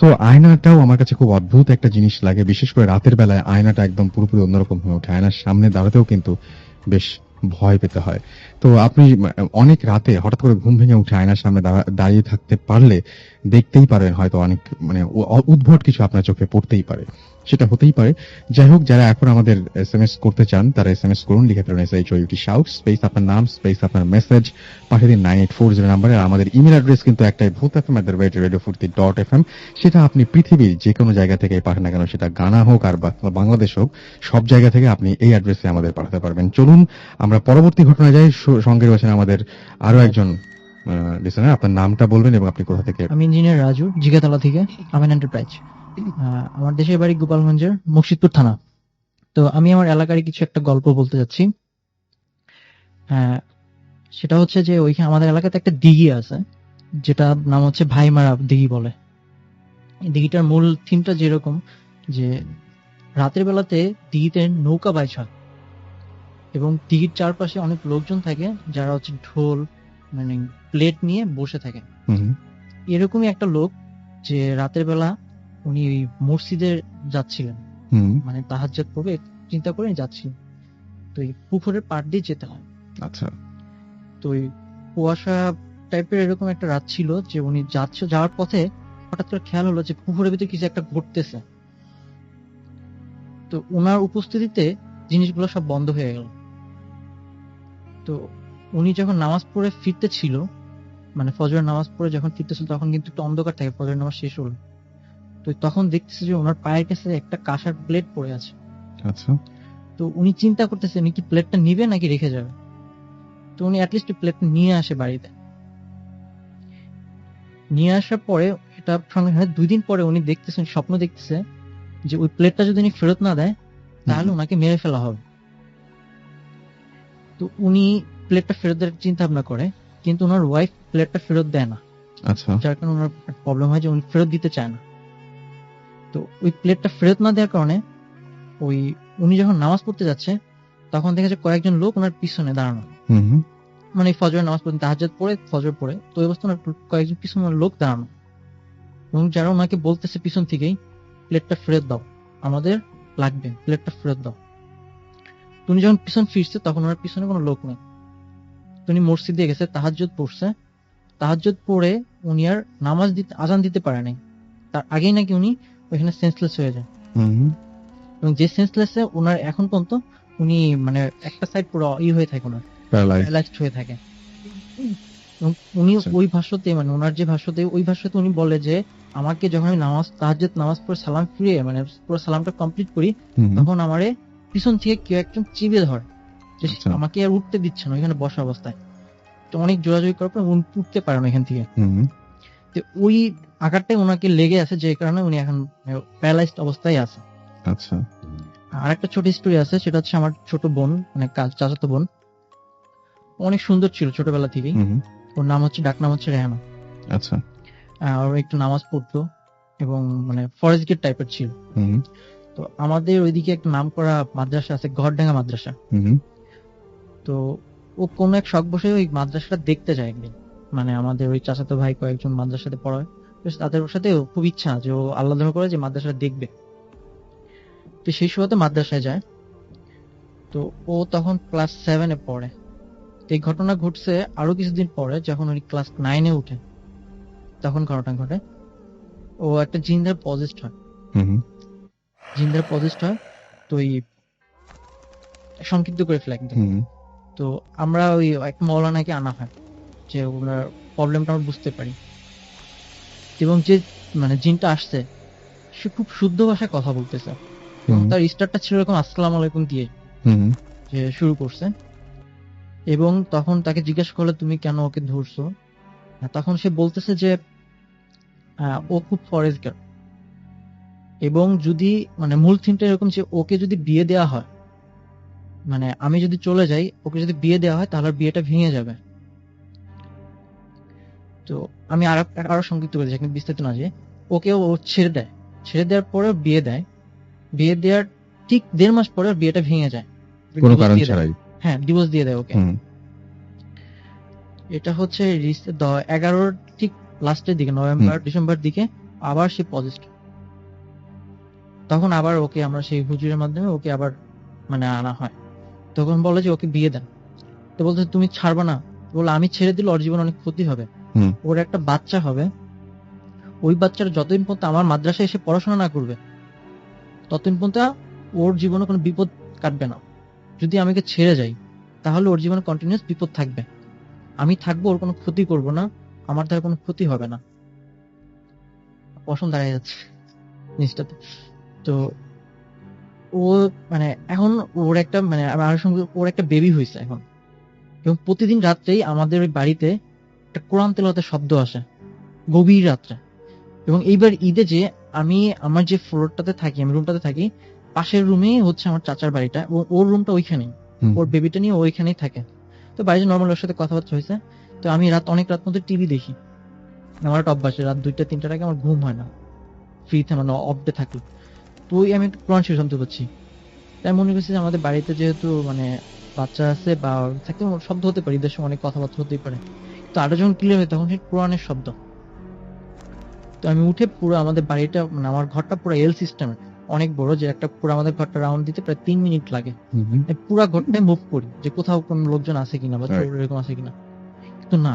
তো আয়নাটাও আমার কাছে খুব অদ্ভুত একটা জিনিস লাগে, বিশেষ করে রাতের বেলায় আয়নাটা একদম পুরোপুরি অন্যরকম হয়ে ওঠে। আয়নার সামনে দাঁড়াতেও কিন্তু বেশ ভয় পেতে হয়। তো আপনি অনেক রাতে হঠাৎ করে ঘুম ভেঙে উঠে আয়নার সামনে দাঁড়িয়ে থাকতে পারলে দেখতেই পারেন হয়তো অনেক মানে উদ্ভট কিছু আপনার চোখে পড়তেই পারে, সেটা হতেই পারে। যাই হোক, যারা এখন আমাদের এসএমএস করতে চান তারা এসএমএস করুন, লিখে ফেলুন SHOUT শাউট স্পেস আপনার নাম স্পেস আপনার মেসেজ পাঠিয়ে দিন 9840 নাম্বারে। আর আমাদের ইমেল অ্যাড্রেস কিন্তু একটাই, bhutfm@radiofurti.fm। সেটা আপনি পৃথিবীর যে কোনো জায়গা থেকে পাঠান না কেন, সেটা গানা হোক আর বাংলাদেশ হোক, সব জায়গা থেকে আপনি এই অ্যাড্রেসে আমাদের পাঠাতে পারবেন। চলুন আমরা পরবর্তী ঘটনায় যাই। সঙ্গে রয়েছেন আমাদের আরো একজন লিসেনার। আপনার নামটা বলবেন এবং আপনি কোথা থেকে? আমি ইঞ্জিনিয়ার রাজু, জিগাতলা থেকে, আমেন এন্টারপ্রাইজ। আমার দেশের বাড়ি গোপালগঞ্জের মুর্শিদপুর থানা। তো আমি আমার এলাকার কিছু একটা গল্প বলতে যাচ্ছি। সেটা হচ্ছে যে ওইখানে আমাদের এলাকাতে একটা দিঘি আছে, যেটা নাম হচ্ছে ভাইমারা দিঘি বলে। এই দিঘিটার মূল থিমটা যেরকম যে রাতের বেলাতে দিঘিতে নৌকা বাইচ হয় এবং দিঘির চারপাশে অনেক লোকজন থাকে যারা হচ্ছে ঢোল মানে প্লেট নিয়ে বসে থাকে। এরকমই একটা লোক যে রাতের বেলা উনি ওই মসজিদে যাচ্ছিলেন, মানে তাহাজ্জুদ পড়বে চিন্তা করে যাচ্ছিলেন। তো এই পুকুরের পাড় দিয়ে যেতে হয়। আচ্ছা। তো ওই কুয়াশা টাইপের এরকম একটা রাত ছিল যে উনি যাওয়ার পথে হঠাৎ করে খেয়াল হলো যে পুকুরের ভিতরে কিছু একটা ঘটতেছে। তো ওনার উপস্থিতিতে জিনিসগুলো সব বন্ধ হয়ে গেল। তো উনি যখন নামাজ পড়ে ফিরতে ছিল, মানে ফজরের নামাজ পড়ে যখন ফিরতেছিল, তখন কিন্তু একটু অন্ধকার থাকে, ফজরের নামাজ শেষ হলো। তো তখন দেখতেছে যে ওনার পায়ের কাছে একটা কাঁসার প্লেট পড়ে আছে। আচ্ছা। তো উনি চিন্তা করতেছে উনি কি প্লেটটা নিবে নাকি রেখে যাবে। তো উনি অ্যাটলিস্ট প্লেটটা নিয়ে আসে বাড়িতে। নিয়ে আসার পরে এটা সঙ্গে 2 দিন পরে উনি দেখতেছেন, স্বপ্ন দেখতেছে যে ওই প্লেটটা যদি উনি ফেরত না দেয় তাহলে ওনাকে মেরে ফেলা হবে। তো উনি প্লেটটা ফেরত দেওয়ার চিন্তা ভাবনা করে, কিন্তু ওনার ওয়াইফ প্লেটটা ফেরত দেয় না। আচ্ছা। যার কারণে ওনার প্রবলেম হয় যে উনি ফেরত দিতে চায় না। তো ওই প্লেটটা ফেরত না দেওয়ার কারণে ওই উনি যখন নামাজ পড়তে যাচ্ছে তখন দেখা যায় কয়েকজন লোক ওনার পিছনে দাঁড়ানো, মানে ফজরের নামাজ পড়তে তাহাজ্জুদ পড়ে ফজর পড়ে, তো ওই অবস্থায় কয়েকজন পিছনে লোক দাঁড়ানো এবং যারা ওনাকে বলতেছে পিছন থেকেই প্লেটটা ফেরত দাও, আমাদের লাগবে, প্লেটটা ফেরত দাও। উনি যখন পিছন ফিরছে তখন ওনার পিছনে কোনো লোক নেই। উনি মসজিদে গেছে, তাহাজ্জুদ পড়ছে। তাহাজ্জুদ পড়ে উনি আর নামাজ দিতে আজান দিতে পারে নাই, তার আগেই নাকি উনি ওইখানে সেন্সলেস হয়ে যায়। এবং যে সেন্সলেসে ওনার এখন পর্যন্ত উনি মানে একটা সাইড পুরো হয়ে থাকে, ওনার প্যারালাইজড হয়ে থাকে। এবং উনি ওই ভাষ্যতে মানে ওনার যে ভাষ্যতে ওই ভাষ্যতে উনি বলে যে আমাকে যখন আমি তাহাজ্জুদ নামাজ পড়ে সালাম ফিরিয়ে মানে পুরো সালামটা কমপ্লিট করি, তখন আমারে পিছন থেকে কেউ একজন চিবিয়ে ধরে, আমাকে আর উঠতে দিচ্ছে না ওইখানে বসা অবস্থায়। তো অনেক জোরাজোরি করার পর উনি উঠতে পারে না এখান থেকে। তো ওই আঘাতটাই ওনাকে লেগে আছে, যে কারণে উনি এখন প্যারালাইজড অবস্থায় আছে। আচ্ছা। আর একটা ছোট স্টোরি আছে, সেটা হচ্ছে আমার ছোট বোন, মানে চাচাতো বোন, অনেক সুন্দর ছিল ছোটবেলা থেকেই। ওর নাম হচ্ছে ডাক নাম হচ্ছে রেহানা। আচ্ছা। ওর একটু নামাজ পড়তো এবং মানে ফরেস্ট গেট টাইপের ছিল। তো আমাদের ওইদিকে একটা নাম করা মাদ্রাসা আছে, গড়ডাঙ্গা মাদ্রাসা। তো ও কোনো এক শখ বসে ওই মাদ্রাসাটা দেখতে যায় একদিন, মানে আমাদের ওই চাচাতো ভাই কয়েকজন মাদ্রাসাতে পড়ায়, তাদের সাথে খুব ইচ্ছা যে ও আল্লাহ ধর্ম করে যে মাদ্রাসাটা দেখবে। তো সেই সময়তে মাদ্রাসায় যায়। তো ও তখন ক্লাস 7-এ পড়ে। এই ঘটনা ঘটছে আরো কিছুদিন পরে, যখন উনি ক্লাস 9-এ উঠে তখন ঘটনা ঘটে। ও একটা জিন্দার পজেসড হয়। জিন্দার পজেসড হয়, তো এই সংক্ষিপ্ত করে ফেলে একদম। তো আমরা ওই এক মৌলানাকে আনা হয় যে ওনার প্রবলেমটা আমরা বুঝতে পারি। এবং যে মানে জিনটা আসছে সে খুব শুদ্ধ ভাষায় কথা বলতেছে। তার স্টার্টটা ছিল এরকম আসসালামু আলাইকুম দিয়ে যে শুরু করছে। এবং তখন তাকে জিজ্ঞেস করলে তুমি কেন ওকে ধরছো, তখন সে বলতেছে যে ও খুব ফরেস্ট গার্ড এবং যদি মানে মূল থিমটা এরকম যে ওকে যদি বিয়ে দেওয়া হয়, মানে আমি যদি চলে যাই, ওকে যদি বিয়ে দেওয়া হয় তাহলে আর বিয়েটা ভেঙে যাবে। তো আমি আরো সংক্ষিপ্ত করে দিচ্ছি, বিস্তারিত না, যে ওকে ও ছেড়ে দেয়, ছেড়ে দেওয়ার পরে বিয়ে দেয়, বিয়ে দেওয়ার ঠিক 1.5 মাস পরে ওর বিয়েটা ভেঙে যায়, কোনো Divorce কারণ দিয়ে দেয়। ছাড়াই। হ্যাঁ, ডিভোর্স দিয়ে দেয় ওকে। হুম, এটা হচ্ছে 11 ঠিক লাস্টের দিকে, নভেম্বর ডিসেম্বর দিকে আবার সে পজিটিভ। তখন আবার ওকে আমরা সেই হুজুরের মাধ্যমে ওকে আবার মানে আনা হয়। তখন বলে যে ওকে বিয়ে দেন। তো বলতে তুমি ছাড়বা না, বলে আমি ছেড়ে দিলে ওর জীবন অনেক ক্ষতি হবে, হুম। ওর একটা বাচ্চা হবে, ওই বাচ্চাটা যতদিন পর্যন্ত আমার মাদ্রাসায় এসে পড়াশোনা না করবে ততদিন পর্যন্ত ওর জীবনে কোনো বিপদ কাটবে না। যদি আমাকে ছেড়ে যাই তাহলে ওর জীবনে কন্টিনিউয়াস বিপদ থাকবে, আমি থাকবো, ওর কোনো ক্ষতি করব না, আমার দ্বারা কোনো ক্ষতি হবে না। পছন্দ দাঁড়িয়ে যাচ্ছে জিনিসটাতে। তো ও মানে এখন ওর একটা মানে আমার সঙ্গে ওর একটা বেবি হয়েছে এখন, এবং প্রতিদিন রাত্রেই আমাদের ওই বাড়িতে একটা কোরআন তেলাওয়াতের শব্দ আসে গভীর রাত্রে। এবং এইবার ঈদে যে আমি আমার যে ফ্লোরটাতে থাকি, আমি রুমটাতে থাকি, পাশের রুমেই হচ্ছে আমার চাচার বাড়িটা, এবং ওর রুমটা ওইখানেই, ওর বেবিটা নিয়ে ওইখানেই থাকে। তো বাড়িতে নর্মাল ওর সাথে কথাবার্তা হয়েছে। তো আমি অনেক রাত মধ্যে টিভি দেখি, আমার একটা অভ্যাস, রাত 2টা 3টার আগে আমার ঘুম হয় না ফ্রিতে, মানে অফ ডে থাকলে। তো ওই আমি একটু কোরআন শরীফ শুনতে পাচ্ছি, তাই মনে করছি যে আমাদের বাড়িতে যেহেতু মানে বাচ্চা আছে বা থাকতে শব্দ হতে পারে, ঈদের সময় অনেক কথাবার্তা হতেই পারে। তো আরো যখন ক্লিয়ার হয় তখন সেই কোরআনের শব্দ। তো আমি উঠে পুরো আমাদের বাড়িটা মানে আমার ঘরটা পুরো এল সিস্টেমের, অনেক বড়, যে একটা পুরো আমাদের ঘরটা রাউন্ড দিতে প্রায় 3 মিনিট লাগে। আমি পুরো ঘরটাই মুভ করি যে কোথাও কোন লোকজন আছে কিনা বা চোর এরকম আছে কিনা। কিন্তু না,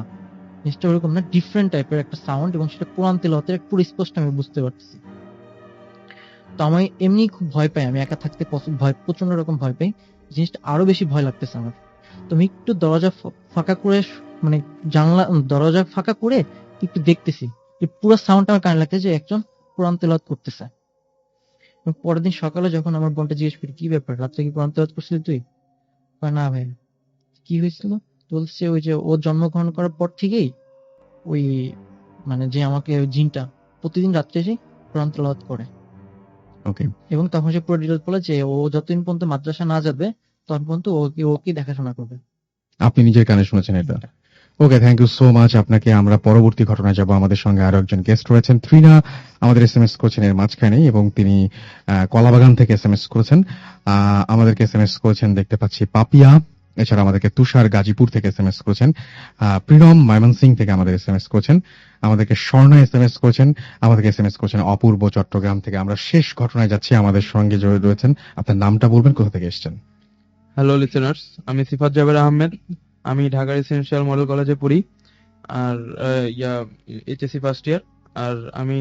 জিনিসটা ওরকম না, ডিফারেন্ট টাইপের একটা সাউন্ড, এবং সেটা কোরআন তেলাওয়াতের পুরো স্পষ্ট আমি বুঝতে পারতেছি। তো আমি এমনি খুব ভয় পাই, আমি একা থাকতে প্রচন্ড রকম ভয় পাই, জিনিসটা আরো বেশি ভয় লাগতেছে আমার। তো আমি একটু দরজা ফাঁকা করে, মানে জানলা দরজা ফাঁকা করে একটু দেখতেছি যে পুরো সাউন্ডটা আমার কানে লাগতেছে যে একজন কোরআন তেলাওয়াত করতেছে। এবং পরের দিন সকালে যখন আমার বোনটা জিজ্ঞেস করি কি ব্যাপার, রাত্রে কি কোরআন তেলাওয়াত করছিলি তুই? কয় না ভাই। কি হয়েছিল? বলছে ওই যে ও জন্মগ্রহণ করার পর থেকেই ওই মানে যে আমাকে ওই জিনটা প্রতিদিন রাত্রে এসে কোরআন তেলাওয়াত করে। ওকে। এবং তখন সে পুরো ডিটেইলস বলে যে ও যতদিন পর্যন্ত মাদ্রাসা না যাবে ততদিন পর্যন্ত ওকে দেখাশোনা করবে। আপনি নিজের কানে শুনেছেন এটা? ওকে, থ্যাংক ইউ সো মাচ আপনাকে। আমরা পরবর্তী ঘটনায় যাব। আমাদের সঙ্গে আরো একজন গেস্ট রয়েছেন, ত্রিনা আমাদের এসএমএস করেছেন এর মাঝখানে, এবং তিনি কলাবাগান থেকে এসএমএস করেছেন। আমাদেরকে এসএমএস করেছেন দেখতে পাচ্ছি পাপিয়া, এছাড়া আমাদেরকে তুষার গাজীপুর থেকে এসএমএস করেছেন, প্রীণম ময়মনসিং থেকে আমাদের এসএমএস করেছেন, আমাদেরকে স্বর্ণা এসএমএস করেছেন, আমাদেরকে এসএমএস করেছেন অপূর্ব চট্টগ্রাম থেকে। আমরা শেষ ঘটনায় যাচ্ছি। আমাদের সঙ্গে জড়িত রয়েছেন, আপনার নামটা বলবেন, কোথা থেকে এসেছেন? হ্যালো লিসেনার্স, আমি সিফাত জাবের আহমেদ। আমি ঢাকা রেসিডেন্সিয়াল মডেল কলেজে পড়ি, আর এইচএসসি ফার্স্ট ইয়ার। আর আমি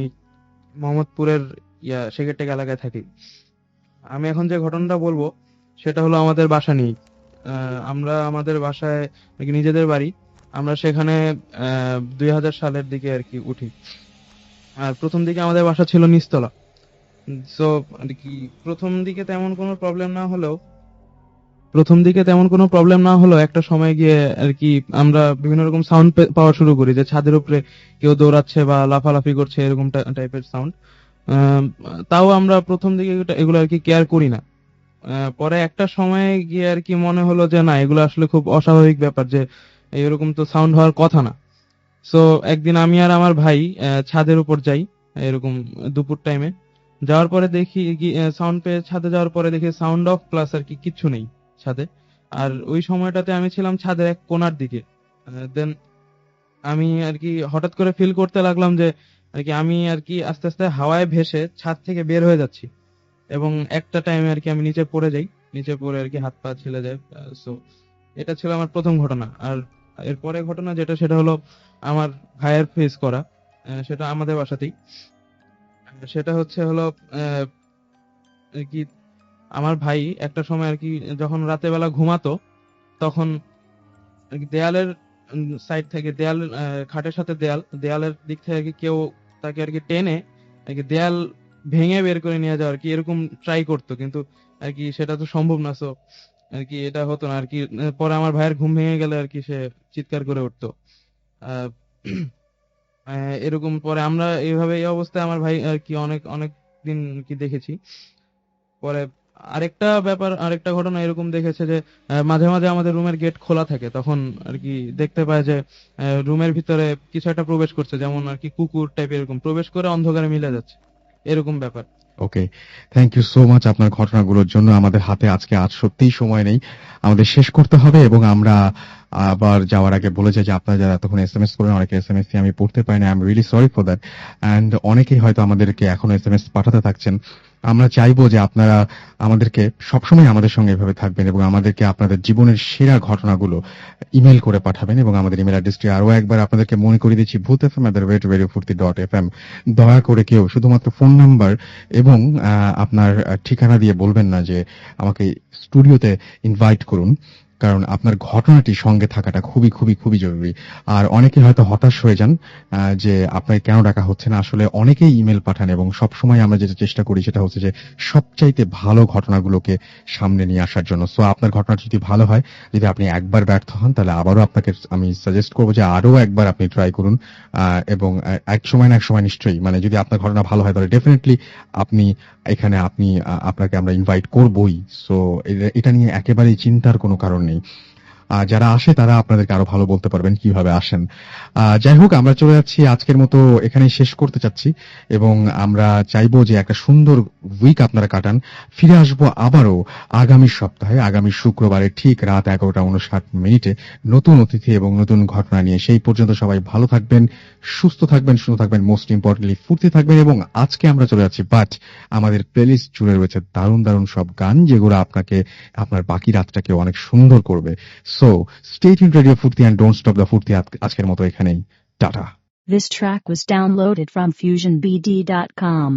মোহাম্মদপুরের সেকেটেক এলাকায় থাকি। আমি এখন যে ঘটনাটা বলবো সেটা হলো আমাদের বাসা নিয়ে। আমরা আমাদের বাসায় নিজেদের বাড়ি, আমরা সেখানে 2000 সালের দিকে আর কি উঠি। আর প্রথম দিকে আমাদের বাসা ছিল নিচতলা। সো আর কি প্রথম দিকে তেমন কোনো প্রবলেম না হলেও একটা সময় গিয়ে আর কি আমরা বিভিন্ন রকম সাউন্ড পাওয়া শুরু করি, যে ছাদের উপরে কেউ দৌড়াচ্ছে বা লাফালাফি করছে, এরকম টাইপের সাউন্ড। তাও আমরা প্রথম দিকে এগুলো আর কি কেয়ার করি না। পরে একটা সময় গিয়ে আর কি মনে হলো যে না, এগুলো আসলে খুব অস্বাভাবিক ব্যাপার, যে এরকম তো সাউন্ড হওয়ার কথা না। সো একদিন আমি আর আমার ভাই ছাদের উপর যাই, এরকম দুপুর টাইমে। যাওয়ার পরে দেখি সাউন্ড পেয়ে ছাদে যাওয়ার পরে দেখি সাউন্ড অফ প্লাস আর কি কিচ্ছু নেই ছাদে। আর ওই সময়টাতে আমি ছিলাম ছাদের এক কোণার দিকে। দেন আমি আর কি হঠাৎ করে ফিল করতে লাগলাম যে আর কি আমি আর কি আস্তে আস্তে হাওয়ায় ভেসে ছাদ থেকে বের হয়ে যাচ্ছি, এবং একটা টাইমে আর কি আমি নিচে পড়ে যাই, নিচে পড়ে আর কি হাত পা ছিলে যায়। সো এটা ছিল আমার প্রথম ঘটনা। আর এরপরে ঘটনা যেটা, সেটা হলো আমার ভাইয়ের ফেস করা, সেটা আমাদের বাসাতেই। সেটা হলো আর কি আমার ভাই একটা সময় আর কি যখন রাতে বেলা ঘুমাতো, তখন আর কি দেয়ালের সাইড থেকে, দেয়াল খাটের সাথে দেয়ালের দিক থেকে আর কি কেউ তাকে আর কি টেনে আর কি দেয়াল ভেঙে বের করে নিয়ে যাওয়ার কি এরকম ট্রাই করতো, কিন্তু আর কি সেটা তো সম্ভব না। সো আর কি এটা হতো না আর কি। পরে আমার ভাইয়ের ঘুম ভেঙে গেলে আর কি সে চিৎকার করে উঠতো। এরকম পরে আমরা এইভাবে, এই অবস্থায় আমার ভাই আর কি অনেক অনেক একদিন কি দেখেছি। পরে আরেকটা ঘটনা এরকম দেখেছে যে মাঝে মাঝে আমাদের রুমের গেট খোলা থাকে, তখন আর কি দেখতে পায় যে রুমের ভিতরে কিছু একটা প্রবেশ করছে, যেমন আর কি কুকুর টাইপ এরকম প্রবেশ করে অন্ধকারে মিলে যাচ্ছে, এরকম ব্যাপার। ওকে, থ্যাংক ইউ সো মাচ আপনার ঘটনাগুলোর জন্য। আমাদের হাতে আজকে আজ সত্যিই সময় নেই, আমাদের শেষ করতে হবে, এবং আমরা আবার যাওয়ার আগে বলে যাই যে আপনারা যারা এতক্ষণ এসএমএস করেন, অনেকে এসএমএস আমি পড়তে পারি না, I am really sorry for that. And অনেকেই হয়তো আমাদেরকে এখনো এসএমএস পাঠাতে থাকছেন। আমরা চাইবো যে আপনারা আমাদেরকে সবসময় আমাদের সঙ্গে এভাবে থাকবেন এবং আমাদেরকে আপনাদের জীবনের সেরা ঘটনাগুলো ইমেল করে পাঠাবেন। এবং আমাদের ইমেল অ্যাড্রেসটি আরো একবার আপনাদেরকে মনে করিয়ে দিচ্ছি, bhutfm@radiofurti.fm। দয়া করে কেউ শুধুমাত্র ফোন নাম্বার এবং আপনার ঠিকানা দিয়ে বলবেন না যে আমাকে স্টুডিওতে ইনভাইট করুন, কারণ আপনার ঘটনাটি সঙ্গে থাকাটা খুবই খুবই খুবই জরুরি। আর অনেকে হয়তো হতাশ হয়ে যান যে আপনাকে কেন ডাকা হচ্ছে না। আসলে অনেকেই ইমেল পাঠান এবং সবসময় আমরা যেটা চেষ্টা করি সেটা হচ্ছে যে সবচাইতে ভালো ঘটনাগুলোকে সামনে নিয়ে আসার জন্য। সো আপনার ঘটনা যদি ভালো হয়, যদি আপনি একবার ব্যর্থ হন, তাহলে আবারও আপনাকে আমি সাজেস্ট করবো যে আরো একবার আপনি ট্রাই করুন। এবং এক সময় না এক সময় নিশ্চয়ই, মানে যদি আপনার ঘটনা ভালো হয় তাহলে ডেফিনেটলি আপনাকে আমরা ইনভাইট করবই। সো এটা নিয়ে একেবারেই চিন্তার কোনো কারণ নেই। যারা আসে তারা আপনাদেরকে আরো ভালো বলতে পারবেন কিভাবে আসেন। যাই হোক, আমরা চলে যাচ্ছি, আজকের মতো এখানেই শেষ করতে চাচ্ছি, এবং আমরা চাইবো যে একটা সুন্দর উইক আপনারা কাটান। ফিরে আসবো আবারও আগামী সপ্তাহে, আগামী শুক্রবারে ঠিক রাত 11:59 নতুন অতিথি এবং নতুন ঘটনা নিয়ে। সেই পর্যন্ত সবাই ভালো থাকবেন, সুস্থ থাকবেন, মোস্ট ইম্পর্টেন্টলি ফুর্তি থাকবেন। এবং আজকে আমরা চলে যাচ্ছি, বাট আমাদের প্লেলিস্ট জুড়ে রয়েছে দারুণ দারুণ সব গান, যেগুলো আপনাকে আপনার বাকি রাতটাকে অনেক সুন্দর করবে। So, stay tuned Radio Furti and don't stop the Furti আজকের মতো এখানেই। Tata. This track was downloaded from FusionBD.com.